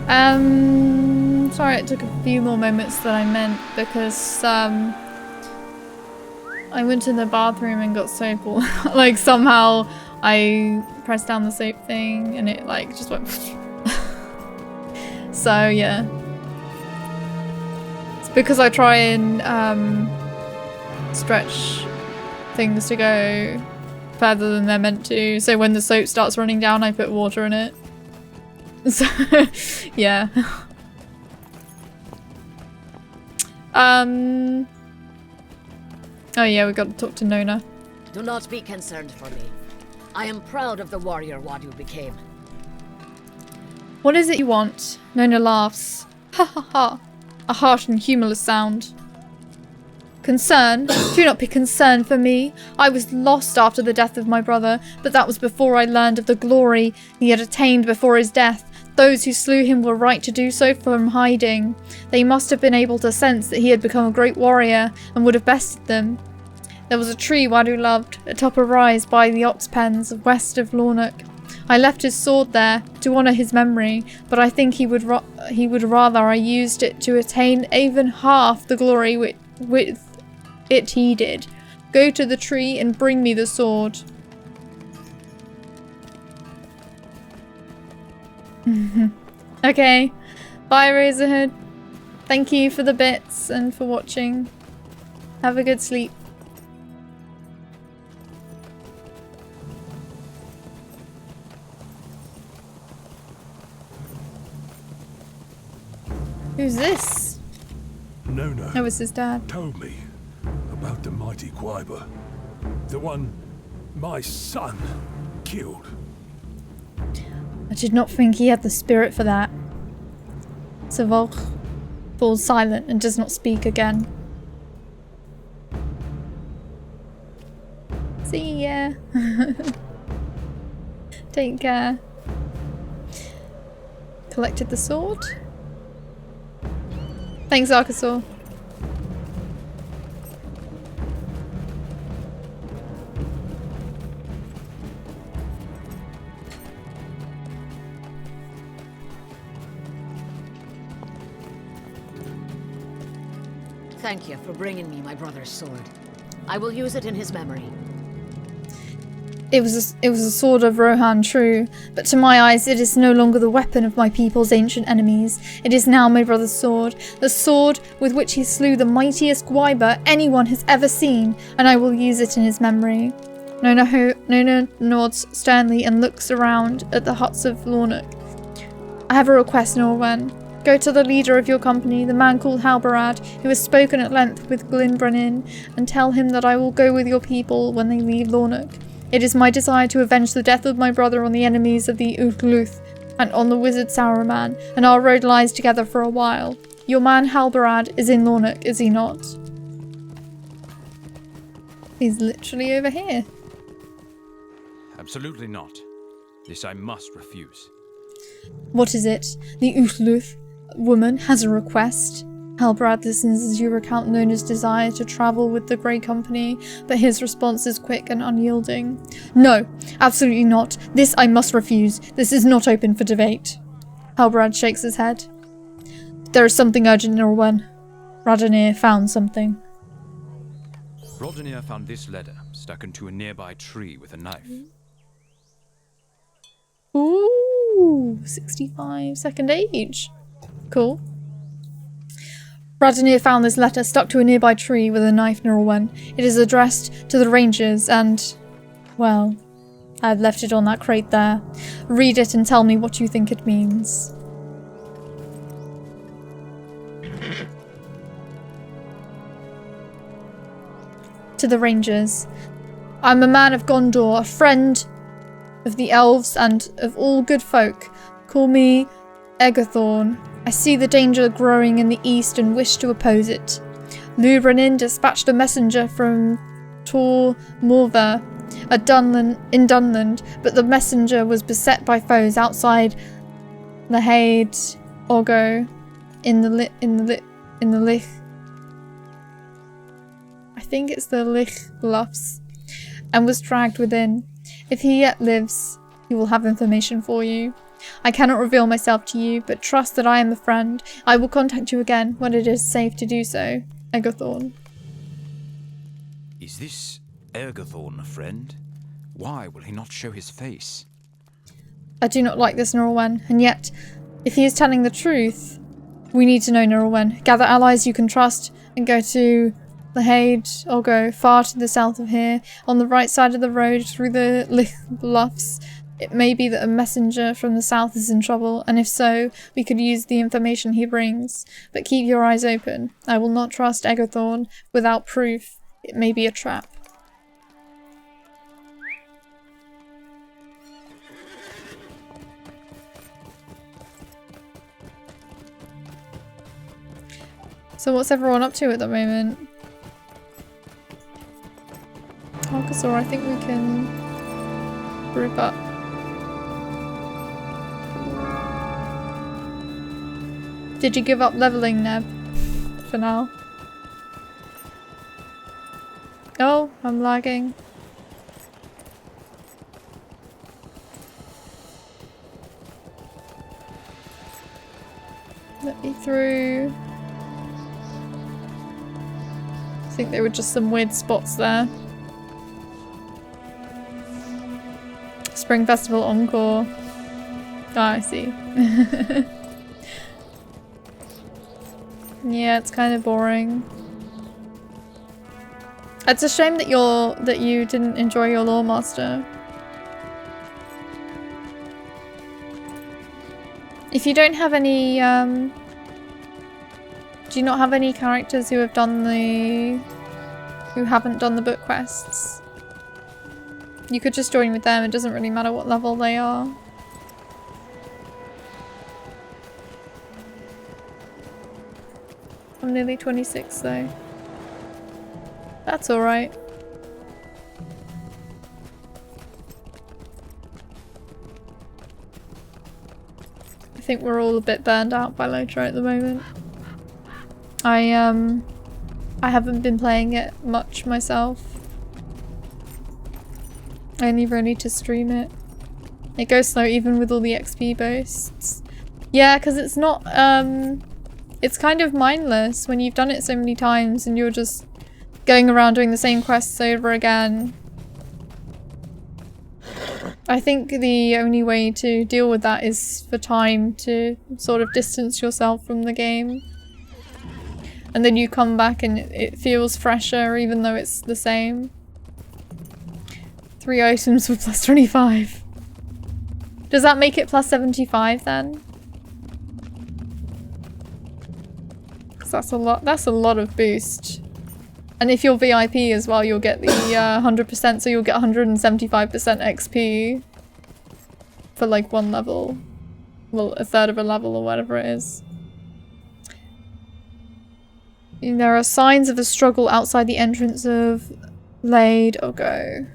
A: Sorry it took a few more moments than I meant because I went to the bathroom and got soap all like somehow I pressed down the soap thing and it like just went so yeah. It's because I try and stretch things to go further than they're meant to, so when the soap starts running down I put water in it. So yeah. Oh yeah, we got to talk to Nona.
F: Do not be concerned for me. I am proud of the warrior Wadu became.
A: What is it you want? Nona laughs. Ha ha ha. A harsh and humorless sound. Concern? Do not be concerned for me. I was lost after the death of my brother, but that was before I learned of the glory he had attained before his death. Those who slew him were right to do so from hiding. They must have been able to sense that he had become a great warrior and would have bested them. There was a tree Wadu loved, atop a rise by the ox pens west of Lornock. I left his sword there to honour his memory, but I think he would rather I used it to attain even half the glory with it he did. Go to the tree and bring me the sword. Okay. Bye, Razorhood. Thank you for the bits and for watching. Have a good sleep. Who's this?
G: Nona.
A: Oh, it's his dad.
G: Told me about the mighty Quiber. The one my son killed.
A: I did not think he had the spirit for that. Savolk falls silent and does not speak again. See ya. Take care. Collected the sword. Thanks, Arkasaur.
F: Thank you for bringing me my brother's sword. I will use it in his memory.
A: It was a sword of Rohan, true, but to my eyes it is no longer the weapon of my people's ancient enemies. It is now my brother's sword, the sword with which he slew the mightiest Gwyber anyone has ever seen, and I will use it in his memory. Nona nods sternly and looks around at the huts of Lornock. I have a request, Norwen. Go to the leader of your company, the man called Halbarad, who has spoken at length with Glynbrennin, and tell him that I will go with your people when they leave Lornock. It is my desire to avenge the death of my brother on the enemies of the Utluth and on the wizard Sauron, and our road lies together for a while. Your man Halbarad is in Lornock, is he not? He's literally over here.
B: Absolutely not. This I must refuse.
A: What is it? The Utluth woman has a request. Halbarad listens as you recount Nona's desire to travel with the Grey Company, but his response is quick and unyielding. No, absolutely not. This I must refuse. This is not open for debate. Halbarad shakes his head. There is something urgent, Norwen. Radanir found something.
B: Radanir found this letter stuck into a nearby tree with a knife.
A: Ooh, 65 second age. Cool. Radanir found this letter stuck to a nearby tree with a knife, Norwen. It is addressed to the Rangers and, well, I've left it on that crate there. Read it and tell me what you think it means. To the Rangers. I'm a man of Gondor, a friend of the elves and of all good folk. Call me Egerthorn. I see the danger growing in the east and wish to oppose it. Lubrenin dispatched a messenger from Tor Morva in Dunland, but the messenger was beset by foes outside Lahade Ogo in the Lich. I think it's the Lich Bluffs, and was dragged within. If he yet lives, he will have information for you. I cannot reveal myself to you, but trust that I am a friend. I will contact you again when it is safe to do so. Egerthorn.
B: Is this Ergothorn a friend? Why will he not show his face?
A: I do not like this Laurelin, and yet, if he is telling the truth, we need to know Laurelin. Gather allies you can trust and go to the Haid, or go far to the south of here, on the right side of the road through the bluffs. It may be that a messenger from the south is in trouble, and if so, we could use the information he brings. But keep your eyes open. I will not trust Egerthorn without proof. It may be a trap. So what's everyone up to at the moment? Alcazar, I think we can group up. Did you give up leveling, Neb? For now? Oh, I'm lagging. Let me through. I think there were just some weird spots there. Spring Festival Encore. Oh, I see. Yeah, it's kind of boring. It's a shame that you didn't enjoy your Lore Master. If you don't have any, do you not have any characters who have done who haven't done the book quests? You could just join with them, it doesn't really matter what level they are. I'm nearly 26 though. That's alright. I think we're all a bit burned out by Lotra at the moment. I haven't been playing it much myself. I only really to stream it. It goes slow even with all the XP boosts. Yeah, because it's not, it's kind of mindless when you've done it so many times and you're just going around doing the same quests over again. I think the only way to deal with that is for time to sort of distance yourself from the game. And then you come back and it feels fresher even though it's the same. 3 items for plus 25. Does that make it plus 75 then? Because that's a lot of boost. And if you're VIP as well, you'll get the 100%, so you'll get 175% XP for like 1 level. Well, a third of a level or whatever it is. And there are signs of a struggle outside the entrance of Laid. Oh, go.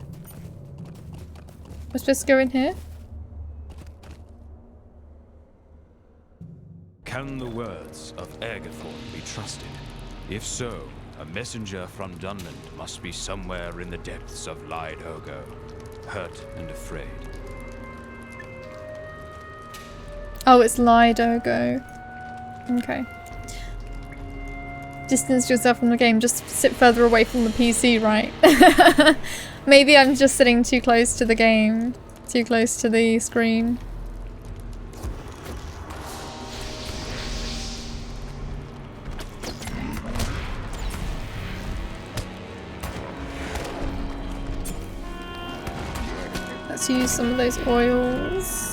A: We're supposed to go in here?
B: Can the words of Ergothorn be trusted? If so, a messenger from Dunland must be somewhere in the depths of Lydogo, hurt and afraid.
A: Oh, it's Lydogo. Okay. Distance yourself from the game, just sit further away from the PC, right? Maybe I'm just sitting too close to the game, too close to the screen. Let's use some of those oils.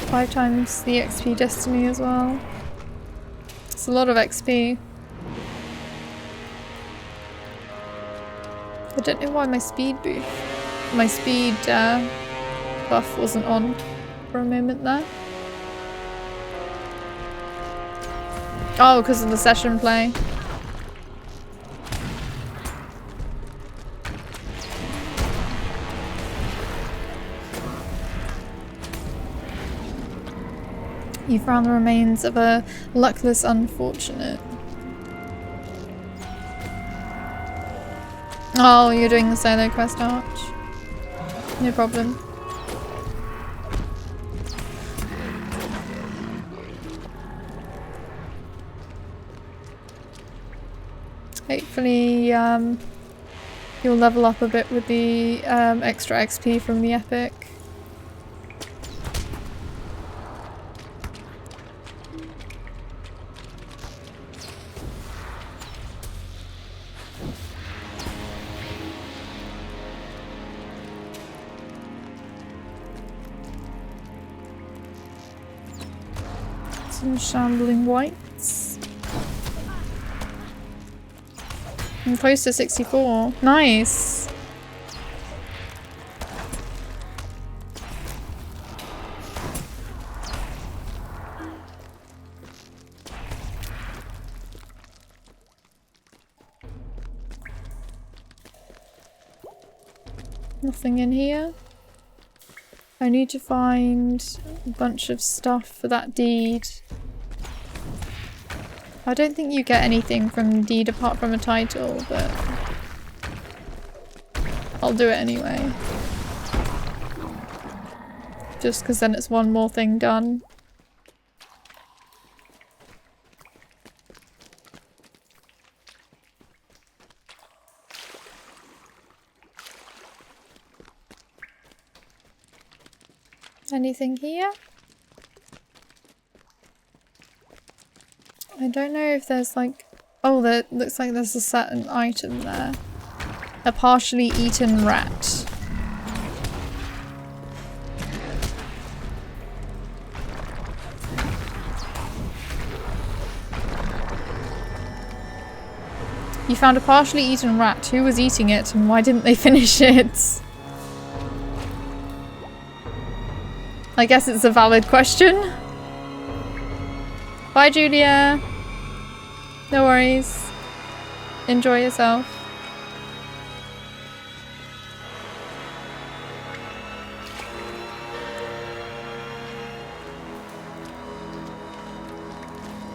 A: Five times the XP destiny as well. It's a lot of XP. I don't know why my speed buff wasn't on for a moment there. Oh, because of the session play. You found the remains of a luckless unfortunate. Oh, you're doing the solo quest arch. No problem. Hopefully, you'll level up a bit with the extra XP from the epic. Some shambling whites. I'm close to 64. Nice! Nothing in here. I need to find a bunch of stuff for that deed. I don't think you get anything from the deed apart from a title, but I'll do it anyway. Just because then it's one more thing done. Anything here? I don't know if there's like... Oh, there looks like there's a certain item there. A partially eaten rat. You found a partially eaten rat. Who was eating it and why didn't they finish it? I guess it's a valid question. Bye, Julia. No worries. Enjoy yourself.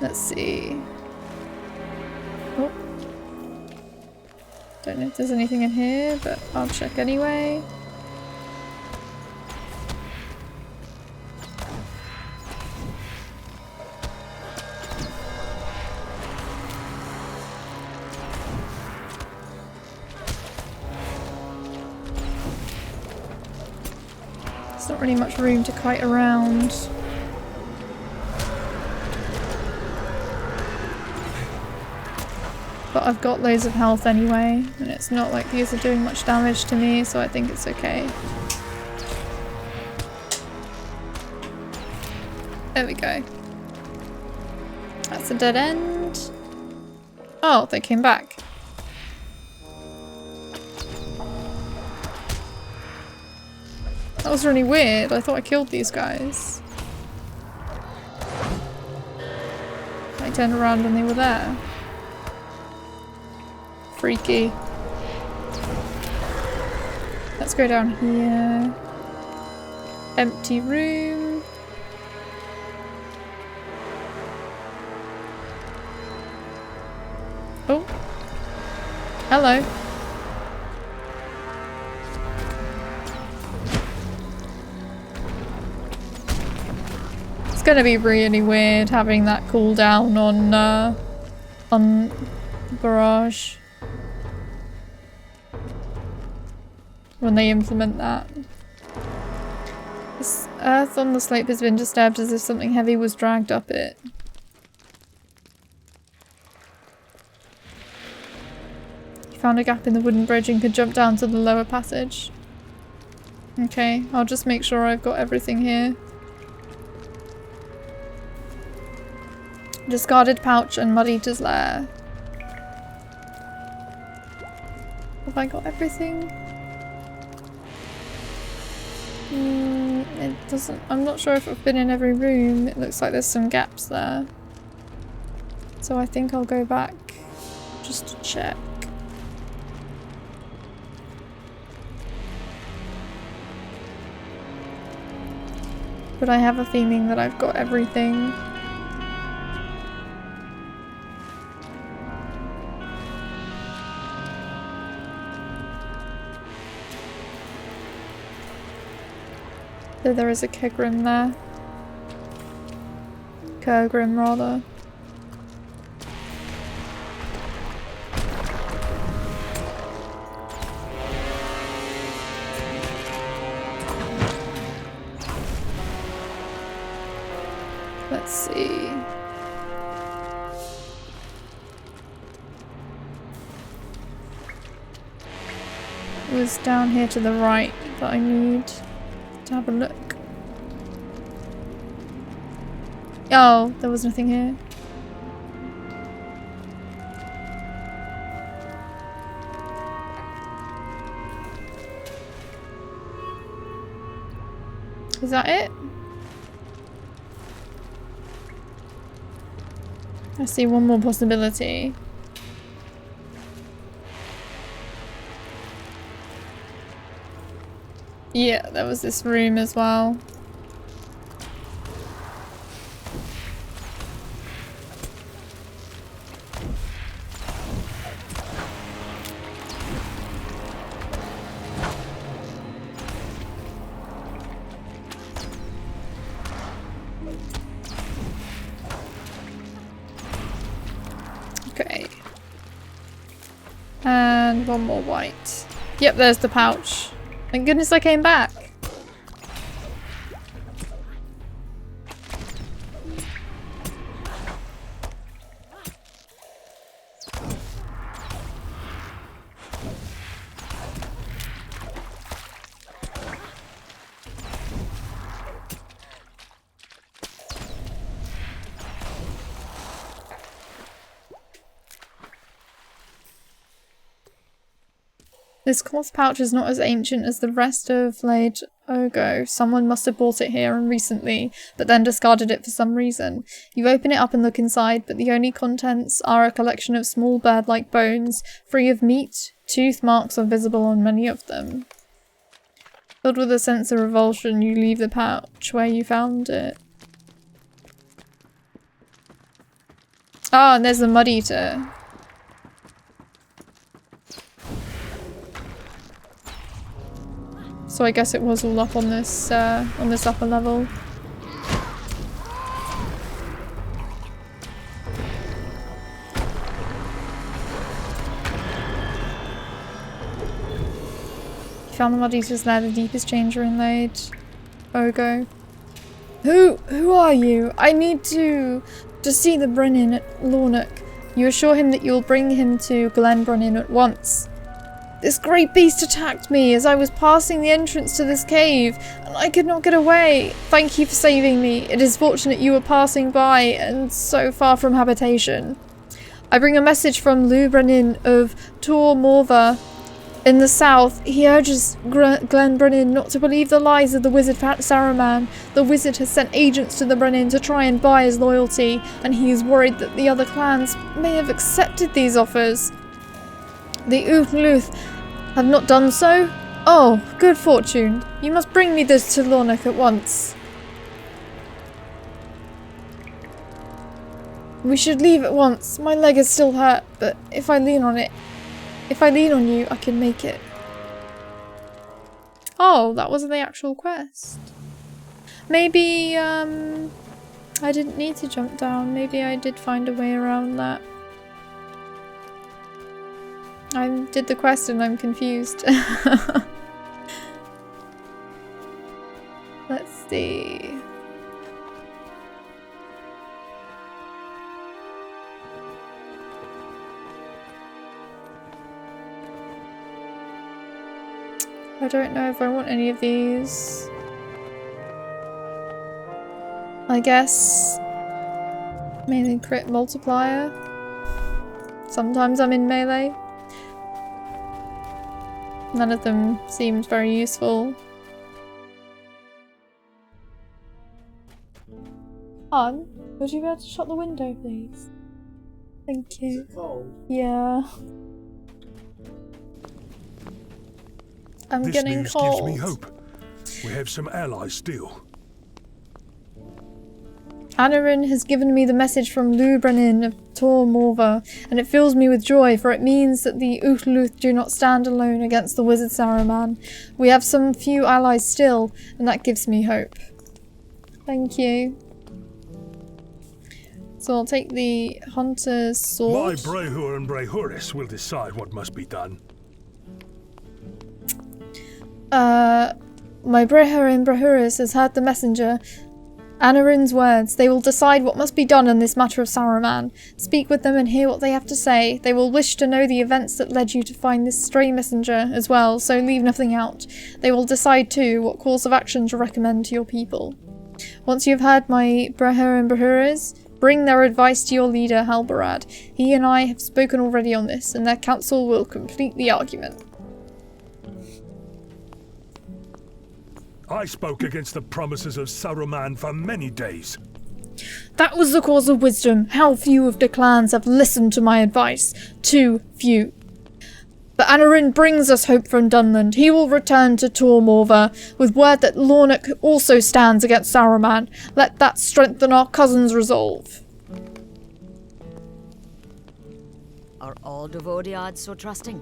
A: Let's see. Oh. Don't know if there's anything in here, but I'll check anyway. There's not really much room to kite around. But I've got loads of health anyway, and it's not like these are doing much damage to me, so I think it's okay. There we go. That's a dead end. Oh, they came back. That was really weird. I thought I killed these guys. I turned around and they were there. Freaky. Let's go down here. Empty room. Oh. Hello. It's gonna be really weird having that cooldown on barrage. When they implement that. This earth on the slope has been disturbed as if something heavy was dragged up it. You found a gap in the wooden bridge and could jump down to the lower passage. Okay, I'll just make sure I've got everything here. Discarded pouch and mud eater's lair. Have I got everything? It doesn't... I'm not sure if I've been in every room. It looks like there's some gaps there. So I think I'll go back just to check. But I have a feeling that I've got everything. Though there is a Kegrim there. Kergrim, rather. Let's see. It was down here to the right that I need to have a look. Oh, there was nothing here. Is that it? I see one more possibility. Yeah, there was this room as well. Okay. And one more white. Yep, there's the pouch. Thank goodness I came back. This cloth pouch is not as ancient as the rest of Laid Ogo. Someone must have bought it here and recently, but then discarded it for some reason. You open it up and look inside, but the only contents are a collection of small bird-like bones, free of meat. Tooth marks are visible on many of them. Filled with a sense of revulsion, you leave the pouch where you found it. Ah, and there's the mud eater. So I guess it was all up on this upper level. You found the mud eater's lair, the deepest chamber in Laid Ogo. Who are you? I need to see the Brennin at Lornock. You assure him that you'll bring him to Glen Brennin at once. This great beast attacked me as I was passing the entrance to this cave, and I could not get away. Thank you for saving me. It is fortunate you were passing by and so far from habitation. I bring a message from Lou Brennin of Tor Morva in the south. He urges Glen Brennin not to believe the lies of the wizard Saruman. The wizard has sent agents to the Brennin to try and buy his loyalty, and he is worried that the other clans may have accepted these offers. The Uthluth have not done so? Oh, good fortune. You must bring me this to Lornock at once. We should leave at once. My leg is still hurt, but if I lean on you, I can make it. Oh, that wasn't the actual quest. Maybe, I didn't need to jump down. Maybe I did find a way around that. I did the quest and I'm confused. Let's see. I don't know if I want any of these. I guess melee crit multiplier. Sometimes I'm in melee. None of them seemed very useful. Han, would you be able to shut the window, please? Thank you.
E: Is it cold?
A: Yeah. I'm
G: This
A: getting
G: news
A: cold.
G: gives me hope. We have some allies still.
A: Anarin has given me the message from Laurelin of Tor Morva, and it fills me with joy, for it means that the Luth do not stand alone against the wizard Saruman. We have some few allies still, and that gives me hope. Thank you. So I'll take the Hunter's sword.
G: My Brehur and Brehuris will decide what must be done.
A: My Brehur and Brehuris has heard the messenger. Anarin's words. They will decide what must be done in this matter of Saruman. Speak with them and hear what they have to say. They will wish to know the events that led you to find this stray messenger as well, so leave nothing out. They will decide too what course of action to recommend to your people. Once you have heard my Brehur and Brehuris, bring their advice to your leader, Halbarad. He and I have spoken already on this, and their counsel will complete the argument.
G: I spoke against the promises of Saruman for many days.
A: That was the cause of wisdom. How few of the clans have listened to my advice. Too few. But Anarin brings us hope from Dunland. He will return to Tor Morva with word that Lornock also stands against Saruman. Let that strengthen our cousin's resolve.
F: Are all Dovodiads so trusting?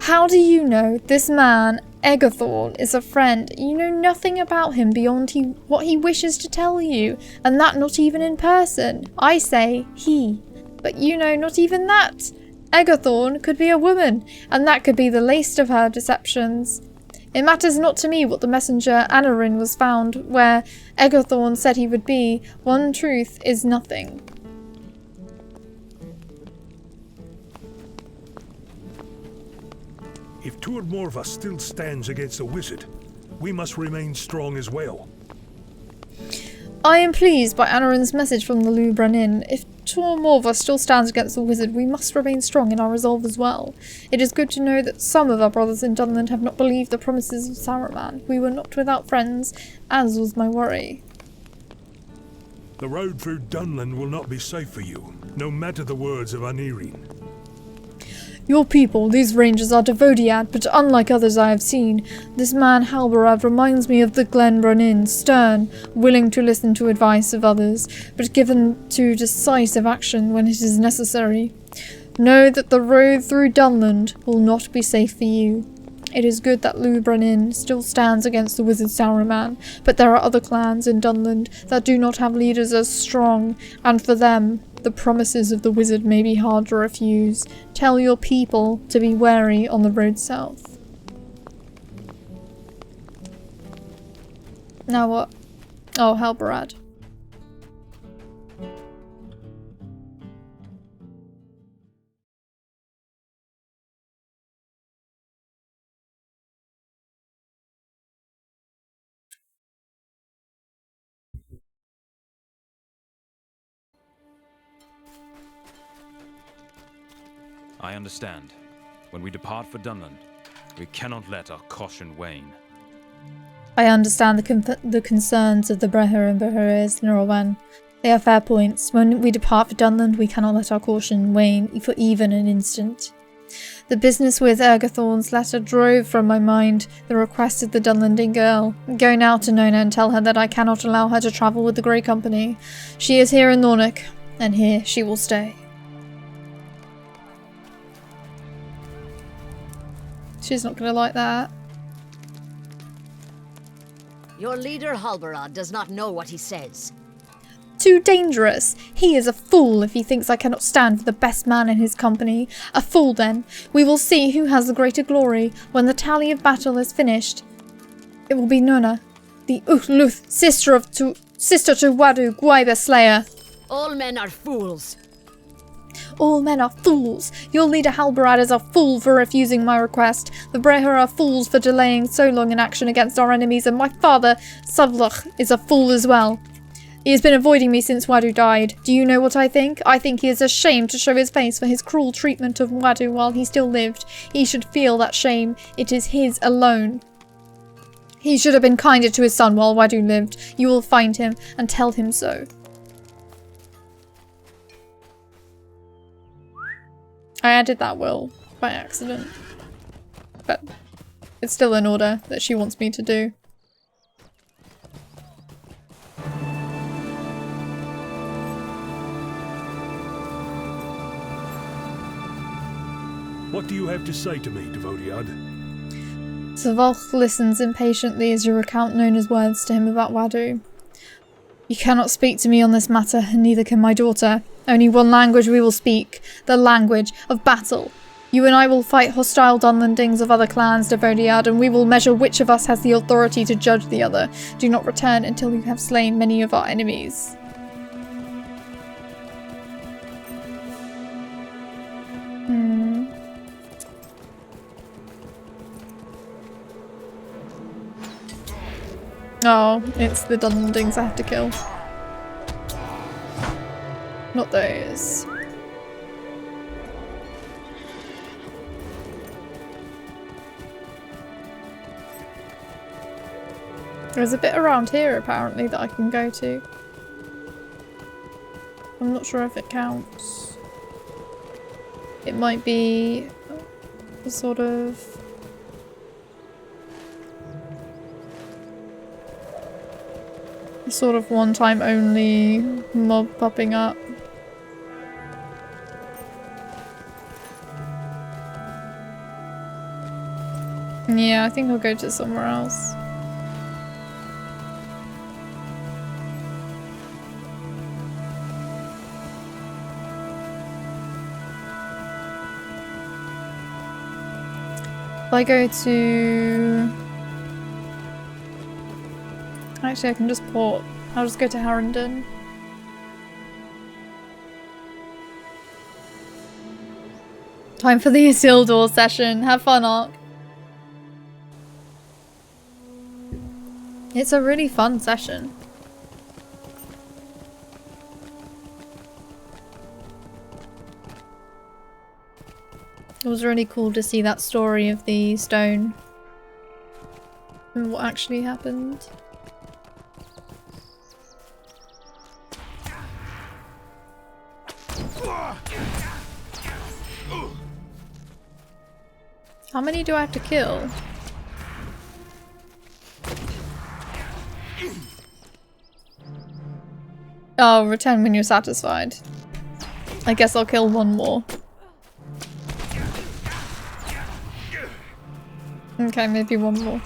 A: How do you know this man, Egerthorn, is a friend? You know nothing about him beyond what he wishes to tell you, and that not even in person. I say he, but you know not even that. Egerthorn could be a woman, and that could be the least of her deceptions. It matters not to me what the messenger Anarin was found where Egerthorn said he would be. One truth is nothing.
G: If Tor Morva still stands against the wizard, we must remain strong as well.
A: I am pleased by Anarin's message from the Laurelin. If Tor Morva still stands against the wizard, we must remain strong in our resolve as well. It is good to know that some of our brothers in Dunland have not believed the promises of Saruman. We were not without friends, as was my worry.
G: The road through Dunland will not be safe for you, no matter the words of Anirin.
A: Your people, these rangers, are Devodiad, but unlike others I have seen, this man Halbarad reminds me of the Glen Brunin, stern, willing to listen to advice of others, but given to decisive action when it is necessary. Know that the road through Dunland will not be safe for you. It is good that Laurelin still stands against the wizard Saruman, but there are other clans in Dunland that do not have leaders as strong, and for them, the promises of the wizard may be hard to refuse. Tell your people to be wary on the road south. Now what? Oh, Halbarad.
B: I understand. When we depart for Dunland, we cannot let our caution wane.
A: I understand the concerns of the Brehur and Brehuris, Laurelin. They are fair points. When we depart for Dunland, we cannot let our caution wane for even an instant. The business with Egerthorn's letter drove from my mind the request of the Dunlanding girl. Go now to Nona and tell her that I cannot allow her to travel with the Grey Company. She is here in Lornock, and here she will stay. She's not going to like that.
F: Your leader, Halbarad, does not know what he says.
A: Too dangerous. He is a fool if he thinks I cannot stand for the best man in his company. A fool, then. We will see who has the greater glory. When the tally of battle is finished, it will be Nona, the Luth, sister to Wadu, Gwaiba Slayer.
F: All men are fools.
A: All men are fools. Your leader Halbarad is a fool for refusing my request. The Brehur are fools for delaying so long in action against our enemies, and my father, Savlach, is a fool as well. He has been avoiding me since Wadu died. Do you know what I think? I think he is ashamed to show his face for his cruel treatment of Wadu while he still lived. He should feel that shame. It is his alone. He should have been kinder to his son while Wadu lived. You will find him and tell him so. I added that will by accident, but it's still an order that she wants me to do.
G: What do you have to say to me, Devodiad?
A: Savolk listens impatiently as you recount Nona's words to him about Wadu. You cannot speak to me on this matter, and neither can my daughter. Only one language we will speak, the language of battle. You and I will fight hostile Dunlandings of other clans, Devodiad, and we will measure which of us has the authority to judge the other. Do not return until you have slain many of our enemies. Oh, it's the Dunlandings I have to kill. Not those. There's a bit around here apparently that I can go to. I'm not sure if it counts. It might be a sort of... one-time only mob popping up. Yeah, I think I'll go to somewhere else. If I go to... Actually, I can just port. I'll just go to Harrington. Time for the Isildur session. Have fun, Ark. It's a really fun session. It was really cool to see that story of the stone and what actually happened. How many do I have to kill? Oh, return when you're satisfied. I guess I'll kill one more. Okay, maybe one more.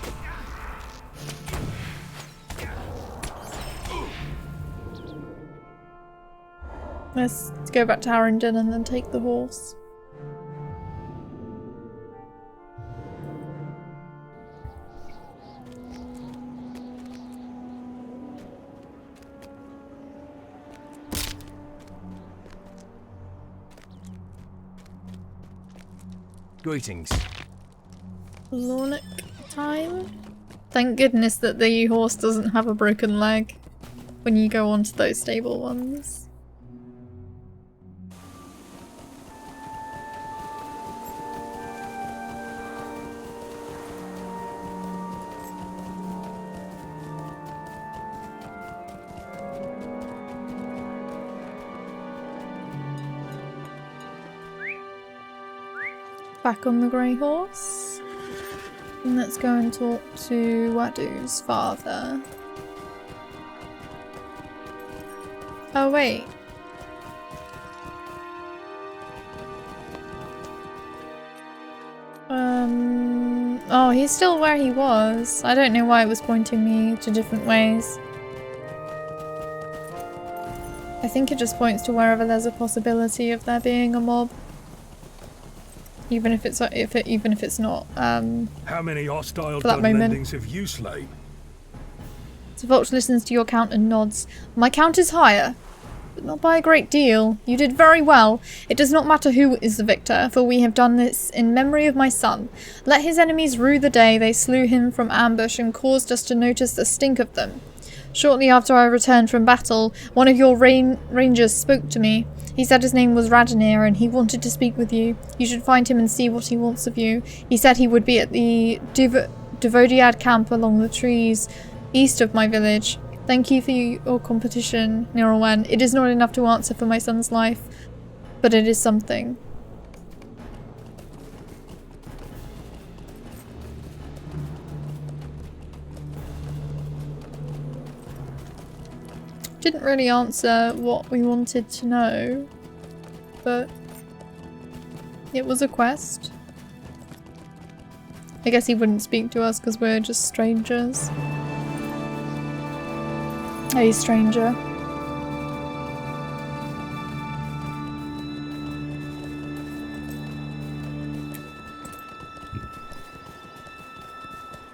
A: Let's go back to Harrington and then take the horse.
H: Greetings.
A: Lornic time? Thank goodness that the horse doesn't have a broken leg when you go onto those stable ones. Back on the grey horse. And let's go and talk to Wadu's father. Oh wait. Oh, he's still where he was. I don't know why it was pointing me to different ways. I think it just points to wherever there's a possibility of there being a mob. Even if it's not.
G: How many hostile
A: for that moment.
G: Dunlandings have you slain?
A: Savolk listens to your count and nods. My count is higher, but not by a great deal. You did very well. It does not matter who is the victor, for we have done this in memory of my son. Let his enemies rue the day they slew him from ambush and caused us to notice the stink of them. Shortly after I returned from battle, one of your rangers spoke to me. He said his name was Radonir and he wanted to speak with you. You should find him and see what he wants of you. He said he would be at the Devodiad camp along the trees east of my village. Thank you for your competition, Laurelin. It is not enough to answer for my son's life, but it is something. Didn't really answer what we wanted to know, but it was a quest. I guess he wouldn't speak to us because we're just strangers. A stranger.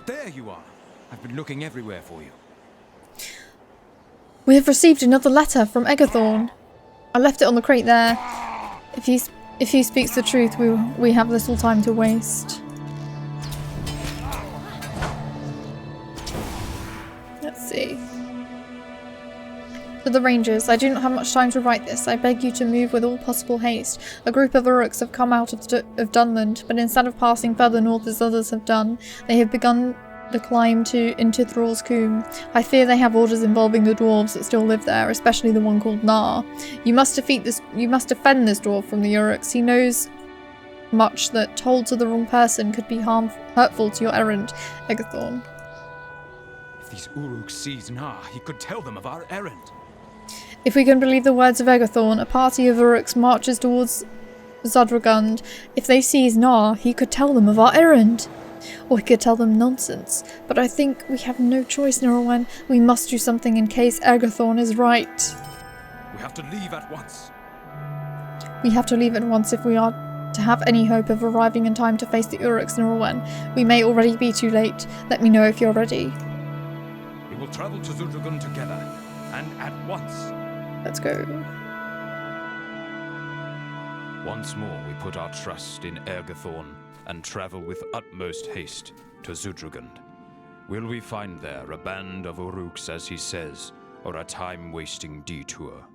B: There you are. I've been looking everywhere for you.
A: We have received another letter from Egerthorn. I left it on the crate there. If he speaks the truth, we have little time to waste. Let's see. To the Rangers, I do not have much time to write this. I beg you to move with all possible haste. A group of Uruks have come out of Dunland, but instead of passing further north as others have done, they have begun the climb into Thrall's Combe. I fear they have orders involving the dwarves that still live there, especially the one called Nar. You must defend this dwarf from the Uruks. He knows much that, told to the wrong person, could be hurtful to your errand, Egerthorn.
B: If these Uruks sees Nar, he could tell them of our errand.
A: If we can believe the words of Egerthorn, a party of Uruks marches towards Zudragund. If they seize Nar, he could tell them of our errand. Or he could tell them nonsense. But I think we have no choice, Laurelin. We must do something in case Egerthorn is right.
B: We have to leave at once.
A: We have to leave at once if we are to have any hope of arriving in time to face the Uruks, Laurelin. We may already be too late. Let me know if you're ready.
B: We will travel to Zudragund together, and at once.
A: Let's go.
B: Once more we put our trust in Egerthorn and travel with utmost haste to Zudragund. Will we find there a band of Uruks, as he says, or a time-wasting detour?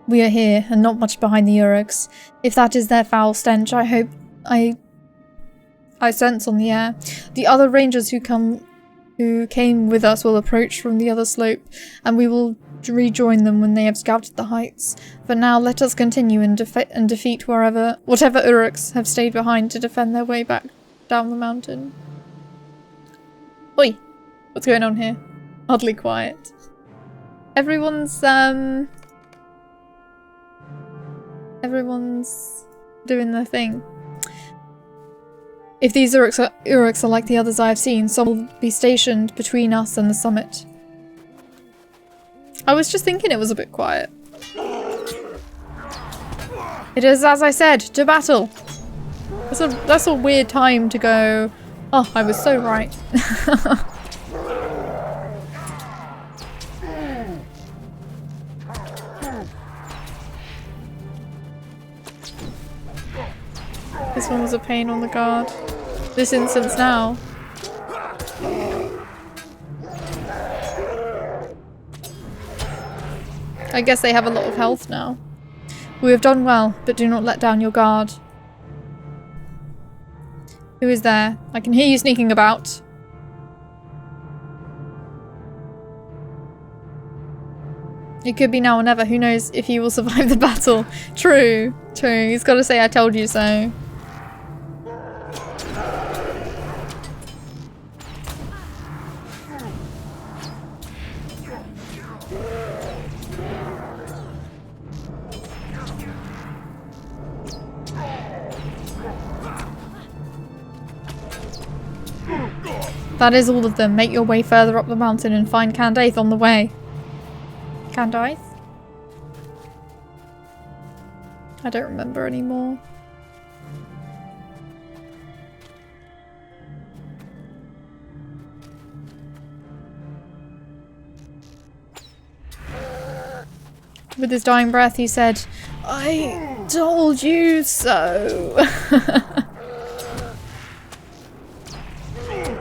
A: We are here, and not much behind the Uruks. If that is their foul stench, I sense on the air. The other rangers who came with us will approach from the other slope, and we will rejoin them when they have scouted the heights. For now, let us continue and defeat whatever Uruks have stayed behind to defend their way back down the mountain. Oi! What's going on here? Oddly quiet. Everyone's doing their thing. If these Uruks are like the others I have seen, some will be stationed between us and the summit. I was just thinking it was a bit quiet. It is, as I said, to battle. That's a weird time to go, oh, I was so right. This one was a pain on the guard. This instance now. I guess they have a lot of health now. We have done well, but do not let down your guard. Who is there? I can hear you sneaking about. It could be now or never. Who knows if he will survive the battle. True. True. He's got to say I told you so. That is all of them. Make your way further up the mountain and find Candaith on the way. Candaith? I don't remember anymore. With his dying breath he said, I told you so.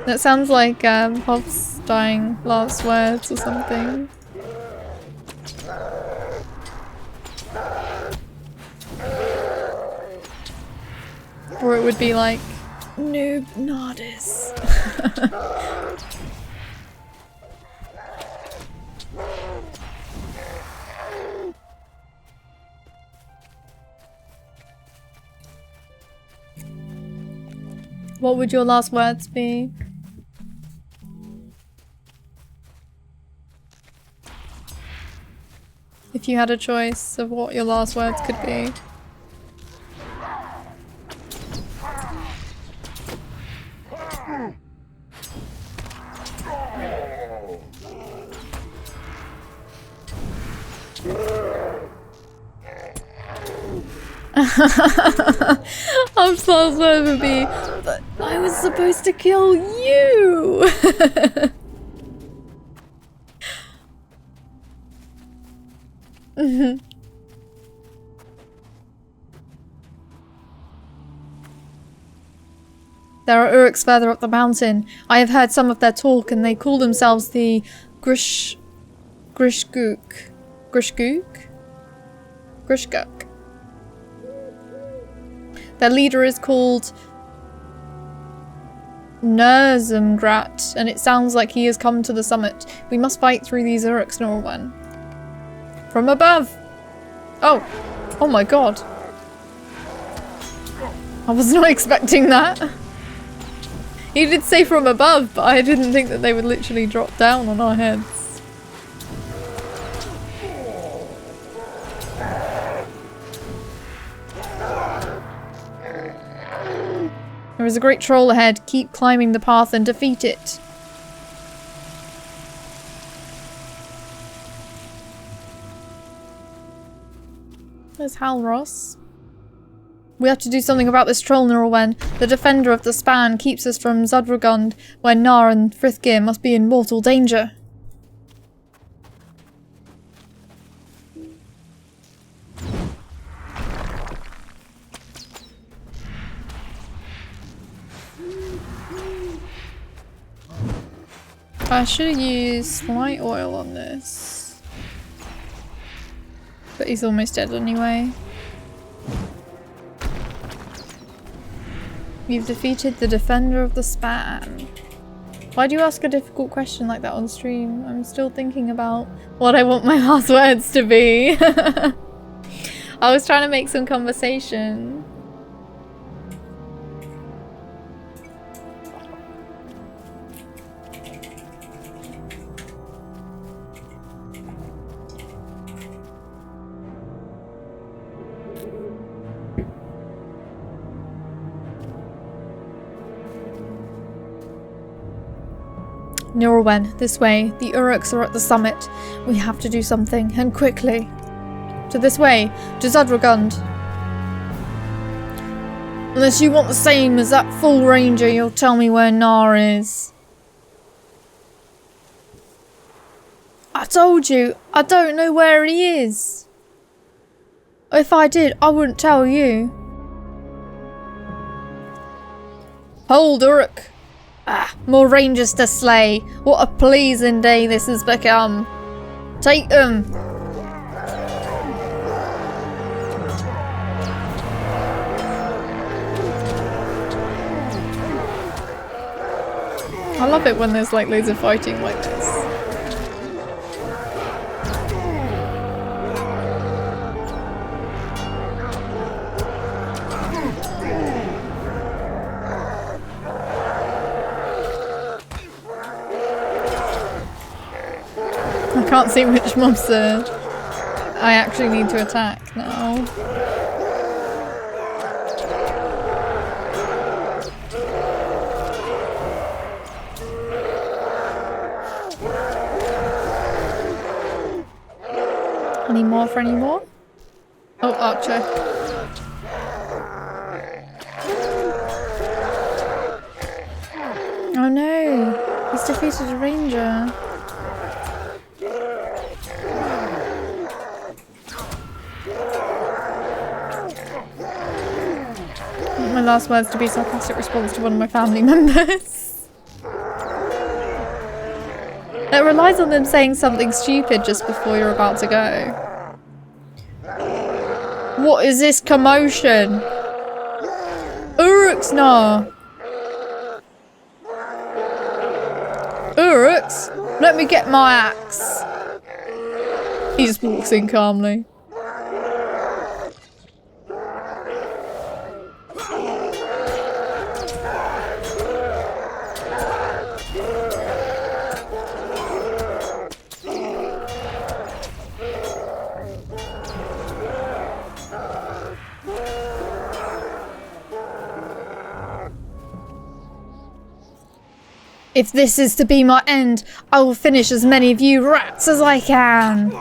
A: That sounds like Hobbs' dying last words or something. Or it would be like, Noob Nardis. What would your last words be? If you had a choice of what your last words could be. I'm so sorry to be, but I was supposed to kill you. There are Uruks further up the mountain. I have heard some of their talk, and they call themselves the Grishgook. Their leader is called Nerzumgrat, and it sounds like he has come to the summit. We must fight through these Uruks, Laurelin. From above! Oh! Oh my god. I was not expecting that. He did say from above, but I didn't think that they would literally drop down on our heads. There is a great troll ahead. Keep climbing the path and defeat it. There's Halros. We have to do something about this troll, Laurelin. The defender of the span keeps us from Zudragund, where Nar and Frithgeir must be in mortal danger. I should have used light oil on this. But he's almost dead anyway. You've defeated the defender of the span. Why do you ask a difficult question like that on stream? I'm still thinking about what I want my last words to be. I was trying to make some conversation. Laurelin, this way. The Uruks are at the summit. We have to do something, and quickly. To this way, to Zudragund. Unless you want the same as that fool ranger, you'll tell me where Nar is. I told you, I don't know where he is. If I did, I wouldn't tell you. Hold, Uruk. Ah, more rangers to slay. What a pleasing day this has become. Take them. I love it when there's like loads of fighting like this. I can't see which mobs I actually need to attack now. Any more for any more? Oh, Archer. Oh no! He's defeated a ranger. My last words to be sarcastic response to one of my family members. It relies on them saying something stupid just before you're about to go. What is this commotion? Uruks, no. Uruks, let me get my axe. He just walks in calmly. If this is to be my end, I will finish as many of you rats as I can.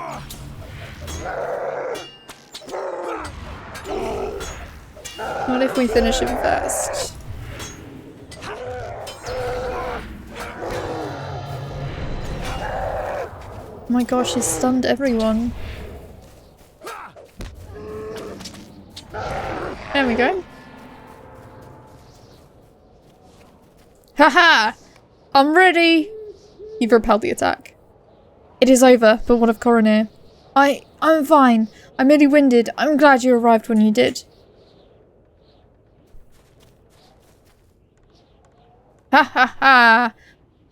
A: What if we finish him first? Oh my gosh, he's stunned everyone. There we go. Haha! I'm ready! You've repelled the attack. It is over, but what of Coroner? I'm fine. I'm merely winded. I'm glad you arrived when you did. Ha ha ha!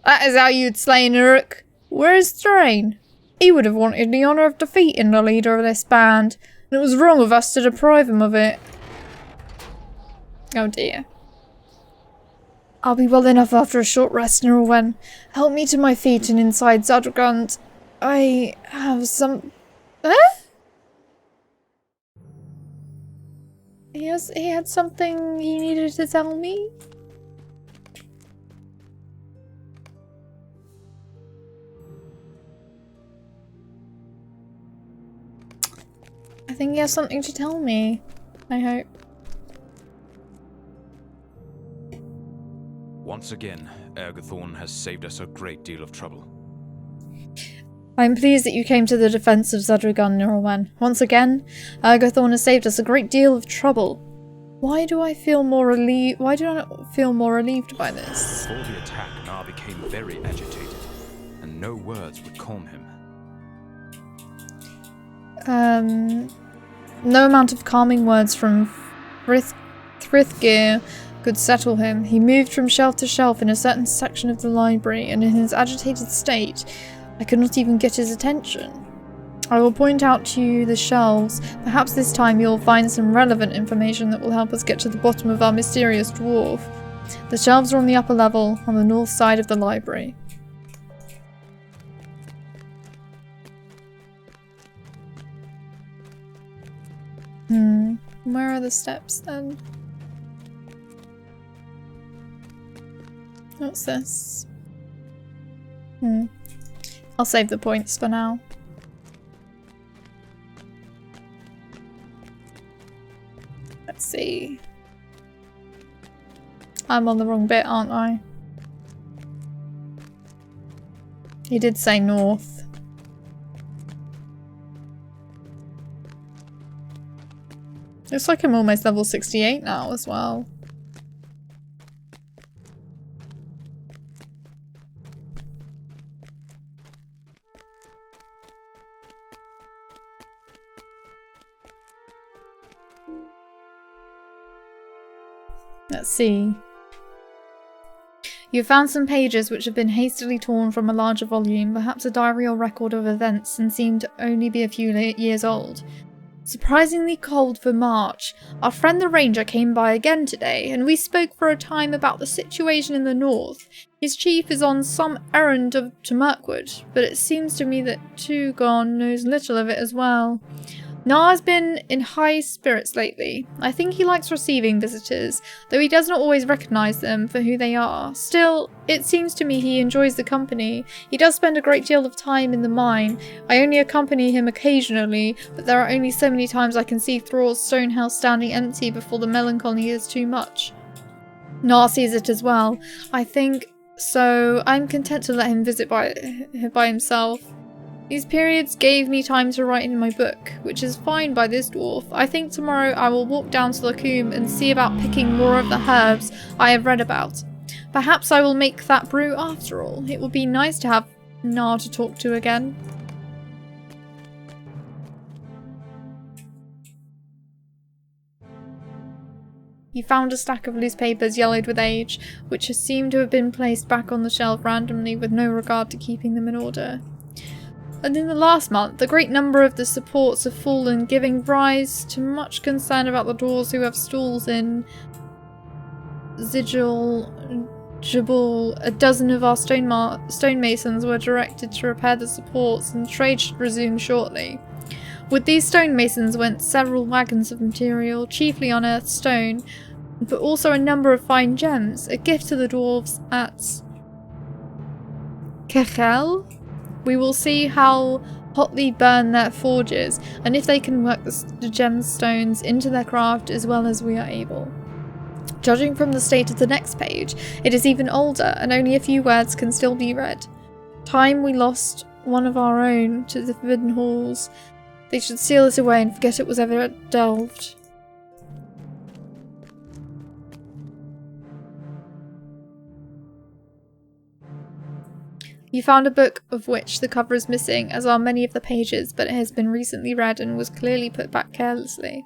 A: That is how you'd slay an Uruk. Where is Thrain? He would have wanted the honour of defeating the leader of this band, and it was wrong of us to deprive him of it. Oh dear. I'll be well enough after a short rest, Laurelin. Help me to my feet and inside Zadrugand. I have some... He had something he needed to tell me? I think he has something to tell me. I hope.
B: Once again, Ergothorn has saved us a great deal of trouble.
A: I'm pleased that you came to the defense of Zadrugand, Laurelin. Once again, Ergothorn has saved us a great deal of trouble. Why do I feel more relieved? Why do I not feel more relieved by this?
B: Before the attack, Nar became very agitated, and no words would calm him.
A: No amount of calming words from Thrithgear could settle him. He moved from shelf to shelf in a certain section of the library, and in his agitated state, I could not even get his attention. I will point out to you the shelves. Perhaps this time you'll find some relevant information that will help us get to the bottom of our mysterious dwarf. The shelves are on the upper level, on the north side of the library. Where are the steps then? What's this? I'll save the points for now. Let's see. I'm on the wrong bit, aren't I? He did say north. Looks like I'm almost level 68 now as well. Let's see. You found some pages which have been hastily torn from a larger volume, perhaps a diary or record of events, and seem to only be a few years old. Surprisingly cold for March. Our friend the ranger came by again today, and we spoke for a time about the situation in the north. His chief is on some errand to Mirkwood, but it seems to me that Tugon knows little of it as well. Nar's been in high spirits lately. I think he likes receiving visitors, though he does not always recognise them for who they are. Still, it seems to me he enjoys the company. He does spend a great deal of time in the mine. I only accompany him occasionally, but there are only so many times I can see Thrall's stone house standing empty before the melancholy is too much. Nar sees it as well, I think, so I'm content to let him visit by himself. These periods gave me time to write in my book, which is fine by this dwarf. I think tomorrow I will walk down to the coombe and see about picking more of the herbs I have read about. Perhaps I will make that brew after all. It would be nice to have Nar to talk to again. You found a stack of loose papers yellowed with age, which seem to have been placed back on the shelf randomly with no regard to keeping them in order. And in the last month, a great number of the supports have fallen, giving rise to much concern about the dwarves who have stalls in Jabal. A dozen of our stonemasons were directed to repair the supports, and trade should resume shortly. With these stonemasons went several wagons of material, chiefly unearthed stone, but also a number of fine gems, a gift to the dwarves at Kechel? We will see how hotly burn their forges, and if they can work the gemstones into their craft as well as we are able. Judging from the state of the next page, it is even older, and only a few words can still be read. Time we lost one of our own to the forbidden halls. They should seal it away and forget it was ever delved. You found a book of which the cover is missing, as are many of the pages, but it has been recently read and was clearly put back carelessly.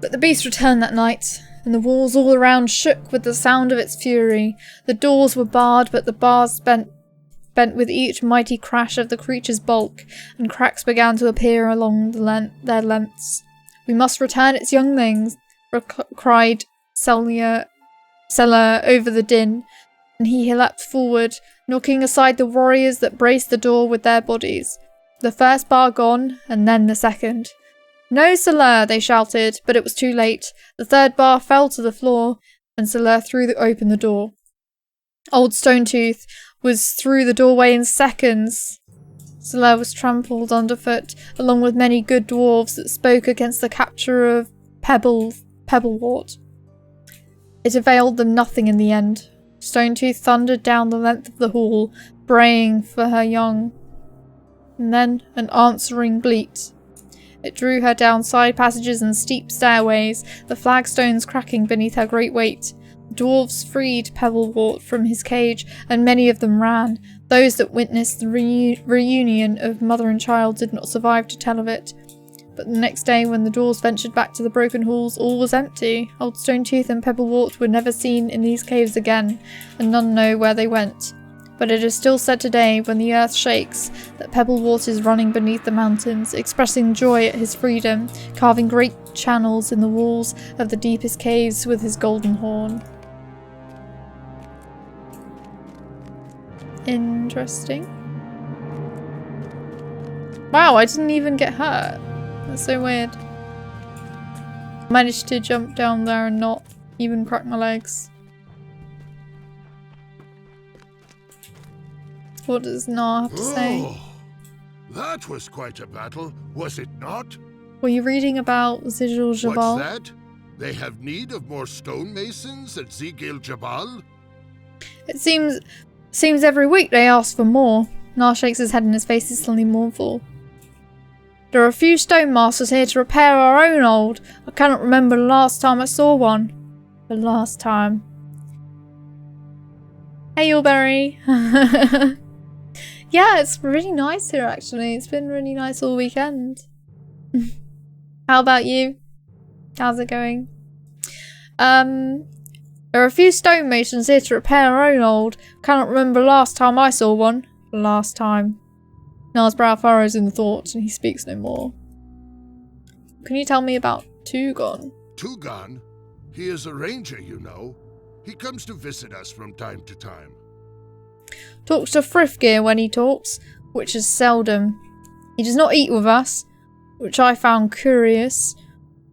A: But the beast returned that night, and the walls all around shook with the sound of its fury. The doors were barred, but the bars bent with each mighty crash of the creature's bulk, and cracks began to appear along their lengths. "We must return its younglings," cried Seller over the din, and he leapt forward, knocking aside the warriors that braced the door with their bodies. The first bar gone, and then the second. "No, Seller," they shouted, but it was too late. The third bar fell to the floor, and Seller threw open the door. Old Stonetooth was through the doorway in seconds. Seller was trampled underfoot, along with many good dwarves that spoke against the capture of Pebblewort. It availed them nothing in the end. Stonetooth thundered down the length of the hall, braying for her young. And then an answering bleat. It drew her down side passages and steep stairways, the flagstones cracking beneath her great weight. The dwarves freed Pebblewort from his cage, and many of them ran. Those that witnessed the reunion of mother and child did not survive to tell of it. But the next day, when the dwarves ventured back to the broken halls, all was empty. Old Stonetooth and Pebblewort were never seen in these caves again, and none know where they went. But it is still said today, when the earth shakes, that Pebblewort is running beneath the mountains, expressing joy at his freedom, carving great channels in the walls of the deepest caves with his golden horn. Interesting. Wow, I didn't even get hurt. That's so weird. Managed to jump down there and not even crack my legs. What does Nar have to say?
D: Oh, that was quite a battle, was it not?
A: Were you reading about Zigil Jabal?
D: What's that? They have need of more stonemasons at Zigil Jabal?
A: It seems every week they ask for more. Nar shakes his head and his face is suddenly mournful. There are a few stonemasters here to repair our own old. I cannot remember the last time I saw one. The last time. Hey, Yulberry. Yeah, it's really nice here actually. It's been really nice all weekend. How about you? How's it going? There are a few stonemasons here to repair our own old. Cannot remember the last time I saw one. The last time. Nar's brow furrows in thought, and he speaks no more. Can you tell me about Tugon?
D: Tugon? He is a ranger, you know. He comes to visit us from time to time.
A: Talks to Frithgear when he talks, which is seldom. He does not eat with us, which I found curious.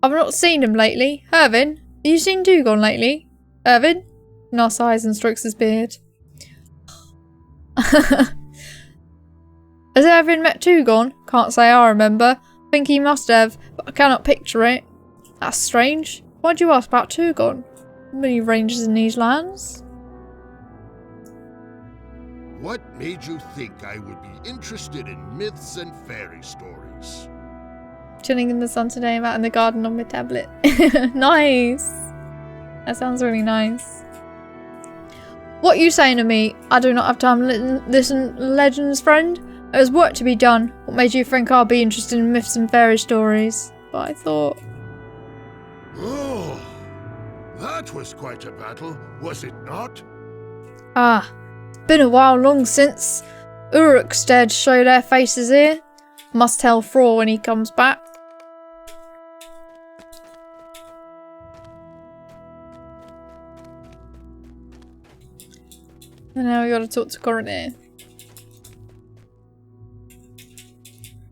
A: I've not seen him lately. Irvin, have you seen Tugon lately? Irvin? Nar sighs and strokes his beard. Has Irvin met Tugon? Can't say I remember. Think he must have, but I cannot picture it. That's strange. Why'd you ask about Tugon? Many rangers in these lands.
D: What made you think I would be interested in myths and fairy stories?
A: Chilling in the sun today, I'm out in the garden on my tablet. Nice! That sounds really nice. What are you saying to me? I do not have time to listen to legends, friend. There's work to be done. What made you think I'll be interested in myths and fairy stories? But I thought...
D: Oh, that was quite a battle, was it not?
A: Ah, been a while long since. Uruk's dead show their faces here. Must tell Thor when he comes back. And now we gotta talk to Coroner.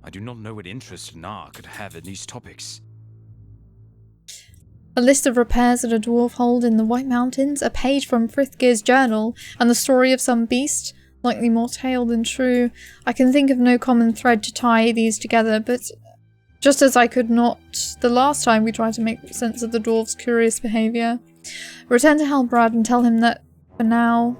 B: I do not know what interest Nar could have in these topics.
A: A list of repairs that a dwarf hold in the White Mountains, a page from Frithgear's journal, and the story of some beast. likely more tale than true. I can think of no common thread to tie these together, but just as I could not the last time we tried to make sense of the dwarf's curious behaviour. Return to Halbrad and tell him that, for now,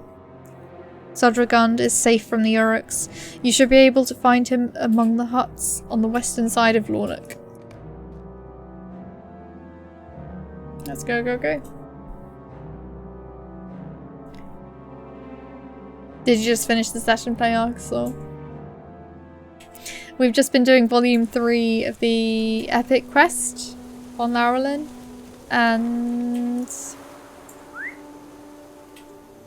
A: Sudragund is safe from the Uruks. You should be able to find him among the huts on the western side of Laurelin. Let's go, go, go. Did you just finish the session play, Arkasaur? We've just been doing volume 3 of the epic quest on Laurelin, and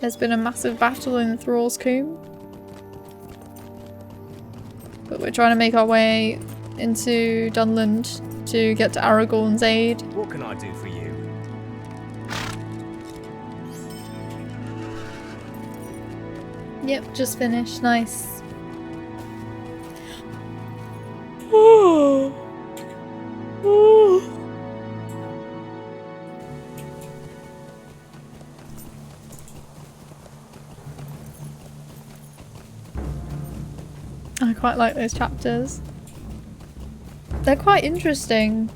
A: there's been a massive battle in Thrall's Combe. But we're trying to make our way into Dunland to get to Aragorn's aid.
H: What can I do for you?
A: Yep, just finished. Nice. I quite like those chapters. They're quite interesting.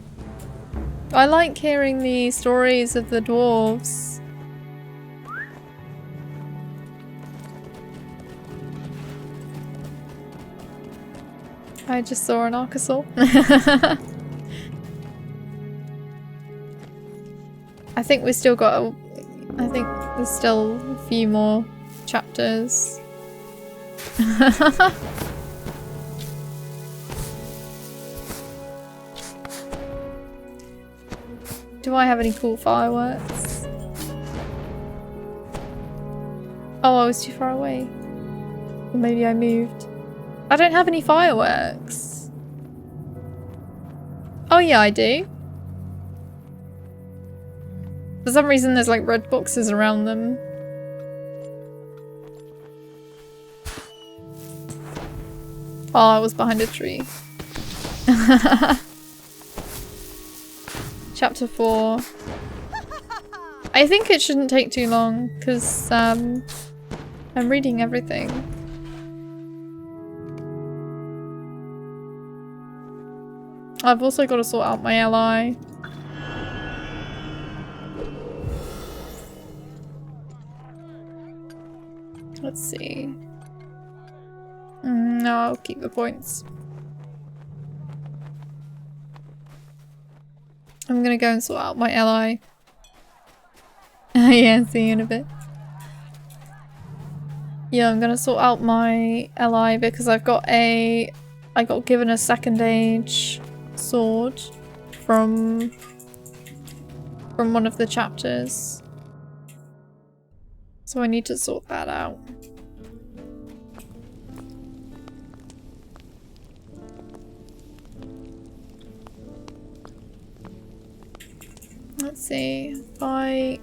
A: I like hearing the stories of the dwarves. I just saw an Arkasaur. I think we still got I think there's still a few more chapters. Do I have any cool fireworks? Oh, I was too far away. Or maybe I moved. I don't have any fireworks. Oh yeah, I do. For some reason there's like red boxes around them. Oh, I was behind a tree. Chapter 4. I think it shouldn't take too long because I'm reading everything. I've also got to sort out my ally. Let's see. No, I'll keep the points. I'm gonna go and sort out my ally. Yeah, see you in a bit. Yeah, I'm gonna sort out my ally because I got given a second age sword from one of the chapters. So I need to sort that out. Let's see if I...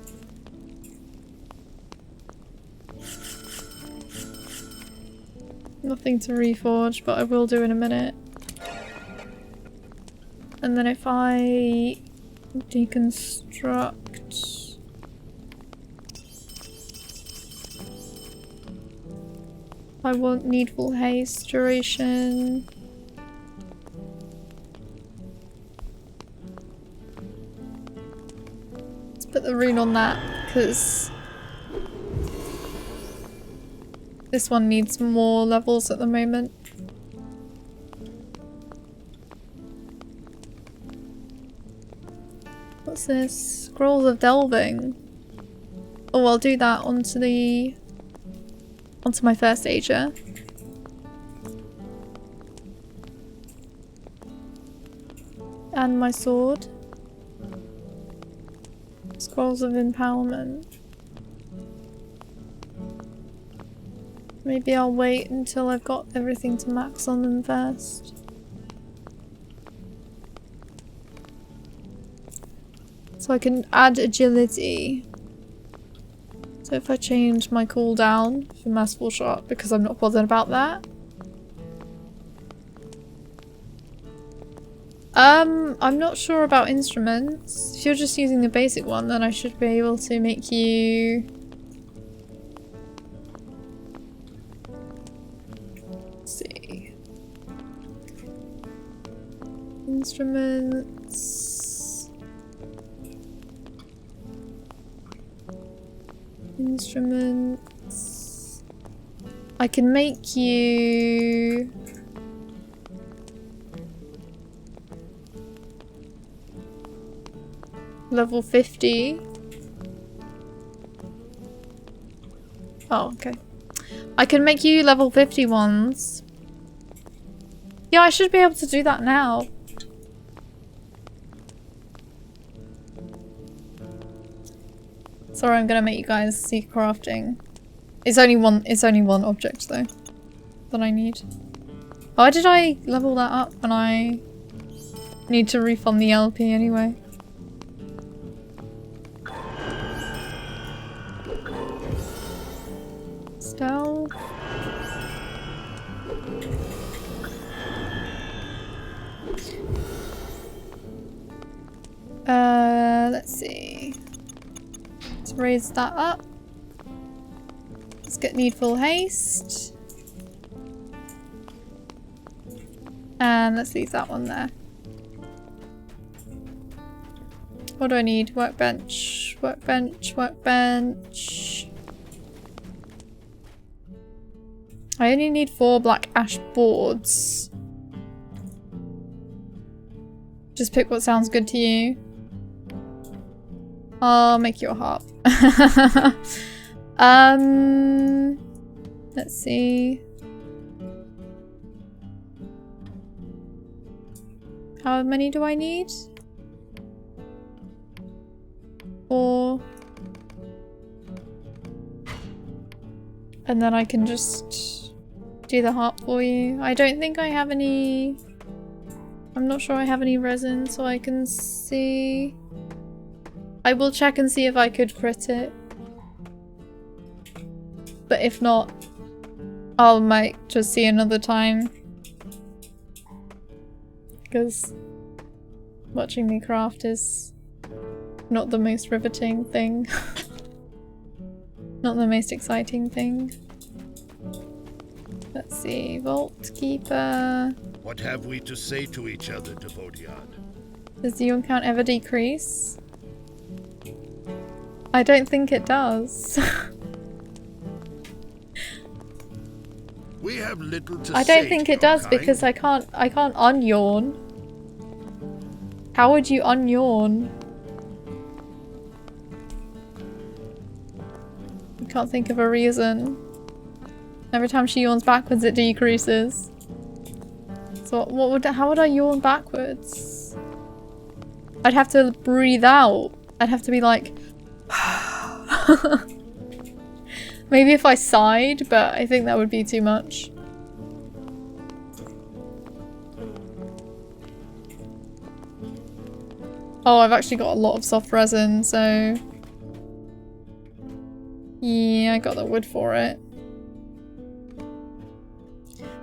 A: Nothing to reforge, but I will do in a minute. And then if I deconstruct... I want needful haste duration. Let's put the rune on that, because this one needs more levels at the moment. What's this? Scrolls of Delving. Oh, I'll do that onto my first ager. And my sword. Scrolls of Empowerment. Maybe I'll wait until I've got everything to max on them first. So I can add agility. So if I change my cooldown for Merciful Shot, because I'm not bothered about that. I'm not sure about instruments. If you're just using the basic one, then I should be able to make you Let's see. Instruments. Instruments. I can make you... level 50. Oh, okay. I can make you level 50 ones. Yeah, I should be able to do that now. Sorry, I'm gonna make you guys see crafting. It's only one object though that I need. Why did I level that up when I need to refund the LP anyway? Stealth. Let's see. Let's raise that up. Let's get needful haste. And let's leave that one there. What do I need? Workbench, workbench, workbench. I only need 4 black ash boards. Just pick what sounds good to you. I'll make you a harp. Let's see. How many do I need? 4. And then I can just do the harp for you. I don't think I have any... I'm not sure I have any resin, so I can see... I will check and see if I could crit it. But if not, I might just see another time. Because watching me craft is not the most riveting thing. Not the most exciting thing. Let's see, Vault Keeper.
D: What have we to say to each other, Devodiad?
A: Does the young count ever decrease? I don't think it does.
D: We have little to
A: I
D: say
A: don't think
D: to
A: it
D: your
A: does
D: kind.
A: because I can't unyawn. How would you unyawn? I can't think of a reason. Every time she yawns backwards it decreases. So how would I yawn backwards? I'd have to breathe out. I'd have to be like maybe if I sighed, but I think that would be too much. Oh, I've actually got a lot of soft resin, so... yeah, I got the wood for it.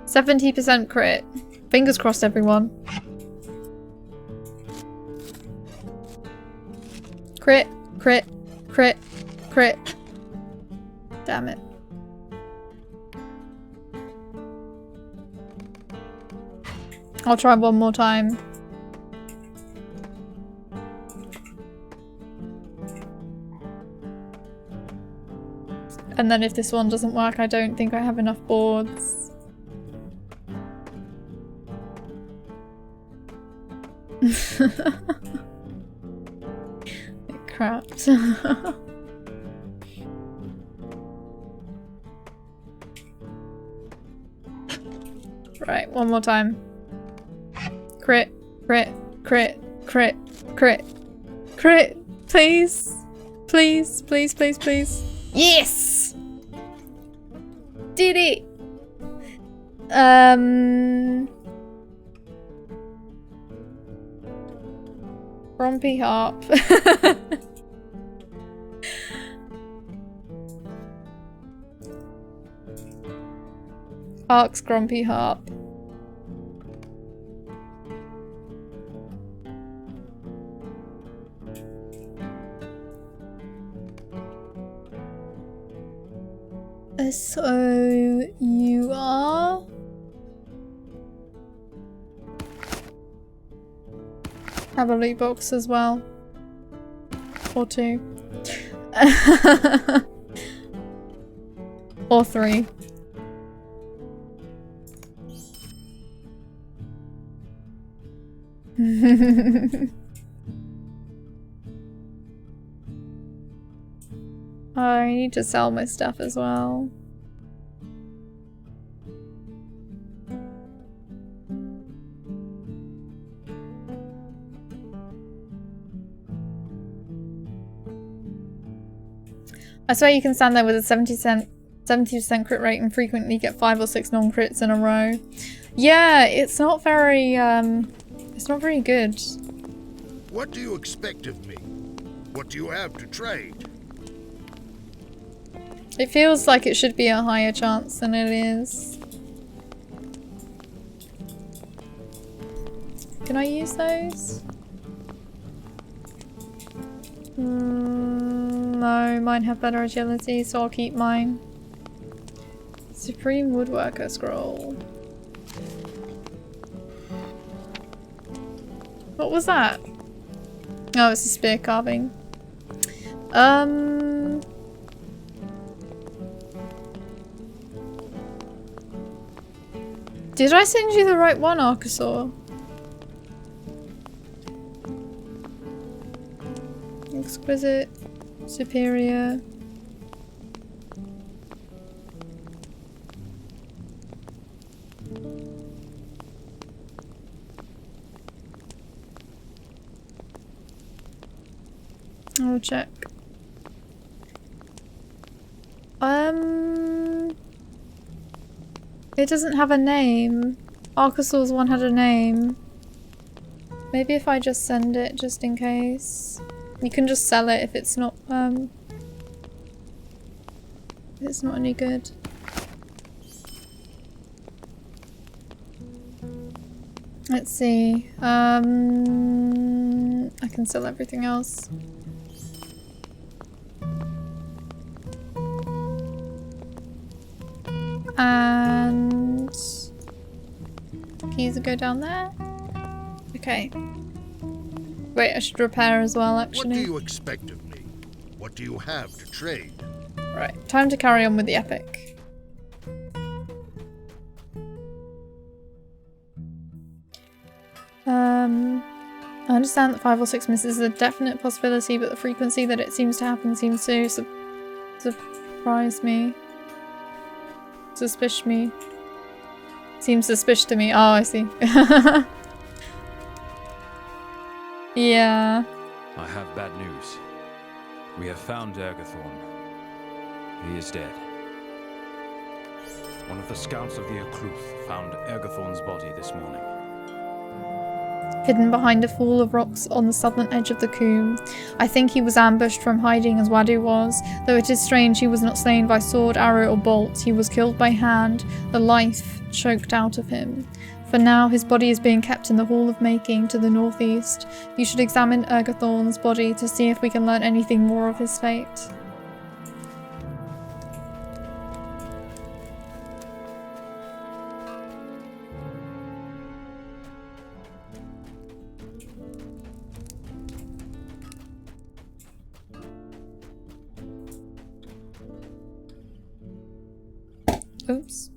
A: 70% crit. Fingers crossed, everyone. Crit, crit, crit, crit. Damn it. I'll try one more time. And then if this one doesn't work, I don't think I have enough boards. Crap. Right, one more time. Crit, crit, crit, crit, crit, crit. Please. Please, please, please, please. Yes! Did it! Grumpy harp. Ark's grumpy harp. So you are have a loot box as well. Or 2. Or 3. I need to sell my stuff as well. I swear you can stand there with a 70% crit rate and frequently get 5 or 6 non-crits in a row. Yeah, it's not very good.
D: What do you expect of me? What do you have to trade?
A: It feels like it should be a higher chance than it is. Can I use those? No, mine have better agility, so I'll keep mine. Supreme Woodworker Scroll. What was that? Oh, it's a spear carving. Did I send you the right one, Archosaur? Exquisite. Superior. I'll check. It doesn't have a name. Archosaur's one had a name. Maybe if I just send it, just in case. You can just sell it if it's not, any good. Let's see. I can sell everything else. And keys will go down there. Okay. Wait, I should repair as well, actually.
D: What do you expect of me? What do you have to trade?
A: Right, time to carry on with the epic. I understand that 5 or 6 misses is a definite possibility, but the frequency that it seems to happen seems to surprise me. Suspicious me. Seems suspicious to me. Oh, I see. Yeah.
B: I have bad news. We have found Ergathorn. He is dead. One of the scouts of the Akluth found Ergathorn's body this morning.
A: Hidden behind a fall of rocks on the southern edge of the coombe. I think he was ambushed from hiding as Wadu was, though it is strange he was not slain by sword, arrow or bolt. He was killed by hand, the life choked out of him. For now, his body is being kept in the Hall of Making to the northeast. You should examine Ergathorn's body to see if we can learn anything more of his fate. Oops.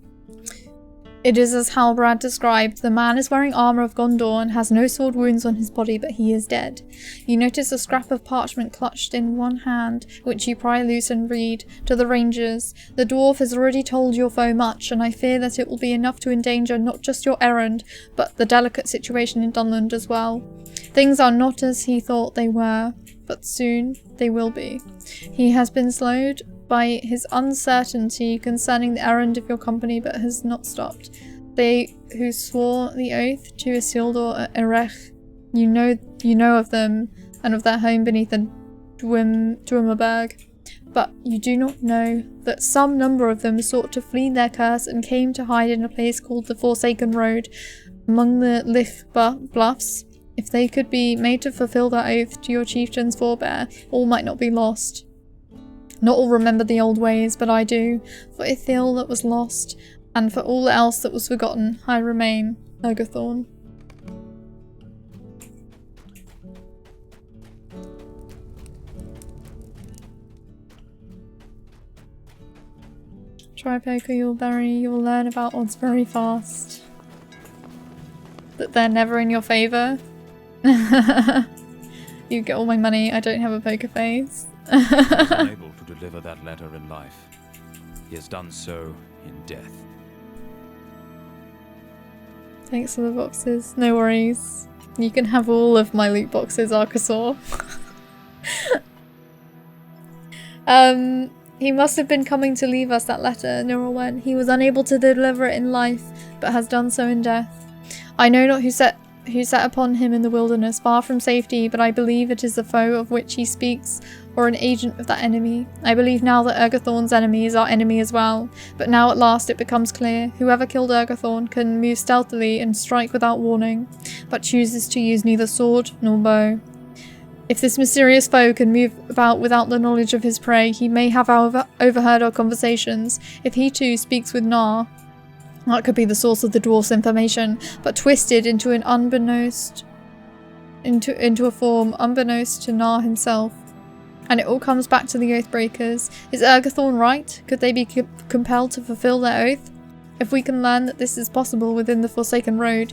A: It is as Halbrand described. The man is wearing armour of Gondor and has no sword wounds on his body, but he is dead. You notice a scrap of parchment clutched in one hand, which you pry loose and read. To the rangers, the dwarf has already told your foe much, and I fear that it will be enough to endanger not just your errand, but the delicate situation in Dunland as well. Things are not as he thought they were, but soon they will be. He has been slowed by his uncertainty concerning the errand of your company, but has not stopped. They who swore the oath to Isildur at Erech, you know of them and of their home beneath the Dwemerberg. But you do not know that some number of them sought to flee their curse and came to hide in a place called the Forsaken Road among the Lith Bluffs. If they could be made to fulfill their oath to your chieftain's forebear, all might not be lost. Not all remember the old ways, but I do. For Ithil that was lost, and for all else that was forgotten, I remain, Ergathorn. Try poker, you'll bury. You will learn about odds very fast. That they're never in your favour. You get all my money, I don't have a poker face.
B: He was unable to deliver that letter in life. He has done so in death.
A: Thanks for the boxes. No worries. You can have all of my loot boxes, Archosaur. He must have been coming to leave us that letter, Laurelin. He was unable to deliver it in life, but has done so in death. I know not who set upon him in the wilderness, far from safety, but I believe it is the foe of which he speaks, or an agent of that enemy. I believe now that Ergothorn's enemy is our enemy as well, but now at last it becomes clear. Whoever killed Ergothorn can move stealthily and strike without warning, but chooses to use neither sword nor bow. If this mysterious foe can move about without the knowledge of his prey, he may have overheard our conversations. If he too speaks with Nar, that could be the source of the dwarf's information, but twisted into an into a form unbeknownst to Nar himself. And it all comes back to the Oathbreakers. Is Ergothorn right? Could they be compelled to fulfill their oath? If we can learn that this is possible within the Forsaken Road,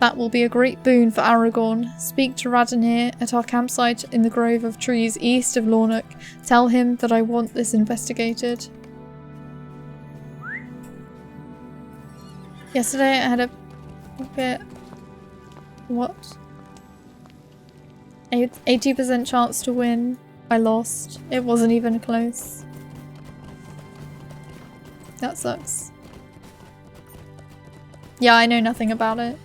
A: that will be a great boon for Aragorn. Speak to Radenir at our campsite in the grove of trees east of Lornock. Tell him that I want this investigated. Yesterday I had a bit... What? 80% chance to win. I lost. It wasn't even close. That sucks. Yeah, I know nothing about it.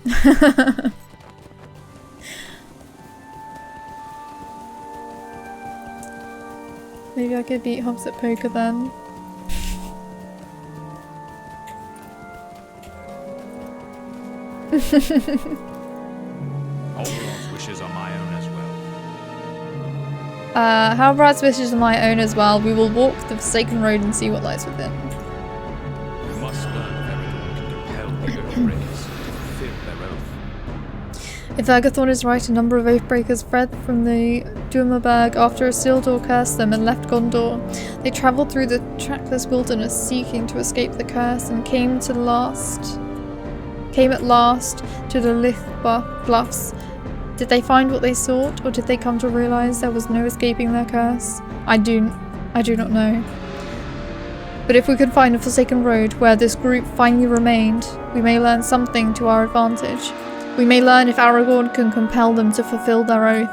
A: Maybe I could beat Hobbs at poker then.
B: Oberon's wishes are my own as well.
A: How Brad's wishes are my own as well. We will walk the Forsaken Road and see what lies within.
B: We must learn if Aragorn can compel the Oathbreakers to fulfill their oath.
A: If Ergothorn is right, a number of Oathbreakers fled from the Dumaberg after Isildur cursed them and left Gondor. They travelled through the trackless wilderness seeking to escape the curse and came at last to the Lith Bluffs. Did they find what they sought, or did they come to realise there was no escaping their curse? I do not know. But if we could find a Forsaken Road where this group finally remained, we may learn something to our advantage. We may learn if Aragorn can compel them to fulfill their oath.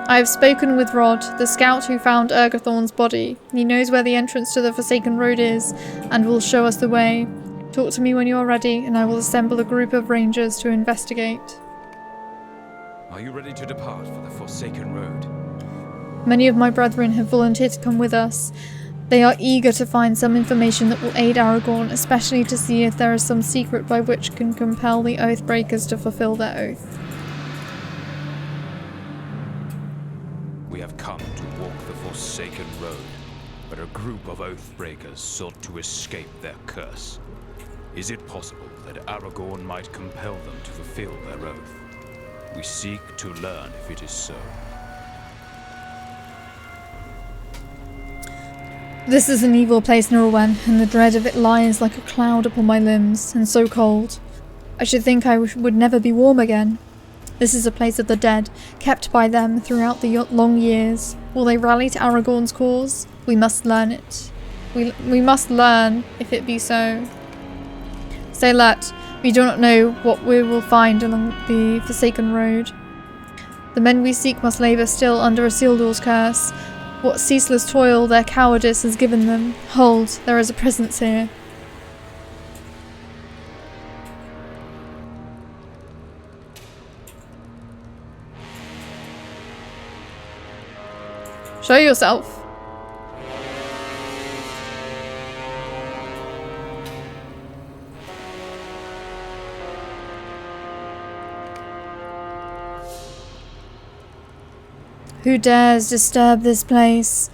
A: I have spoken with Rod, the scout who found Ergothorn's body. He knows where the entrance to the Forsaken Road is, and will show us the way. Talk to me when you are ready, and I will assemble a group of rangers to investigate.
B: Are you ready to depart for the Forsaken Road?
A: Many of my brethren have volunteered to come with us. They are eager to find some information that will aid Aragorn, especially to see if there is some secret by which can compel the Oathbreakers to fulfill their oath.
B: We have come to walk the Forsaken Road, where a group of Oathbreakers sought to escape their curse. Is it possible that Aragorn might compel them to fulfill their oath? We seek to learn if it is so.
A: This is an evil place, Norwen, and the dread of it lies like a cloud upon my limbs, and so cold. I should think I would never be warm again. This is a place of the dead, kept by them throughout the long years. Will they rally to Aragorn's cause? We must learn it. We must learn if it be so. Say let. We do not know what we will find along the Forsaken Road. The men we seek must labour still under Isildur's curse. What ceaseless toil their cowardice has given them. Hold, there is a presence here. Show yourself. Who dares disturb this place?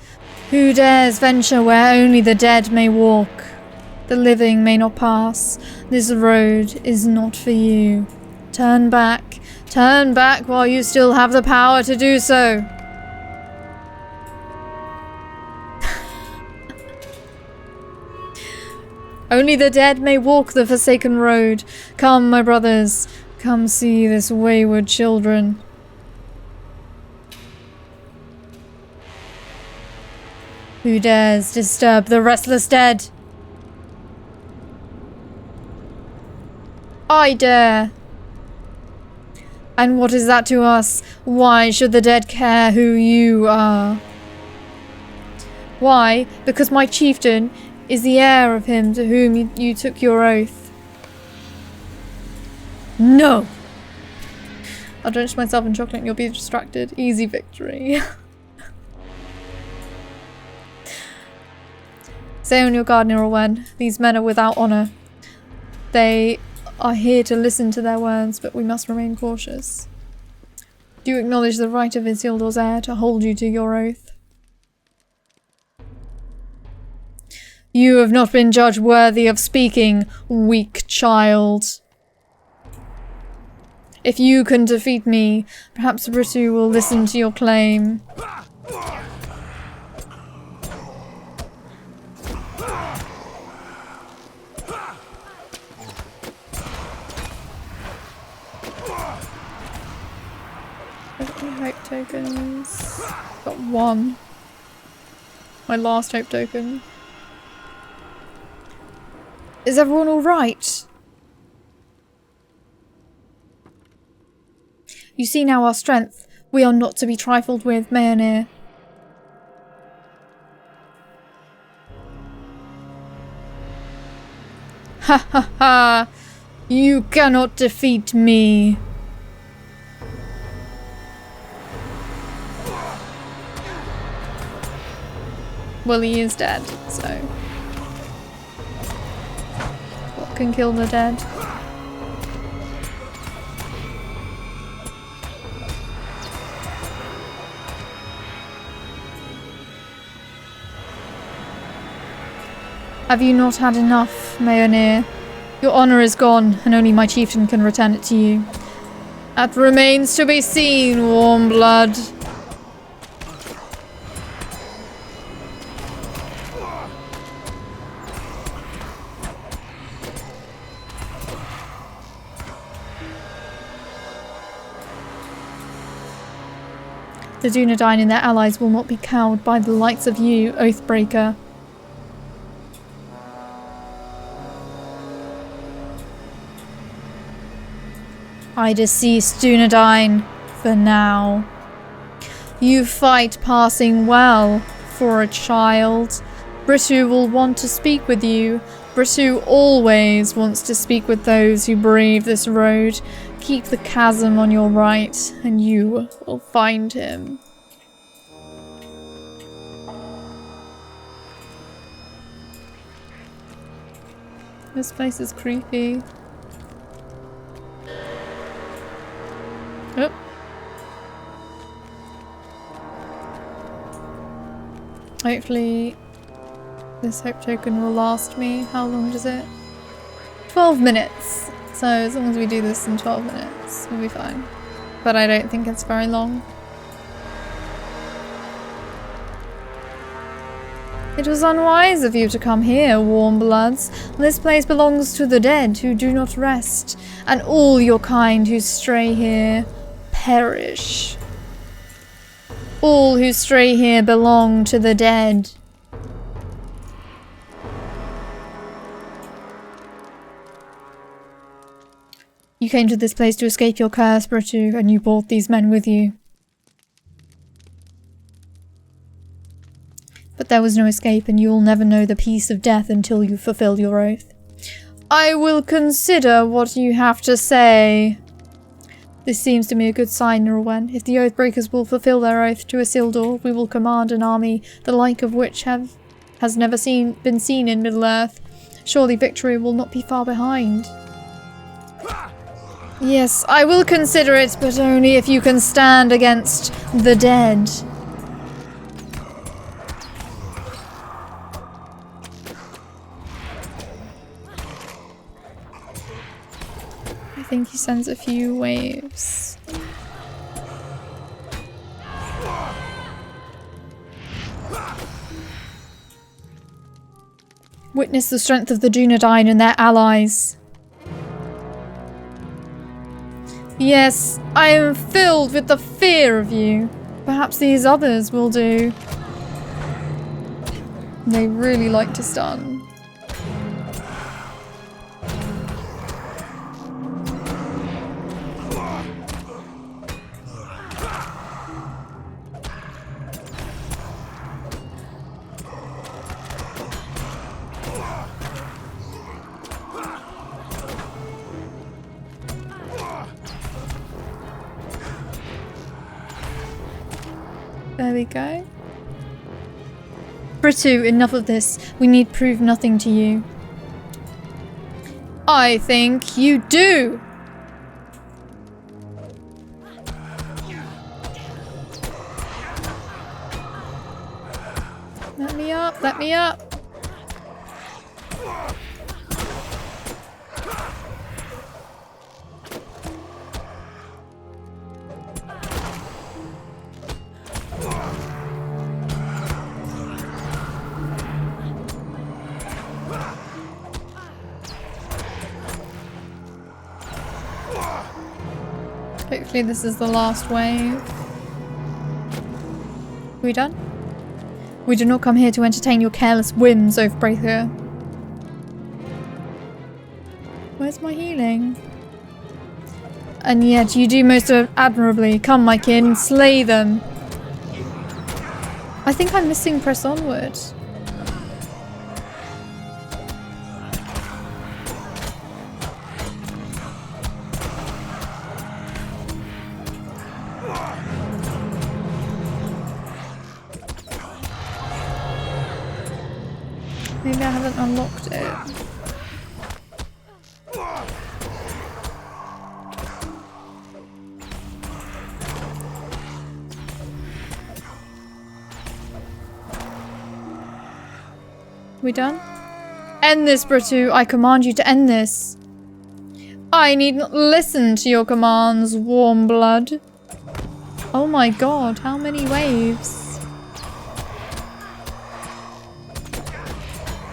A: Who dares venture where only the dead may walk? The living may not pass. This road is not for you. Turn back while you still have the power to do so. Only the dead may walk the forsaken road. Come, my brothers, come see this wayward children. Who dares disturb the restless dead? I dare. And what is that to us? Why should the dead care who you are? Why? Because my chieftain is the heir of him to whom you took your oath. No! I'll drench myself in chocolate and you'll be distracted. Easy victory. Stay on your guard, Laurelin. These men are without honour. They are here to listen to their words, but we must remain cautious. Do you acknowledge the right of Isildur's heir to hold you to your oath? You have not been judged worthy of speaking, weak child. If you can defeat me, perhaps Ritu will listen to your claim. Hope tokens. Got one. My last hope token. Is everyone alright? You see now our strength. We are not to be trifled with, Mayoneer. Ha ha ha! You cannot defeat me! Well, he is dead, so... what can kill the dead? Have you not had enough, Mayoneer? Your honour is gone, and only my chieftain can return it to you. That remains to be seen, warm blood. The Dunedain and their allies will not be cowed by the likes of you, Oathbreaker. I decease Dunedain for now. You fight passing well for a child. Ritu will want to speak with you. Ritu always wants to speak with those who brave this road. Keep the chasm on your right, and you will find him. This place is creepy. Oh. Hopefully this hope token will last me. How long does it? 12 minutes. So as long as we do this in 12 minutes, we'll be fine. But I don't think it's very long. It was unwise of you to come here, warm bloods. This place belongs to the dead who do not rest, and all your kind who stray here perish. All who stray here belong to the dead. You came to this place to escape your curse, Ritu, and you brought these men with you. But there was no escape, and you will never know the peace of death until you fulfill your oath. I will consider what you have to say. This seems to me a good sign, Laurelin. If the Oathbreakers will fulfill their oath to Isildur, we will command an army the like of which has never been seen in Middle-earth. Surely victory will not be far behind. Yes, I will consider it, but only if you can stand against the dead. I think he sends a few waves. Witness the strength of the Dunedain and their allies. Yes, I am filled with the fear of you. Perhaps these others will do. They really like to stun. There we go. Britu, enough of this. We need prove nothing to you. I think you do. Let me up, let me up. Hopefully this is the last wave. Are we done? We do not come here to entertain your careless whims, Oathbreaker. Where's my healing? And yet you do most admirably. Come, my kin, slay them. I think I'm missing press onward. Maybe I haven't unlocked it. We done? End this, Britu. I command you to end this. I need not listen to your commands, warm blood. Oh my god, how many waves?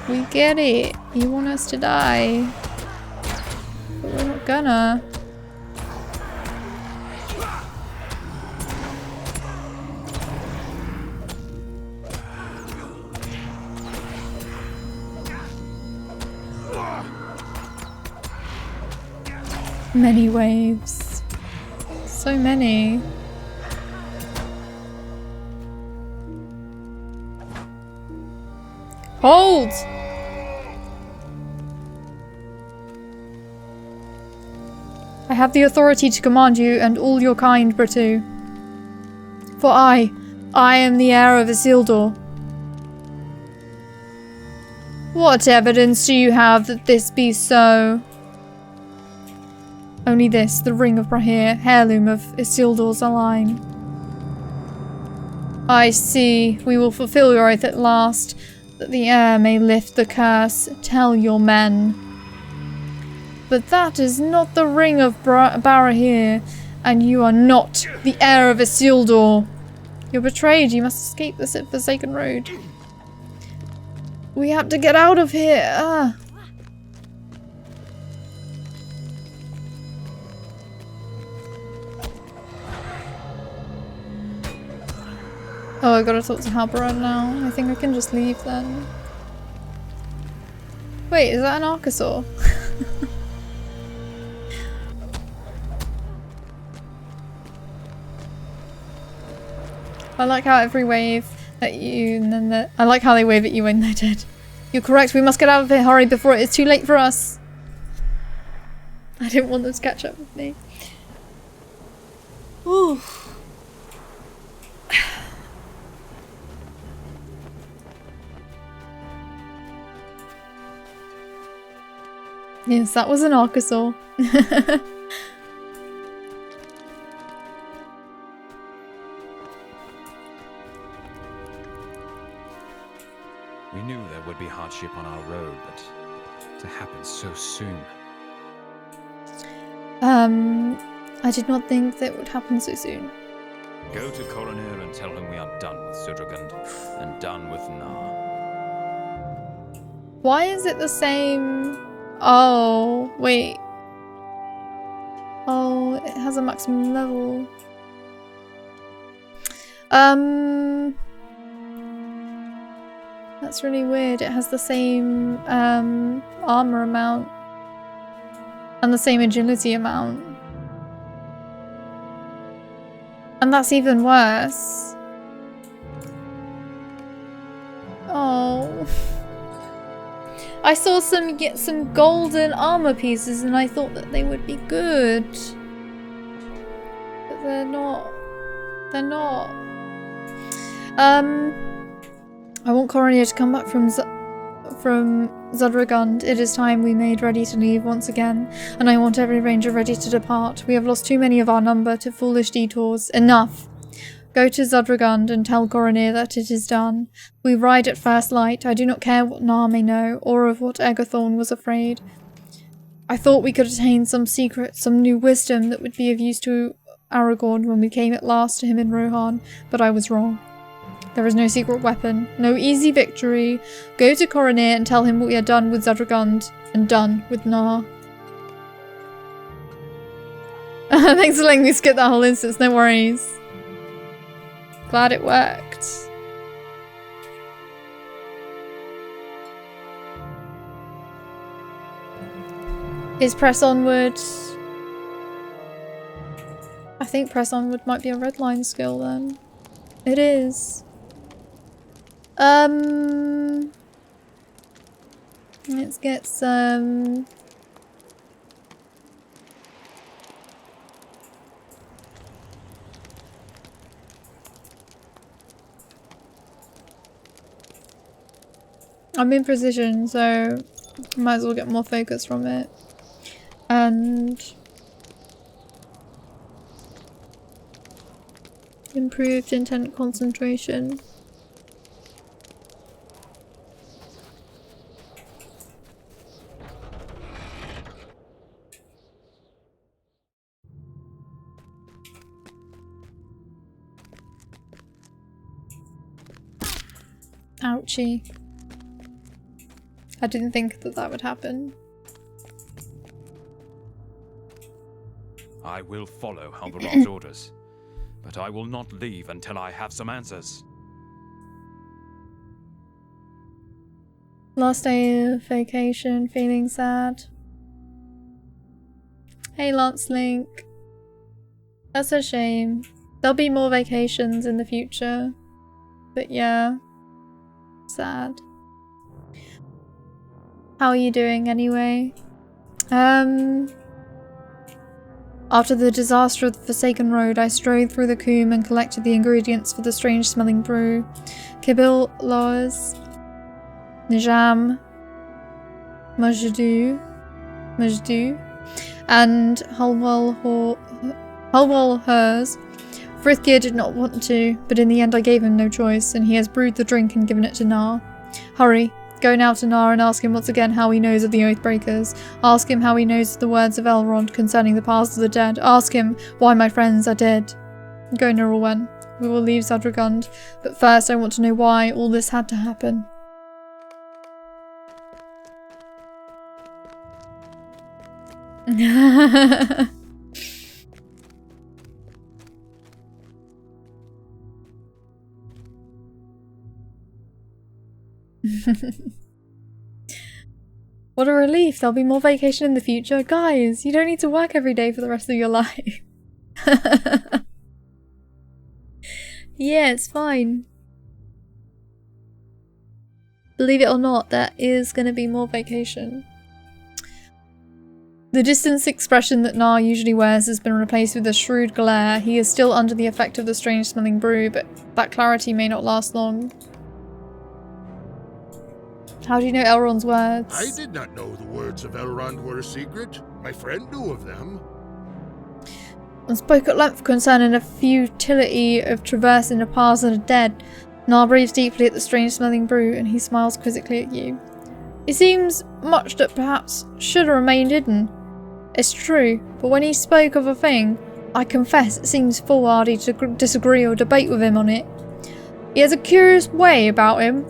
A: We get it. You want us to die. But we're not gonna. Many waves. So many. Hold! I have the authority to command you and all your kind, Britu. For I am the heir of Isildur. What evidence do you have that this be so? Only this, the ring of Brahir, heirloom of Isildur's line. I see. We will fulfill your oath at last, that the heir may lift the curse. Tell your men. But that is not the ring of Barahir, and you are not the heir of Isildur. You're betrayed. You must escape this forsaken road. We have to get out of here. Oh, I gotta talk to Halperin now. I think I can just leave then. Wait, is that an Archosaur? I like how every wave at you and then I like how they wave at you when they're dead. You're correct, we must get out of here, hurry before it is too late for us. I didn't want them to catch up with me. Ooh. Yes, that was an Archosaur.
B: We knew there would be hardship on our road, but to happen so soon.
A: I did not think that would happen so soon.
B: Go to Coroner and tell him we are done with Sudragund and done with Nar.
A: Why is it the same? Oh, wait. Oh, it has a maximum level. That's really weird. It has the same armor amount and the same agility amount. And that's even worse. Oh. I saw some golden armor pieces and I thought that they would be good. But they're not. They're not. I want Coronia to come back from Zudragund. It is time we made ready to leave once again, and I want every ranger ready to depart. We have lost too many of our number to foolish detours. Enough! Go to Zudragund and tell Coronia that it is done. We ride at first light. I do not care what Nar may know, or of what Egerthorn was afraid. I thought we could attain some secret, some new wisdom that would be of use to Aragorn when we came at last to him in Rohan, but I was wrong. There is no secret weapon, no easy victory. Go to Coronia and tell him we are done with Zudragund and done with Nar. Thanks for letting me skip that whole instance, no worries. Glad it worked. Is press onward? I think press onward might be a redline skill then. It is. Let's get some... I'm in precision, so might as well get more focus from it. And... improved intent concentration. Ouchie. I didn't think that that would happen.
B: I will follow Halbarar's orders, but I will not leave until I have some answers.
A: Last day of vacation, feeling sad. Hey Lance Link. That's a shame. There'll be more vacations in the future. But yeah. Sad. How are you doing anyway? After the disaster of the Forsaken Road, I strode through the coombe and collected the ingredients for the strange-smelling brew. Kibil Laws, Nijam, Majdu, and Hulwell hers. Frithgear did not want to, but in the end I gave him no choice, and he has brewed the drink and given it to Nar. Hurry. Go now to Nar and ask him once again how he knows of the Oathbreakers. Ask him how he knows the words of Elrond concerning the past of the dead. Ask him why my friends are dead. Go, Laurelin. We will leave Zudragund, but first I want to know why all this had to happen. What a relief, there'll be more vacation in the future. Guys, you don't need to work every day for the rest of your life. Yeah, it's fine. Believe it or not, there is going to be more vacation. The distance expression that Nar usually wears has been replaced with a shrewd glare. He is still under the effect of the strange-smelling brew, but that clarity may not last long. How do you know Elrond's words?
D: I did not know the words of Elrond were a secret. My friend knew of them.
A: And spoke at length concerning the futility of traversing the paths of the dead. Nar breathes deeply at the strange-smelling brew, and he smiles quizzically at you. It seems much that perhaps should have remained hidden. It's true, but when he spoke of a thing, I confess it seems foolhardy to disagree or debate with him on it. He has a curious way about him.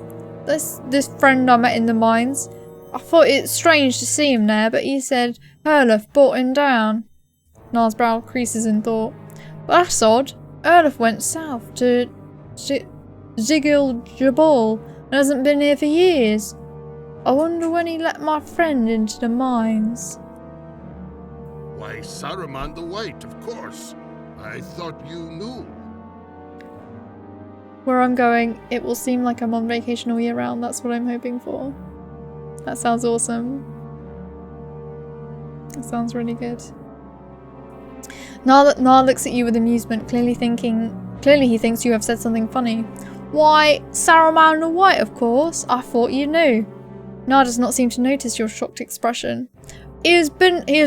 A: This friend I met in the mines. I thought it's strange to see him there, but he said Erlef brought him down. Nar's brow creases in thought. But that's odd. Erlef went south to Zigil Jabal and hasn't been here for years. I wonder when he let my friend into the mines.
D: Why, Saruman the White, of course. I thought you knew.
A: Where I'm going, it will seem like I'm on vacation all year round. That's what I'm hoping for. That sounds awesome. That sounds really good. Nar looks at you with amusement, clearly he thinks you have said something funny. Why, Saruman the White, of course. I thought you knew. Nar does not seem to notice your shocked expression. He has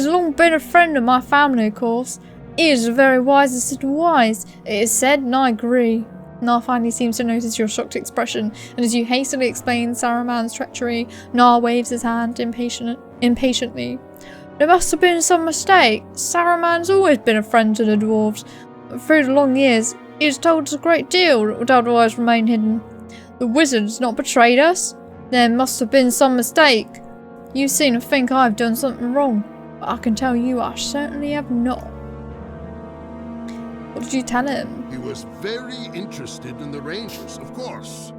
A: long been a friend of my family, of course. He is the very wisest of the wise, it is said, and I agree. Nar finally seems to notice your shocked expression, and as you hastily explain Saruman's treachery, Nar waves his hand impatiently. There must have been some mistake. Saruman's always been a friend to the dwarves. Through the long years, he has told us a great deal that would otherwise remain hidden. The wizard's not betrayed us. There must have been some mistake. You seem to think I've done something wrong, but I can tell you I certainly have not. What did you tell him?
D: He was very interested in the Rangers, of course.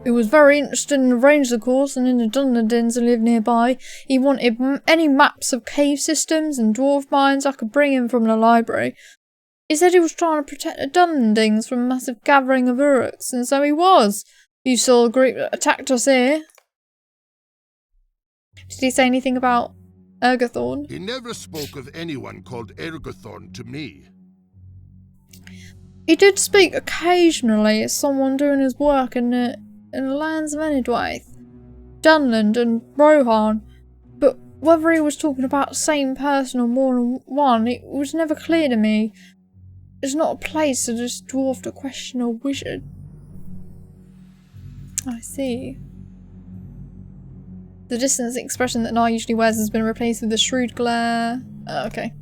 A: He was very interested in the Rangers, of course, and in the Dunlandins who live nearby. He wanted any maps of cave systems and dwarf mines I could bring him from the library. He said he was trying to protect the Dunlandings from a massive gathering of Uruks, and so he was. You saw the group that attacked us here. Did he say anything about Ergothorn?
D: He never spoke of anyone called Ergothorn to me.
A: He did speak occasionally as someone doing his work in the lands of Endwaith, Dunland and Rohan, but whether he was talking about the same person or more than one, it was never clear to me. It's not a place to just dwarf to question a wizard. I see. The distance expression that Nar usually wears has been replaced with a shrewd glare. Okay.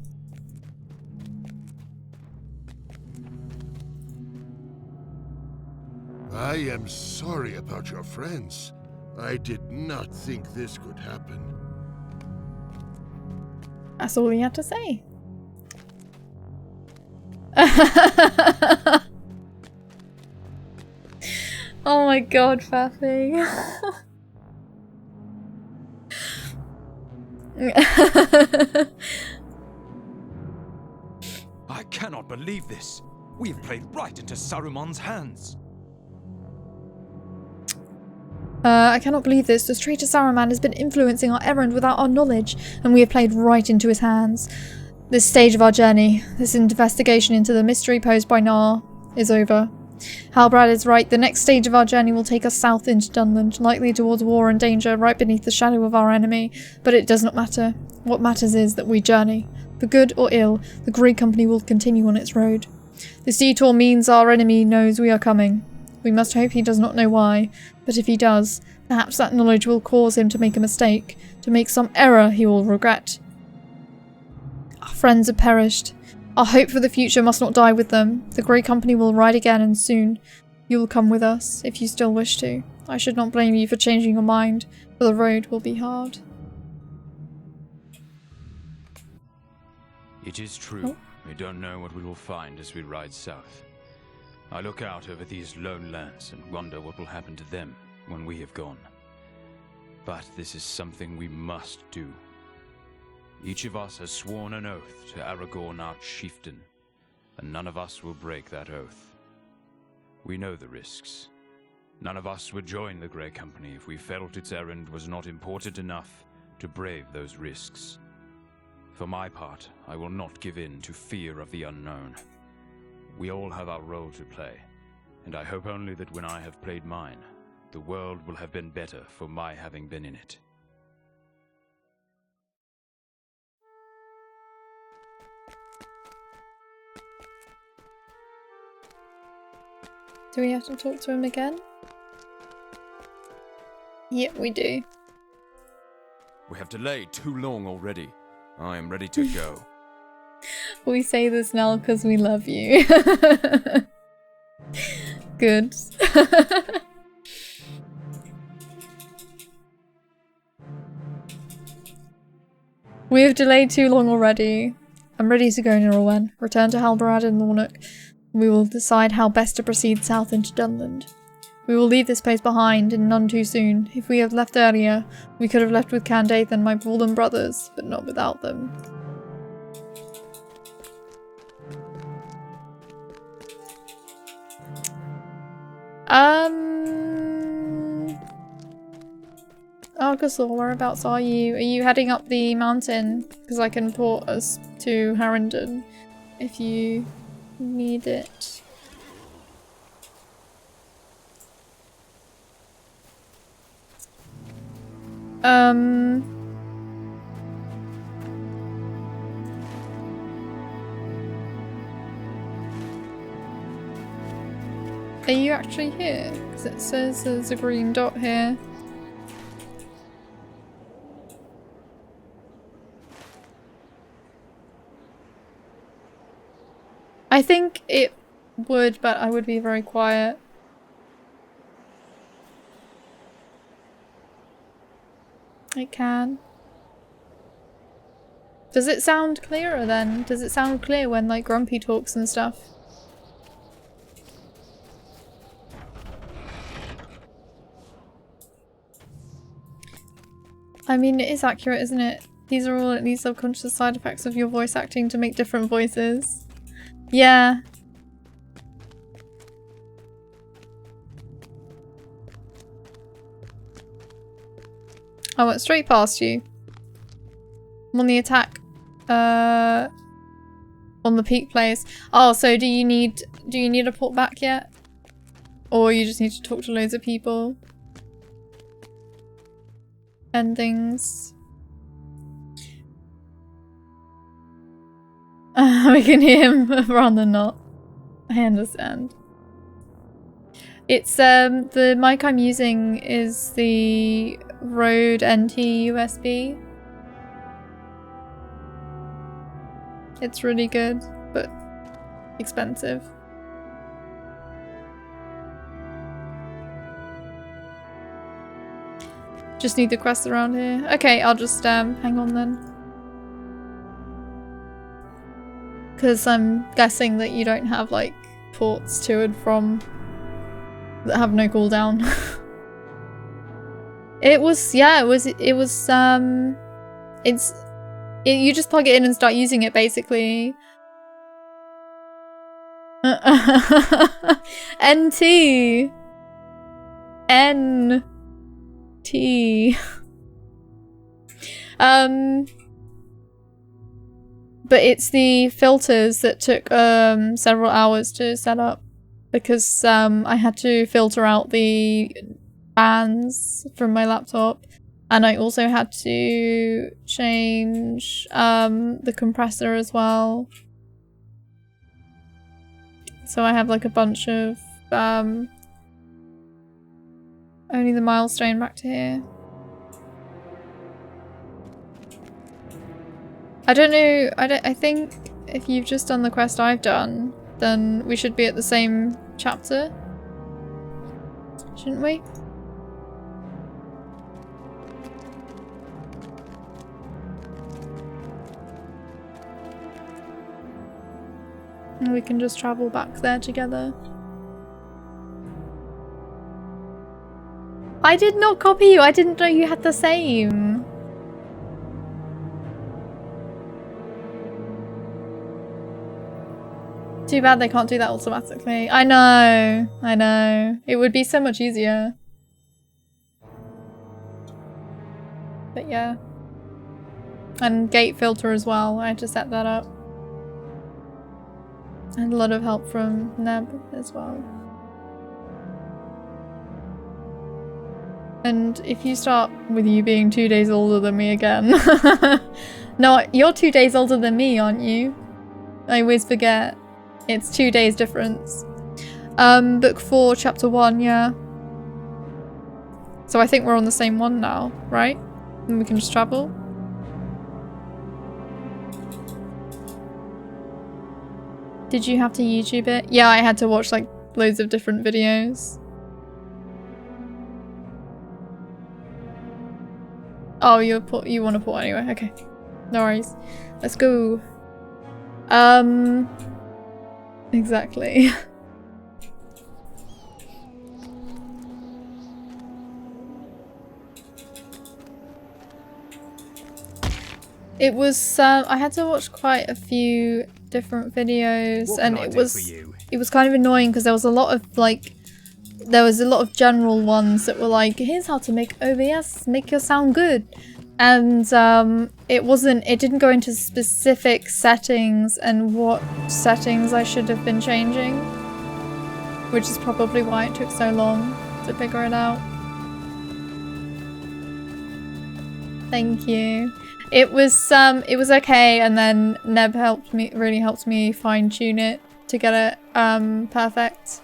D: I am sorry about your friends. I did not think this could happen.
A: That's all he had to say. Oh my god, Faffy.
B: I cannot believe this. We've played right into Saruman's hands.
A: I cannot believe this. The traitor Saruman has been influencing our errand without our knowledge, and we have played right into his hands. This stage of our journey, this investigation into the mystery posed by Nar, is over. Halbrad is right. The next stage of our journey will take us south into Dunland, likely towards war and danger, right beneath the shadow of our enemy. But it does not matter. What matters is that we journey. For good or ill, the Grey Company will continue on its road. This detour means our enemy knows we are coming. We must hope he does not know why, but if he does, perhaps that knowledge will cause him to make a mistake, to make some error he will regret. Our friends have perished. Our hope for the future must not die with them. The Grey Company will ride again, and soon. You will come with us, if you still wish to. I should not blame you for changing your mind, for the road will be hard.
B: It is true. We don't know what we will find as we ride south. I look out over these lone lands and wonder what will happen to them when we have gone. But this is something we must do. Each of us has sworn an oath to Aragorn our chieftain, and none of us will break that oath. We know the risks. None of us would join the Grey Company if we felt its errand was not important enough to brave those risks. For my part, I will not give in to fear of the unknown. We all have our role to play, and I hope only that when I have played mine, the world will have been better for my having been in it.
A: Do we have to talk to him again? Yep, we do.
B: We have delayed too long already. I am ready to go.
A: We say this now because we love you. Good. We have delayed too long already. I'm ready to go, Laurelin. Return to Halbarad and Lornock. We will decide how best to proceed south into Dunland. We will leave this place behind, and none too soon. If we had left earlier, we could have left with Candaith and my fallen brothers, but not without them. Argosor, whereabouts are you? Are you heading up the mountain? Because I can port us to Harrington if you need it. Are you actually here? Because it says there's a green dot here. I think it would, but I would be very quiet. It can. Does it sound clearer then? Does it sound clear when like Grumpy talks and stuff? I mean, it is accurate, isn't it? These are all at least subconscious side effects of your voice acting to make different voices. Yeah. I went straight past you. I'm on the attack. On the peak place. Oh, so do you need a port back yet? Or you just need to talk to loads of people? And things. We can hear him rather not. I understand. It's the mic I'm using is the Rode NT USB. It's really good, but expensive. Just need the quest around here. Okay, I'll just hang on then. Because I'm guessing that you don't have like ports to and from that have no cooldown. You just plug it in and start using it basically. NT. But it's the filters that took several hours to set up because I had to filter out the bands from my laptop, and I also had to change the compressor as well. So I have like a bunch of only the milestone back to here. I don't know, I think if you've just done the quest I've done, then we should be at the same chapter. Shouldn't we? And we can just travel back there together. I did not copy you, I didn't know you had the same. Too bad they can't do that automatically. I know. It would be so much easier. But yeah. And gate filter as well, I had to set that up. And a lot of help from Neb as well. And if you start with you being 2 days older than me again. No, you're 2 days older than me, aren't you? I always forget. It's 2 days difference. Book 4, chapter 1, yeah. So I think we're on the same one now, right? And we can just travel. Did you have to YouTube it? Yeah, I had to watch like loads of different videos. Oh, you want to port anyway, okay. No worries. Let's go. Exactly. It was, I had to watch quite a few different videos, and it was kind of annoying because there was a lot of like, there was a lot of general ones that were like, here's how to make OBS make your sound good. And it didn't go into specific settings and what settings I should have been changing, which is probably why it took so long to figure it out. Thank you. It was okay, and then Neb really helped me fine tune it to get it perfect.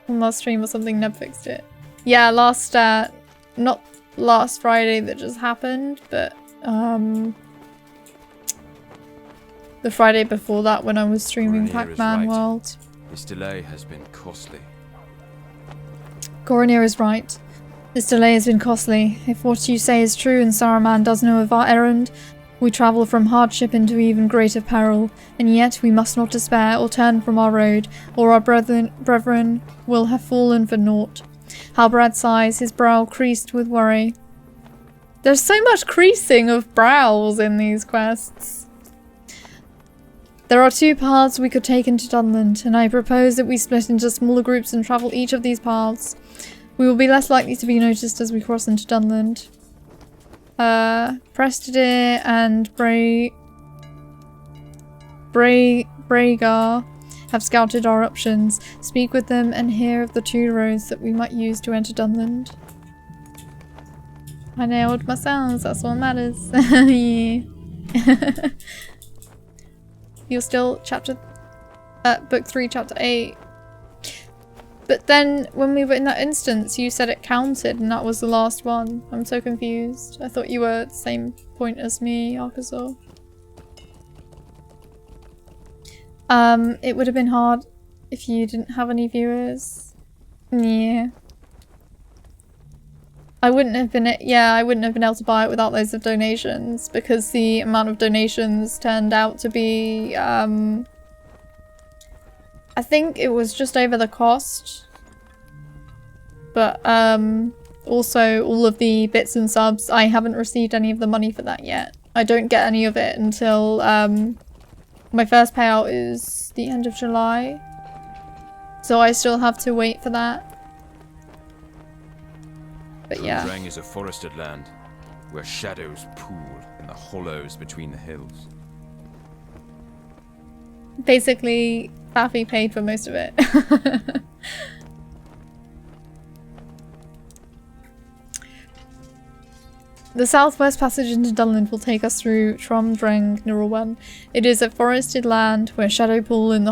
A: On last stream or something, Neb fixed it. Yeah, not last Friday that just happened, but the Friday before that when I was streaming Pac-Man World.
B: This delay has been costly.
A: Goronir is right. This delay has been costly. If what you say is true and Saruman does know of our errand, we travel from hardship into even greater peril, and yet we must not despair or turn from our road, or our brethren will have fallen for naught. Halbrad sighs, his brow creased with worry. There's so much creasing of brows in these quests. There are 2 paths we could take into Dunland, and I propose that we split into smaller groups and travel each of these paths. We will be less likely to be noticed as we cross into Dunland. Prestadir and Bragar have scouted our options. Speak with them and hear of the 2 roads that we might use to enter Dunland. I nailed my sounds, that's what matters. Yeah. You're still book 3, chapter 8. But then, when we were in that instance, you said it counted and that was the last one. I'm so confused. I thought you were at the same point as me, Arkasaur. It would have been hard if you didn't have any viewers. Yeah. I wouldn't have been able to buy it without loads of donations, because the amount of donations turned out to be, I think it was just over the cost, but also all of the bits and subs, I haven't received any of the money for that yet. I don't get any of it until my first payout is the end of July, so I still have to wait for that. But yeah.
B: Dunland is a forested land where shadows pool in the hollows between the hills.
A: Basically, Faffy paid for most of it. The southwest passage into Dunland will take us through Tromdreng Nirelwen. It is a forested land where shadows pool in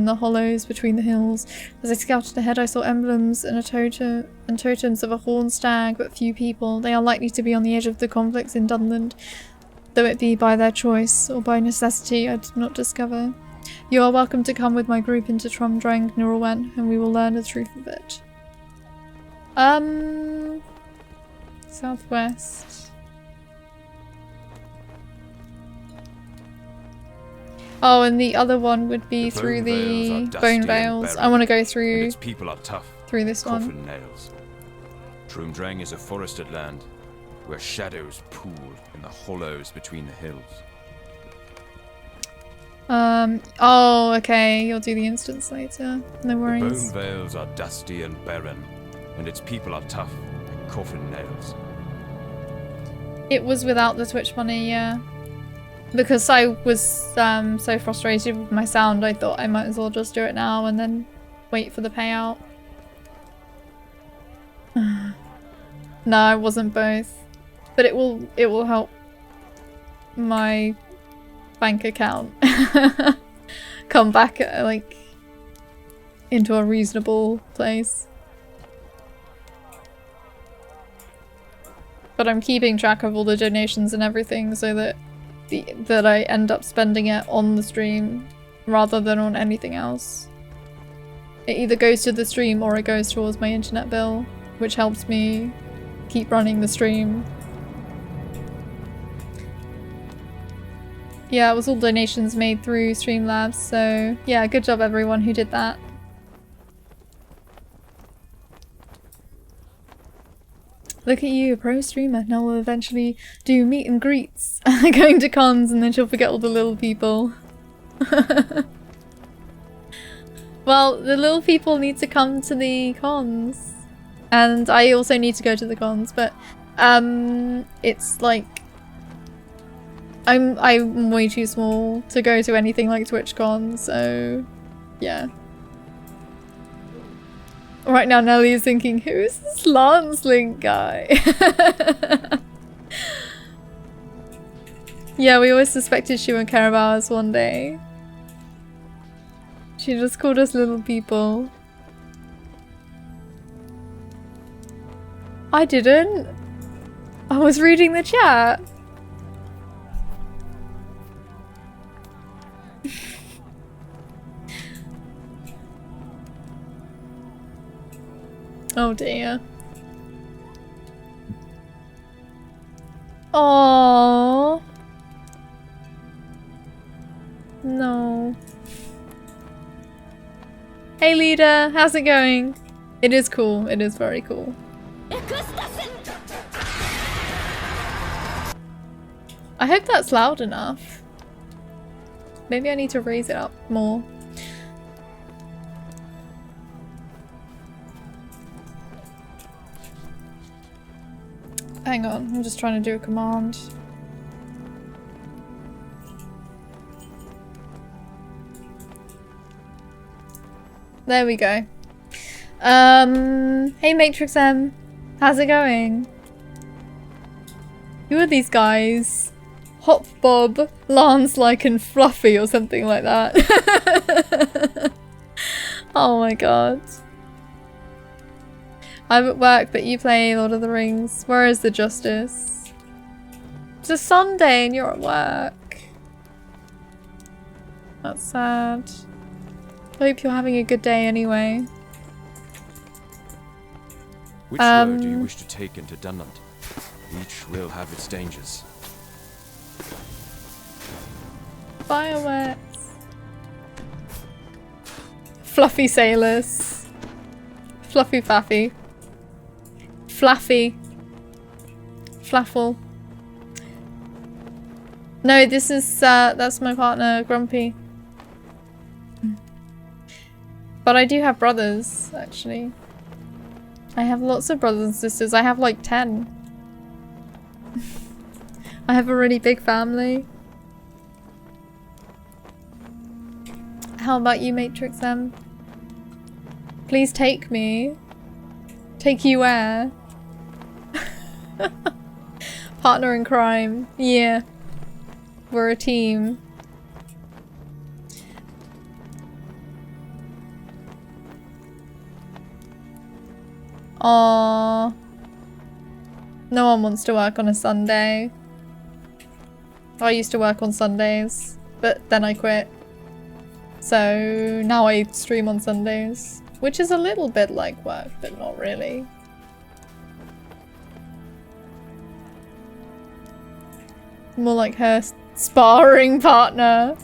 A: the hollows between the hills. As I scouted ahead, I saw emblems and totems of a horned stag, but few people. They are likely to be on the edge of the conflicts in Dunland, though it be by their choice or by necessity I did not discover. You are welcome to come with my group into Tromdreng Nirelwen, and we will learn the truth of it. Southwest. Oh, and the other one would be through the Bone Vales. I want to go through.
B: Its people are tough.
A: Through this one.
B: Coffin nails. Tromdreng is a forested land where shadows pool in the hollows between the hills.
A: Oh, okay. You'll do the instance later. No worries.
B: The Bone Vales are dusty and barren, and its people are tough like coffin nails.
A: It was without the Twitch money, yeah. Because I was so frustrated with my sound, I thought I might as well just do it now and then wait for the payout. No, it wasn't both. But it will help my bank account come back like into a reasonable place. But I'm keeping track of all the donations and everything so that that I end up spending it on the stream rather than on anything else. It either goes to the stream or it goes towards my internet bill, which helps me keep running the stream Yeah, it was all donations made through Streamlabs, so yeah, good job everyone who did that. Look at you, a pro streamer. Now we'll eventually do meet and greets. Going to cons and then she'll forget all the little people. Well, the little people need to come to the cons. And I also need to go to the cons, but it's like I'm way too small to go to anything like TwitchCon, so yeah. Right now Nelly is thinking, who is this Lance Link guy? Yeah, we always suspected she wouldn't care about us one day. She just called us little people. I didn't. I was reading the chat. Oh dear. Aww. No. Hey leader, how's it going? It is cool. It is very cool. I hope that's loud enough. Maybe I need to raise it up more. Hang on, I'm just trying to do a command. There we go. Hey Matrix M, how's it going? Who are these guys? Hop Bob, Lance like and Fluffy or something like that. Oh my god. I'm at work, but you play Lord of the Rings. Where is the justice? It's a Sunday and you're at work. That's sad. I hope you're having a good day anyway.
B: Which road do you wish to take into Dunland? Each will have its dangers.
A: Fireworks. Fluffy sailors. Fluffy faffy. Fluffy. Flaffle. No, this is, that's my partner, Grumpy. But I do have brothers, actually. I have lots of brothers and sisters. I have like 10. I have a really big family. How about you, Matrix M? Please take me. Take you where? Partner in crime. Yeah. We're a team. Aww. No one wants to work on a Sunday. I used to work on Sundays, but then I quit. So now I stream on Sundays, which is a little bit like work, but not really. More like her sparring partner.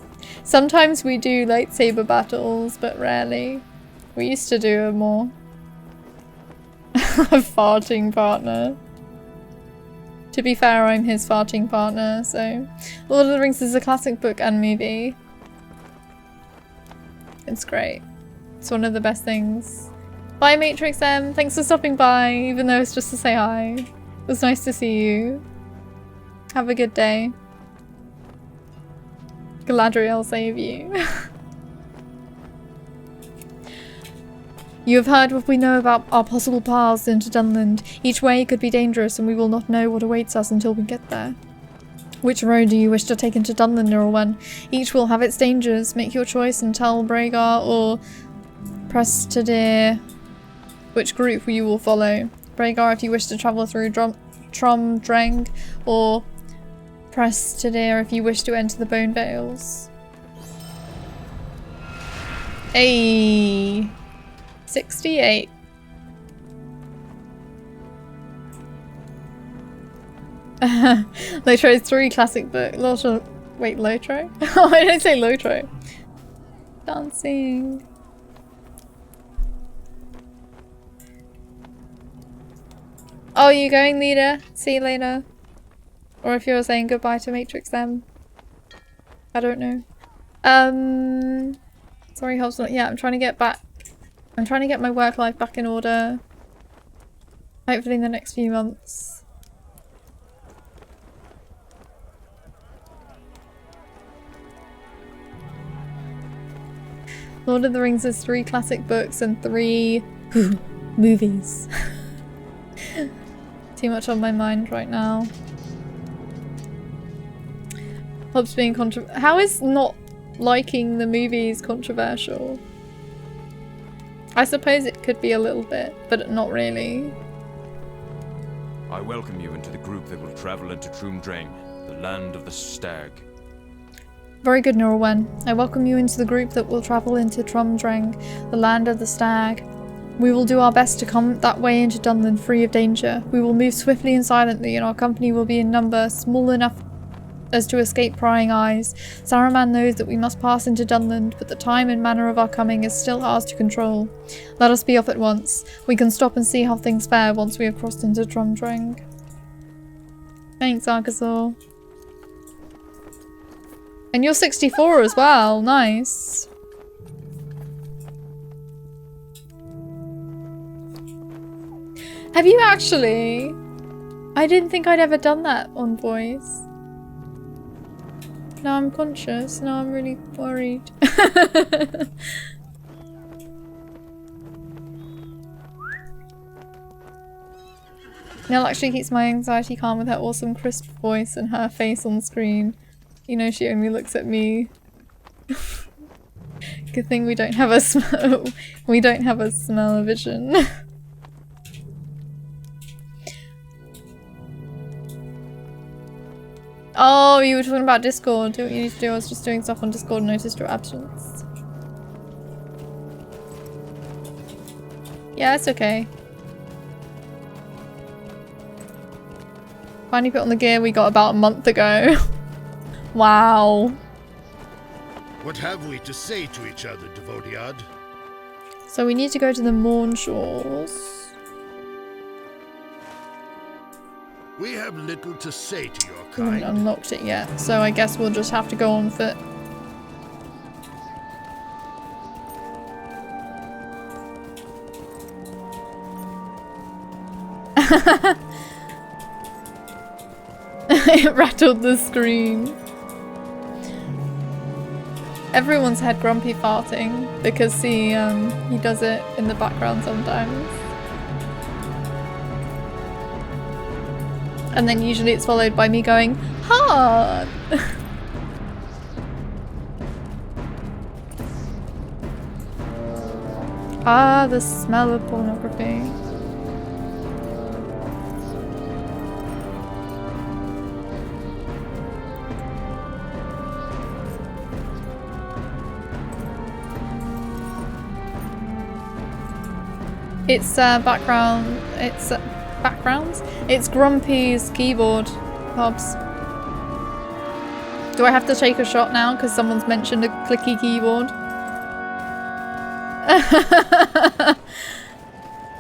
A: Sometimes we do lightsaber battles, but rarely. We used to do it more. A farting partner. To be fair, I'm his farting partner, so... Lord of the Rings is a classic book and movie. It's great. It's one of the best things. Bye Matrix M, thanks for stopping by, even though it's just to say hi. It was nice to see you. Have a good day. Galadriel save you. You have heard what we know about our possible paths into Dunland. Each way could be dangerous and we will not know what awaits us until we get there. Which road do you wish to take into Dunland, Laurelin? Each will have its dangers. Make your choice and tell Bragar or Prestadir which group you will follow. Bragar if you wish to travel through Tromdreng, or Prestadir if you wish to enter the Bone Vales. Ayy. 68. They chose 3 classic books. Wait, Lotro? Oh, I didn't say Lotro. Dancing. Oh, you going, leader? See you later. Or if you're saying goodbye to Matrix M. I don't know. Sorry, Hobson. Yeah, I'm trying to get back. I'm trying to get my work life back in order. Hopefully in the next few months. Lord of the Rings is 3 classic books and 3 movies. Too much on my mind right now. Hobbs being How is not liking the movies controversial? I suppose it could be a little bit, but not really.
B: I welcome you into the group that will travel into Troomdrang, the land of the stag.
A: Very good, Laurelin. I welcome you into the group that will travel into Troomdrang, the land of the stag. We will do our best to come that way into Dunland free of danger. We will move swiftly and silently, and our company will be in number small enough as to escape prying eyes. Saruman knows that we must pass into Dunland, but the time and manner of our coming is still ours to control. Let us be off at once. We can stop and see how things fare once we have crossed into Troomdrang. Thanks, Arkasaur. And you're 64 as well. Nice. Have you actually? I didn't think I'd ever done that on voice. Now I'm conscious. Now I'm really worried. Nell actually keeps my anxiety calm with her awesome crisp voice and her face on screen. You know, she only looks at me. Good thing we don't have a smell. We don't have a smell-o-vision. Oh, you were talking about Discord. Do what you need to do. I was just doing stuff on Discord and noticed your absence. Yeah, it's okay. Finally put on the gear we got about a month ago. Wow.
D: What have we to say to each other, Devodiad?
A: So we need to go to the Morn Shores.
D: We have little to say to your
A: We haven't
D: kind.
A: unlocked it yet, so I guess we'll just have to go on foot. It rattled the screen. Everyone's had grumpy farting because he does it in the background sometimes. And then usually it's followed by me going, hard! Ah, the smell of pornography. It's background, it's backgrounds? It's Grumpy's keyboard, Hobbs. Do I have to take a shot now because someone's mentioned a clicky keyboard?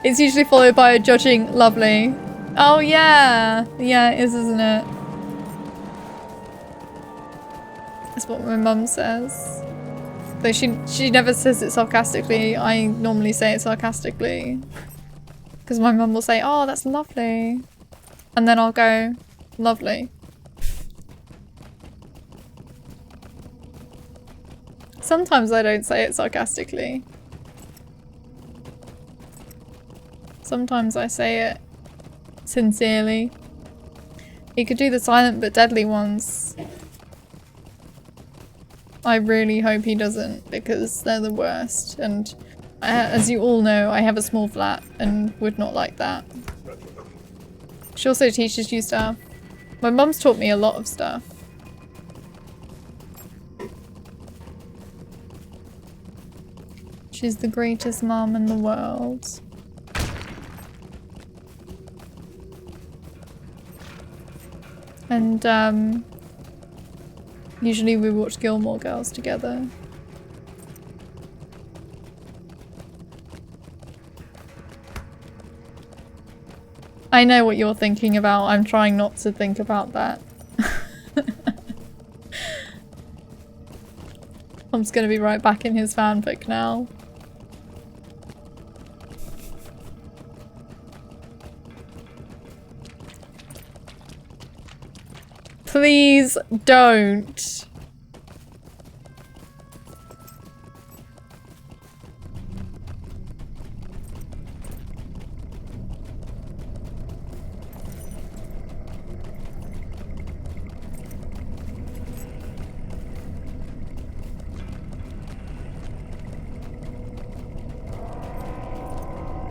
A: It's usually followed by a judging lovely. Oh yeah! Yeah, it is, isn't it? That's what my mum says. Though she never says it sarcastically. I normally say it sarcastically. Because my mum will say, oh, that's lovely. And then I'll go, lovely. Sometimes I don't say it sarcastically. Sometimes I say it sincerely. He could do the silent but deadly ones. I really hope he doesn't, because they're the worst, and as you all know, I have a small flat and would not like that. She also teaches you stuff. My mum's taught me a lot of stuff. She's the greatest mum in the world. And Usually we watch Gilmore Girls together. I know what you're thinking about. I'm trying not to think about that. I'm just gonna be right back in his fanfic now. Please don't.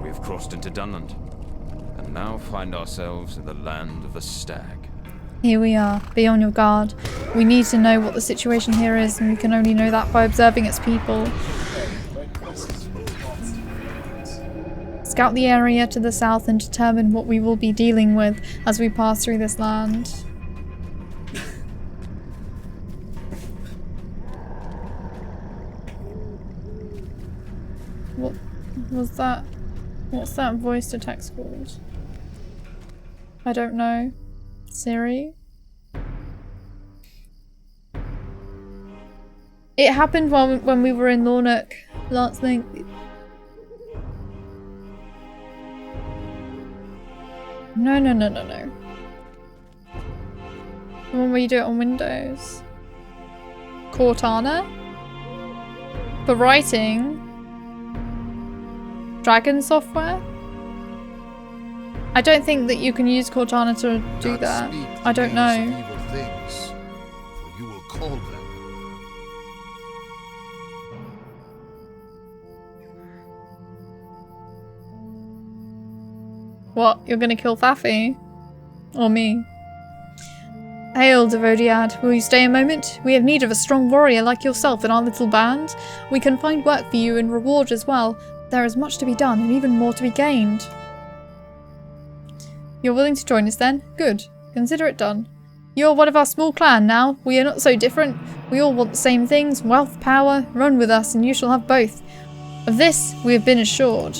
B: We've crossed into Dunland, and now find ourselves in the land of the stag.
A: Here we are. Be on your guard. We need to know what the situation here is, and we can only know that by observing its people. Scout the area to the south and determine what we will be dealing with as we pass through this land. What was that? What's that voice to text called? I don't know. Siri? It happened when we were in Lornock last night. No. The one where you do it on Windows. Cortana? For writing? Dragon software? I don't think that you can use Cortana to do that. I don't know.
D: Evil things, for you will call them.
A: What? You're gonna kill Faffy? Or me? Hail, Devodiad. Will you stay a moment? We have need of a strong warrior like yourself in our little band. We can find work for you and reward as well. There is much to be done and even more to be gained. You're willing to join us then? Good. Consider it done. You're one of our small clan now. We are not so different. We all want the same things. Wealth, power. Run with us and you shall have both. Of this we have been assured.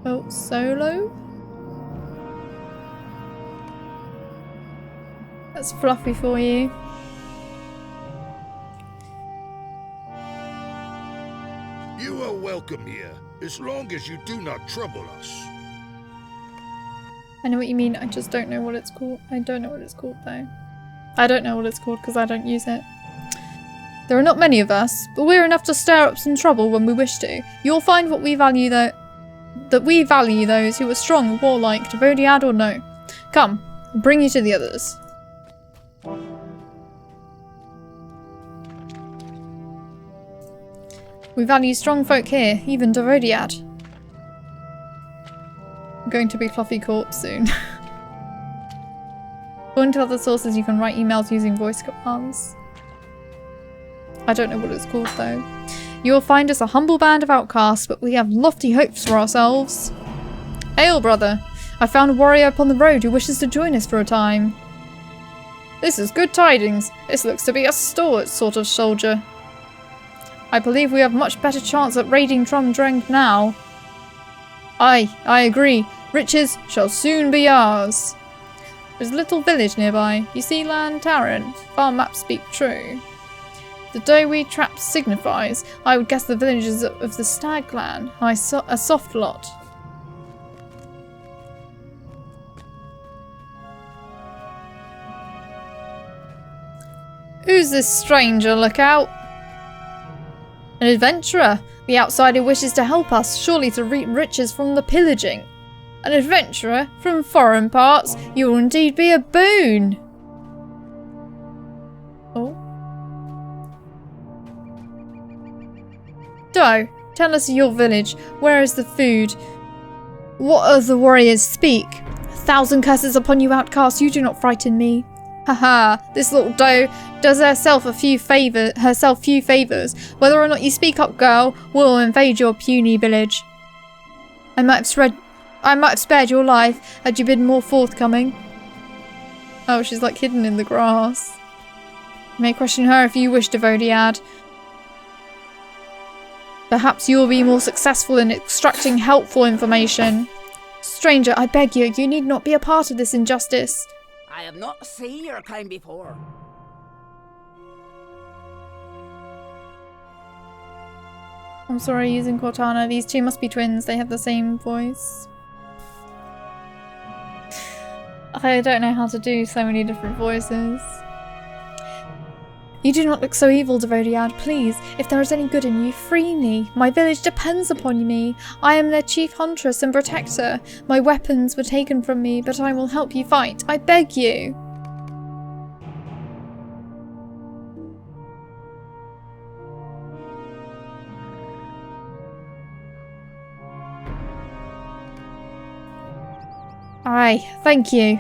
A: Oh, Solo? That's fluffy for you.
D: You are welcome here, as long as you do not trouble us.
A: I know what you mean, I just don't know what it's called. I don't know what it's called though. I don't know what it's called because I don't use it. There are not many of us, but we're enough to stir up some trouble when we wish to. You'll find what we value that we value those who are strong and warlike, Devodiad or no. Come, I'll bring you to the others. We value strong folk here, even Devodiad. I'm going to be Fluffy Corpse soon. According to other sources, you can write emails using voice commands. I don't know what it's called though. You will find us a humble band of outcasts, but we have lofty hopes for ourselves. Hail, brother! I found a warrior upon the road who wishes to join us for a time. This is good tidings. This looks to be a stalwart sort of soldier. I believe we have much better chance at raiding Drumdreng now. Aye, I agree. Riches shall soon be ours. There's a little village nearby. You see land Tarrant? If our maps speak true. The doughy trap signifies, I would guess, the villages of the Stag clan. A soft lot. Who's this stranger? Look out! An adventurer. The outsider wishes to help us, surely to reap riches from the pillaging. An adventurer from foreign parts. You will indeed be a boon. Oh. Doe, tell us your village. Where is the food? What of the warriors? Speak. 1,000 curses upon you, outcast. You do not frighten me. Haha, this little doe does herself few favours. Whether or not you speak up, girl, we'll invade your puny village. I might have spared your life had you been more forthcoming. Oh, she's like hidden in the grass. You may question her if you wish, Devodiad. Perhaps you will be more successful in extracting helpful information. Stranger, I beg you, you need not be a part of this injustice.
C: I have not seen your kind before.
A: I'm sorry, using Cortana. These two must be twins. They have the same voice. I don't know how to do so many different voices. You do not look so evil, Devodiad. Please, if there is any good in you, free me. My village depends upon me. I am their chief huntress and protector. My weapons were taken from me, but I will help you fight. I beg you. Aye, thank you.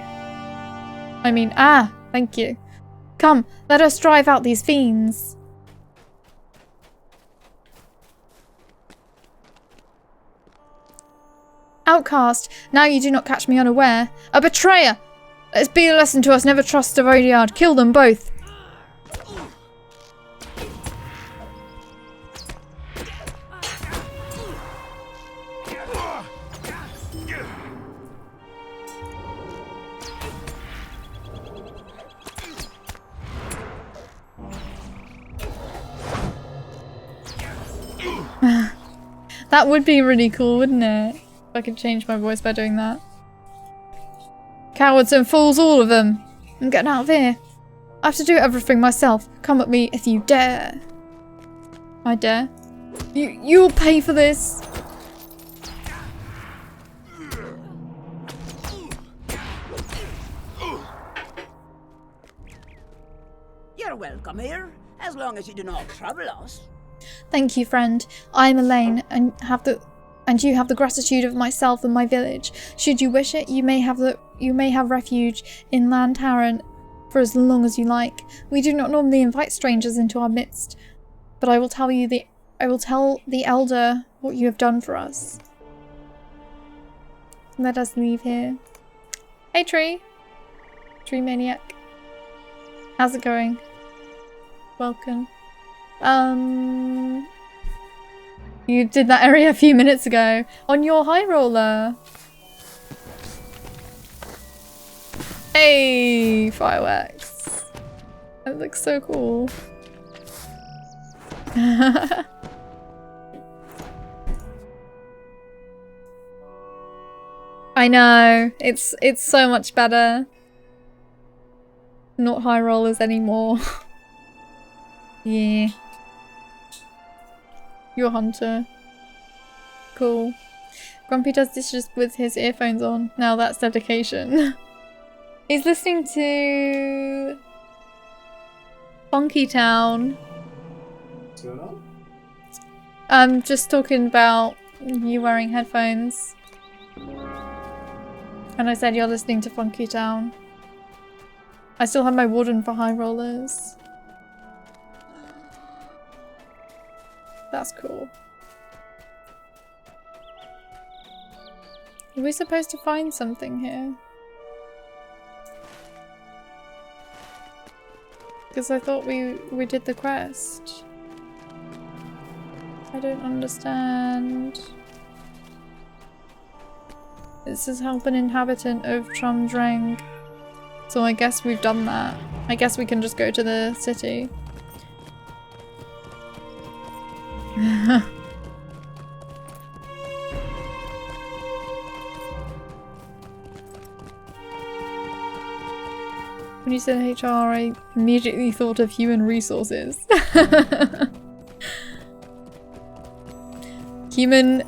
A: Thank you. Come, let us drive out these fiends. Outcast, now you do not catch me unaware. A betrayer! Let it be a lesson to us, never trust a Devodiad. Kill them both. That would be really cool, wouldn't it? If I could change my voice by doing that. Cowards and fools, all of them. I'm getting out of here. I have to do everything myself. Come at me if you dare. I dare. You'll pay for this.
C: You're welcome here, as long as you do not trouble us.
A: Thank you, friend. I am Elaine, and you have the gratitude of myself and my village. Should you wish it, you may have refuge in Landharan for as long as you like. We do not normally invite strangers into our midst, but I will tell the elder what you have done for us. Let us leave here. Hey, Tree Maniac. How's it going? Welcome. You did that area a few minutes ago on your high roller. Hey, fireworks. That looks so cool. I know. It's so much better. Not high rollers anymore. Yeah. You're a hunter. Cool. Grumpy does dishes with his earphones on. Now that's dedication. He's listening to Funky Town.
E: What's going on?
A: I'm just talking about you wearing headphones. And I said you're listening to Funky Town. I still have my warden for high rollers. That's cool. Are we supposed to find something here? Because I thought we did the quest. I don't understand. This is help an inhabitant of Trumdreng. So I guess we've done that. I guess we can just go to the city. When you said HR, I immediately thought of human resources. Human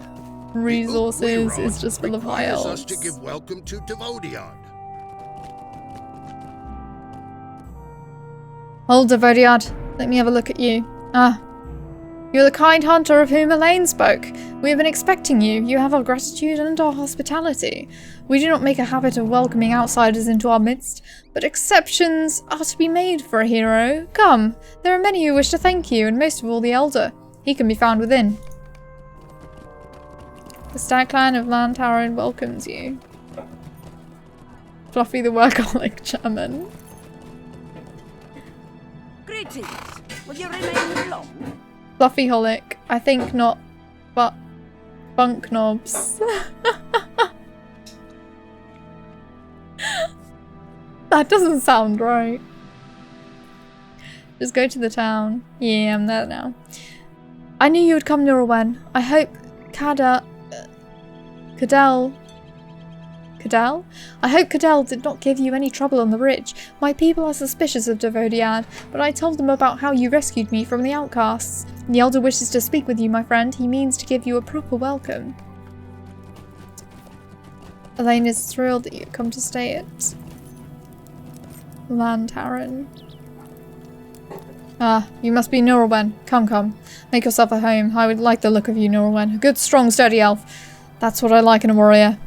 A: resources is just full of high elves.
D: Us to give welcome to Devodiad.
A: Hold, Devodiad. Let me have a look at you. Ah. You're the kind hunter of whom Elaine spoke. We have been expecting you. You have our gratitude and our hospitality. We do not make a habit of welcoming outsiders into our midst, but exceptions are to be made for a hero. Come, there are many who wish to thank you, and most of all the elder. He can be found within. The Stag Clan of Landharan welcomes you. Fluffy the workaholic German.
C: Greetings. Will you remain long?
A: Fluffy Holic. I think not, but bunk knobs. That doesn't sound right. Just go to the town. Yeah, I'm there now. I knew you would come, Laurelin. I hope Cadell? I hope Cadell did not give you any trouble on the ridge. My people are suspicious of Devodiad, but I told them about how you rescued me from the outcasts. The Elder wishes to speak with you, my friend. He means to give you a proper welcome. Elaine is thrilled that you've come to stay at Landharren. Ah, you must be Laurelin. Come, come. Make yourself at home. I would like the look of you, Laurelin. A good, strong, sturdy elf. That's what I like in a warrior.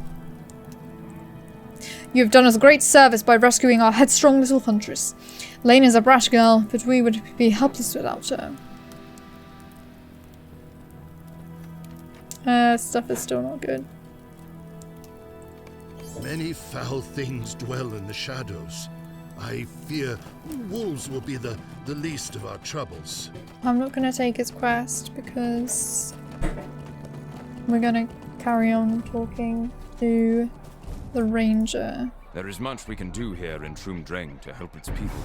A: You have done us a great service by rescuing our headstrong little huntress. Elaine is a brash girl, but we would be helpless without her. Stuff is still not good.
D: Many foul things dwell in the shadows. I fear wolves will be the least of our troubles.
A: I'm not going to take his quest because we're going to carry on talking to the ranger.
B: There is much we can do here in Dreng to help its people.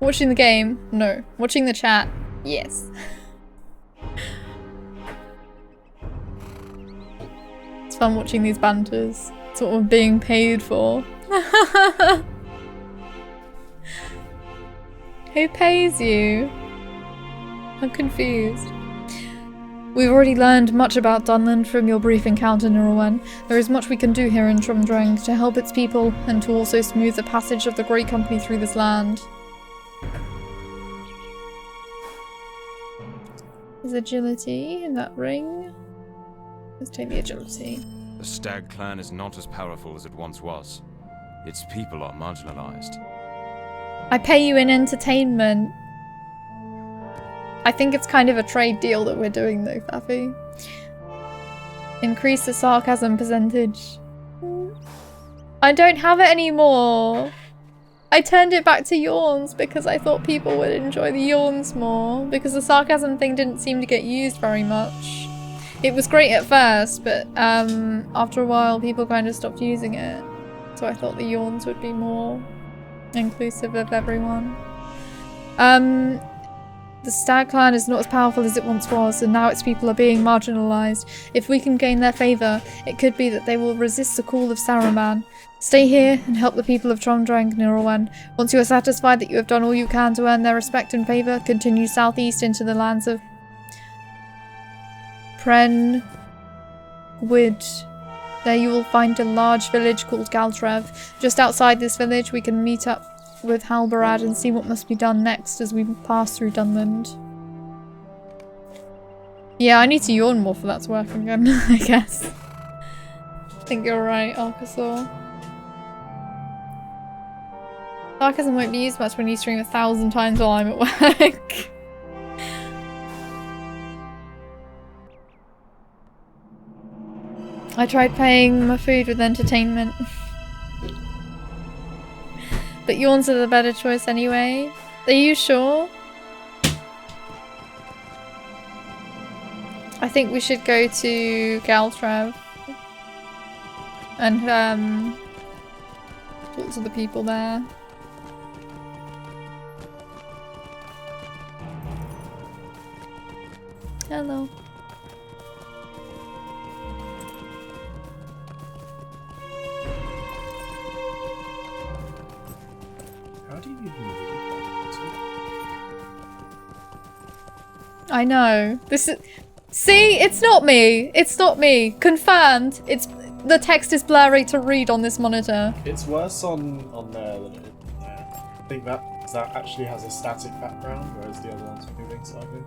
A: Watching the game? No. Watching the chat? Yes. It's fun watching these banters. It's what we're being paid for. Who pays you? I'm confused. We've already learned much about Dunland from your brief encounter, Laurelin. There is much we can do here in Dreng to help its people and to also smooth the passage of the Great Company through this land. There's agility in that ring. Let's take the agility.
B: The Stag clan is not as powerful as it once was. Its people are marginalized.
A: I pay you in entertainment. I think it's kind of a trade deal that we're doing though, Faffy. Increase the sarcasm percentage. I don't have it anymore. I turned it back to yawns because I thought people would enjoy the yawns more, because the sarcasm thing didn't seem to get used very much. It was great at first, but after a while people kind of stopped using it. So I thought the yawns would be more inclusive of everyone. The Stag clan is not as powerful as it once was, and now its people are being marginalized. If we can gain their favor, it could be that they will resist the call of Saruman. Stay here and help the people of Dreng, Laurelin. Once you are satisfied that you have done all you can to earn their respect and favor, continue southeast into the lands of Prenwood. There you will find a large village called Galtrev. Just outside this village we can meet up with Halbarad and see what must be done next as we pass through Dunland. Yeah, I need to yawn more for that to work again, I guess. I think you're right, Arkasaur. Sarcasm won't be used much when you stream 1,000 times while I'm at work. I tried paying my food with entertainment. But yawns are the better choice anyway. Are you sure? I think we should go to Galtrev and talk to the people there. Hello.
E: How do you even read that?
A: I know. This is... See? It's not me. It's not me. Confirmed. It's... The text is blurry to read on this monitor.
E: It's worse on there than it is on there. I think that actually has a static background, whereas the other one's moving slightly.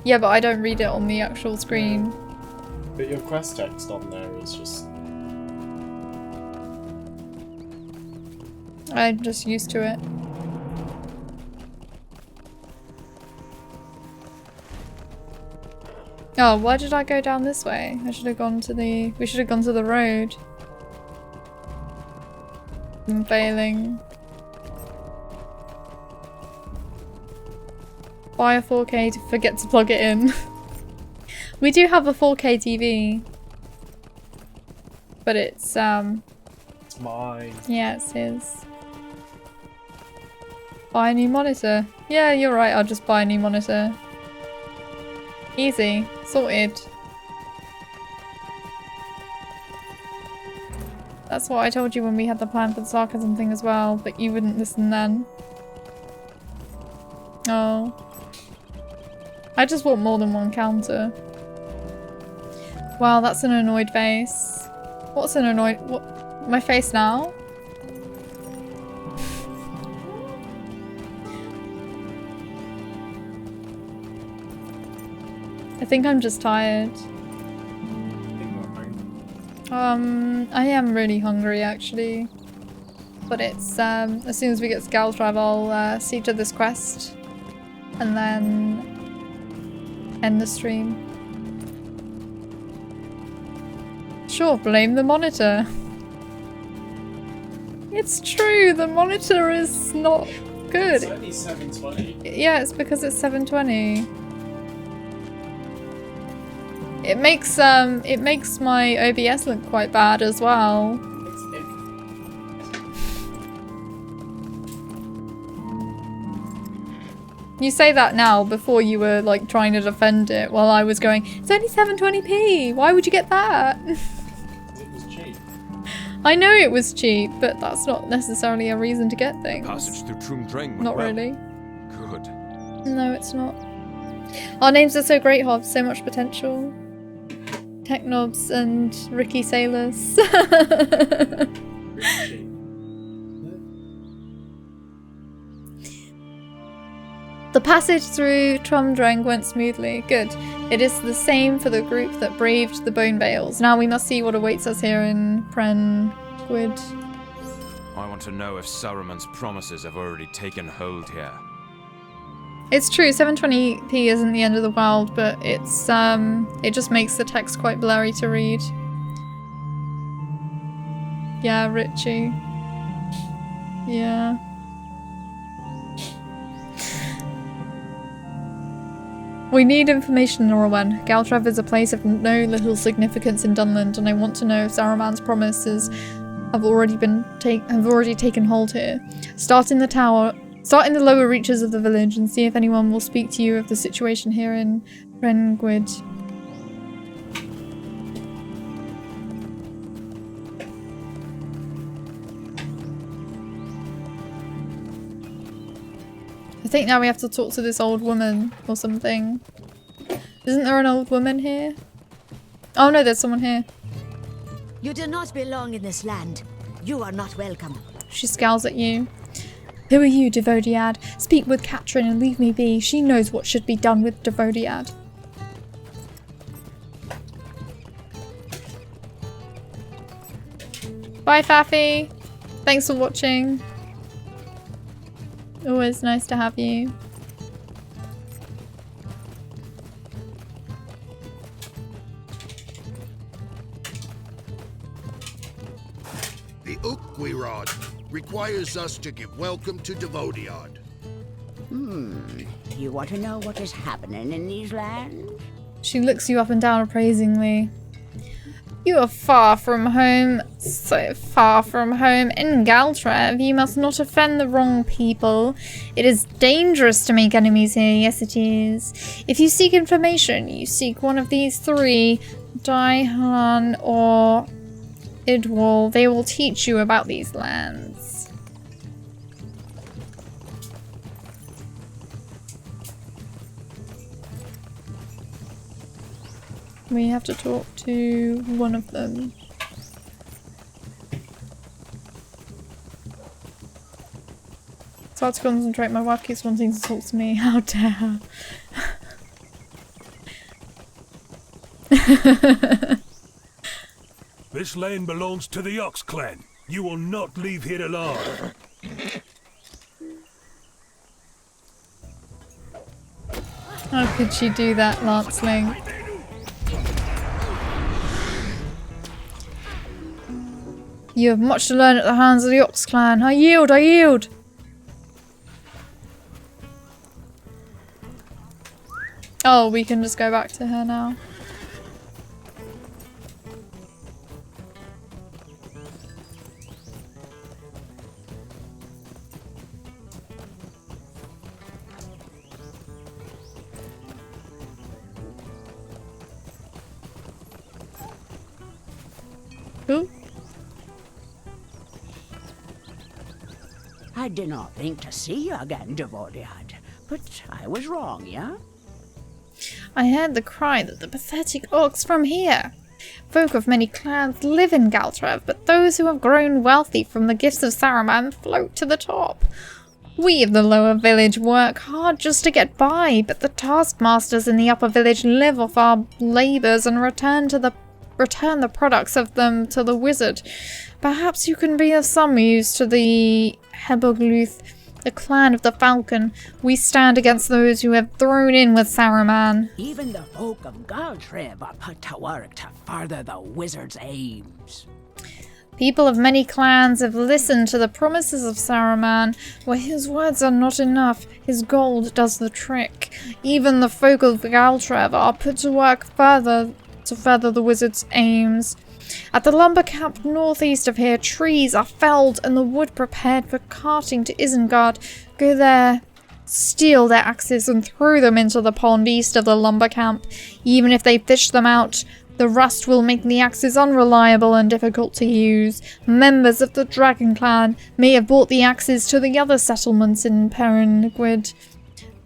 A: Yeah, but I don't read it on the actual screen.
E: But your quest text on there is just...
A: I'm just used to it. Oh, why did I go down this way? I should have gone to the... We should have gone to the road. I'm failing. Buy a 4K to forget to plug it in. We do have a 4K TV. But it's
E: It's mine.
A: yeah, it's his. Buy a new monitor. Yeah, you're right, I'll just buy a new monitor. Easy. Sorted. That's what I told you when we had the plan for the sarcasm thing as well, but you wouldn't listen then. Oh. I just want more than one counter. Wow, that's an annoyed face. What's an annoyed... What? My face now? I think I'm just tired. I am really hungry actually. But it's, as soon as we get to Galtrav, I'll see to this quest. And then end the stream. Sure, blame the monitor. It's true, the monitor is not good.
E: It's only 720.
A: Yeah, it's because it's 720. It makes my OBS look quite bad as well. You say that now before you were like trying to defend it while I was going, it's only 720p, why would you get that?
E: It was cheap.
A: I know it was cheap, but that's not necessarily a reason to get things.
B: Passage through Trumdrang went
A: Not
B: well.
A: really.
B: Good.
A: No, it's not. Our names are so great, Hob, so much potential. Technobs and Ricky Sailors.
E: Really cheap.
A: The passage through Trumdrang went smoothly. Good. It is the same for the group that braved the Bone Bales. Now we must see what awaits us here in Prengwyd.
B: I want to know if Saruman's promises have already taken hold here.
A: It's true, 720p isn't the end of the world, but it's it just makes the text quite blurry to read. Yeah, Richie. Yeah. We need information, Laurelin. Galtrav is a place of no little significance in Dunland, and I want to know if Saruman's promises have already taken hold here. Start in the lower reaches of the village and see if anyone will speak to you of the situation here in Prengwyd. I think now we have to talk to this old woman or something. Isn't there an old woman here? Oh no, there's someone here.
F: You do not belong in this land. You are not welcome.
A: She scowls at you. Who are you, Devodiad? Speak with Katrin and leave me be. She knows what should be done with Devodiad. Bye, Faffy. Thanks for watching. Always nice to have you.
D: The Ukwirod requires us to give welcome to Devodiad.
C: You want to know what is happening in these lands?
A: She looks you up and down appraisingly. You are far from home, so far from home in Galtrav. You must not offend the wrong people. It is dangerous to make enemies here, yes it is. If you seek information, you seek one of these three, Daihan or Idwal. They will teach you about these lands. We have to talk to one of them. It's hard to concentrate. My wife keeps wanting to talk to me. How dare her.
G: This land belongs to the Ox clan. You will not leave here alive.
A: How could she do that, Lanceling? You have much to learn at the hands of the Ox clan. I yield, I yield! Oh, we can just go back to her now. Who?
C: I did not think to see you again, Devoriad, but I was wrong, yeah?
A: I heard the cry that the pathetic orcs from here. Folk of many clans live in Galtrev, but those who have grown wealthy from the gifts of Saruman float to the top. We of the lower village work hard just to get by, but the taskmasters in the upper village live off our labours and return the products of them to the wizard. Perhaps you can be of some use to the Hebogluth, the clan of the Falcon. We stand against those who have thrown in with Saruman.
C: Even the folk of Galtreb are put to work to further the wizard's aims.
A: People of many clans have listened to the promises of Saruman. Where his words are not enough, his gold does the trick. Even the folk of Galtrev are put to work further to further the wizard's aims. At the lumber camp northeast of here, trees are felled and the wood prepared for carting to Isengard. Go there, steal their axes and throw them into the pond east of the lumber camp. Even if they fish them out, the rust will make the axes unreliable and difficult to use. Members of the Dragon Clan may have brought the axes to the other settlements in Perengwyd.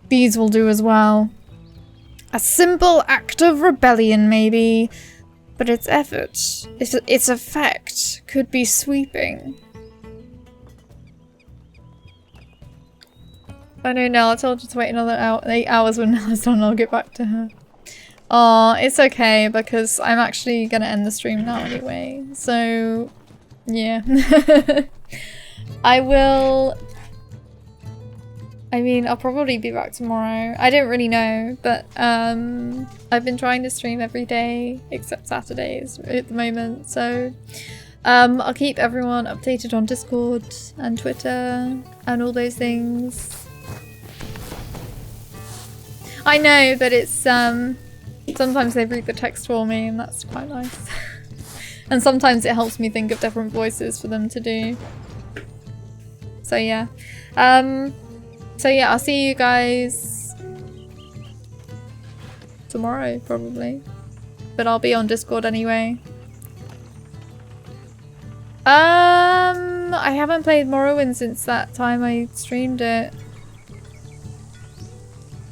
A: These will do as well. A simple act of rebellion, maybe, but its effect could be sweeping. I know, Nell, I told you to wait another 8 hours. When Nella's done, I'll get back to her. Oh, it's okay, because I'm actually gonna end the stream now anyway, so yeah. I'll probably be back tomorrow. I don't really know, but I've been trying to stream every day except Saturdays at the moment, so I'll keep everyone updated on Discord and Twitter and all those things. I know, but it's sometimes they read the text for me and that's quite nice. And sometimes it helps me think of different voices for them to do. So yeah. I'll see you guys tomorrow, probably. But I'll be on Discord anyway. I haven't played Morrowind since that time I streamed it.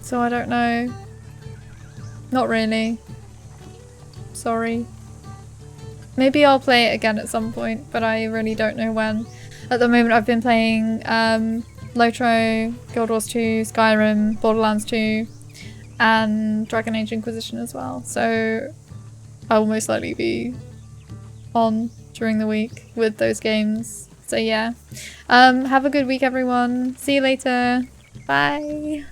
A: So I don't know. Not really. Sorry. Maybe I'll play it again at some point, but I really don't know when. At the moment I've been playing Lotro, Guild Wars 2, Skyrim, Borderlands 2, and Dragon Age Inquisition as well. So I will most likely be on during the week with those games. So yeah. Have a good week, everyone. See you later. Bye.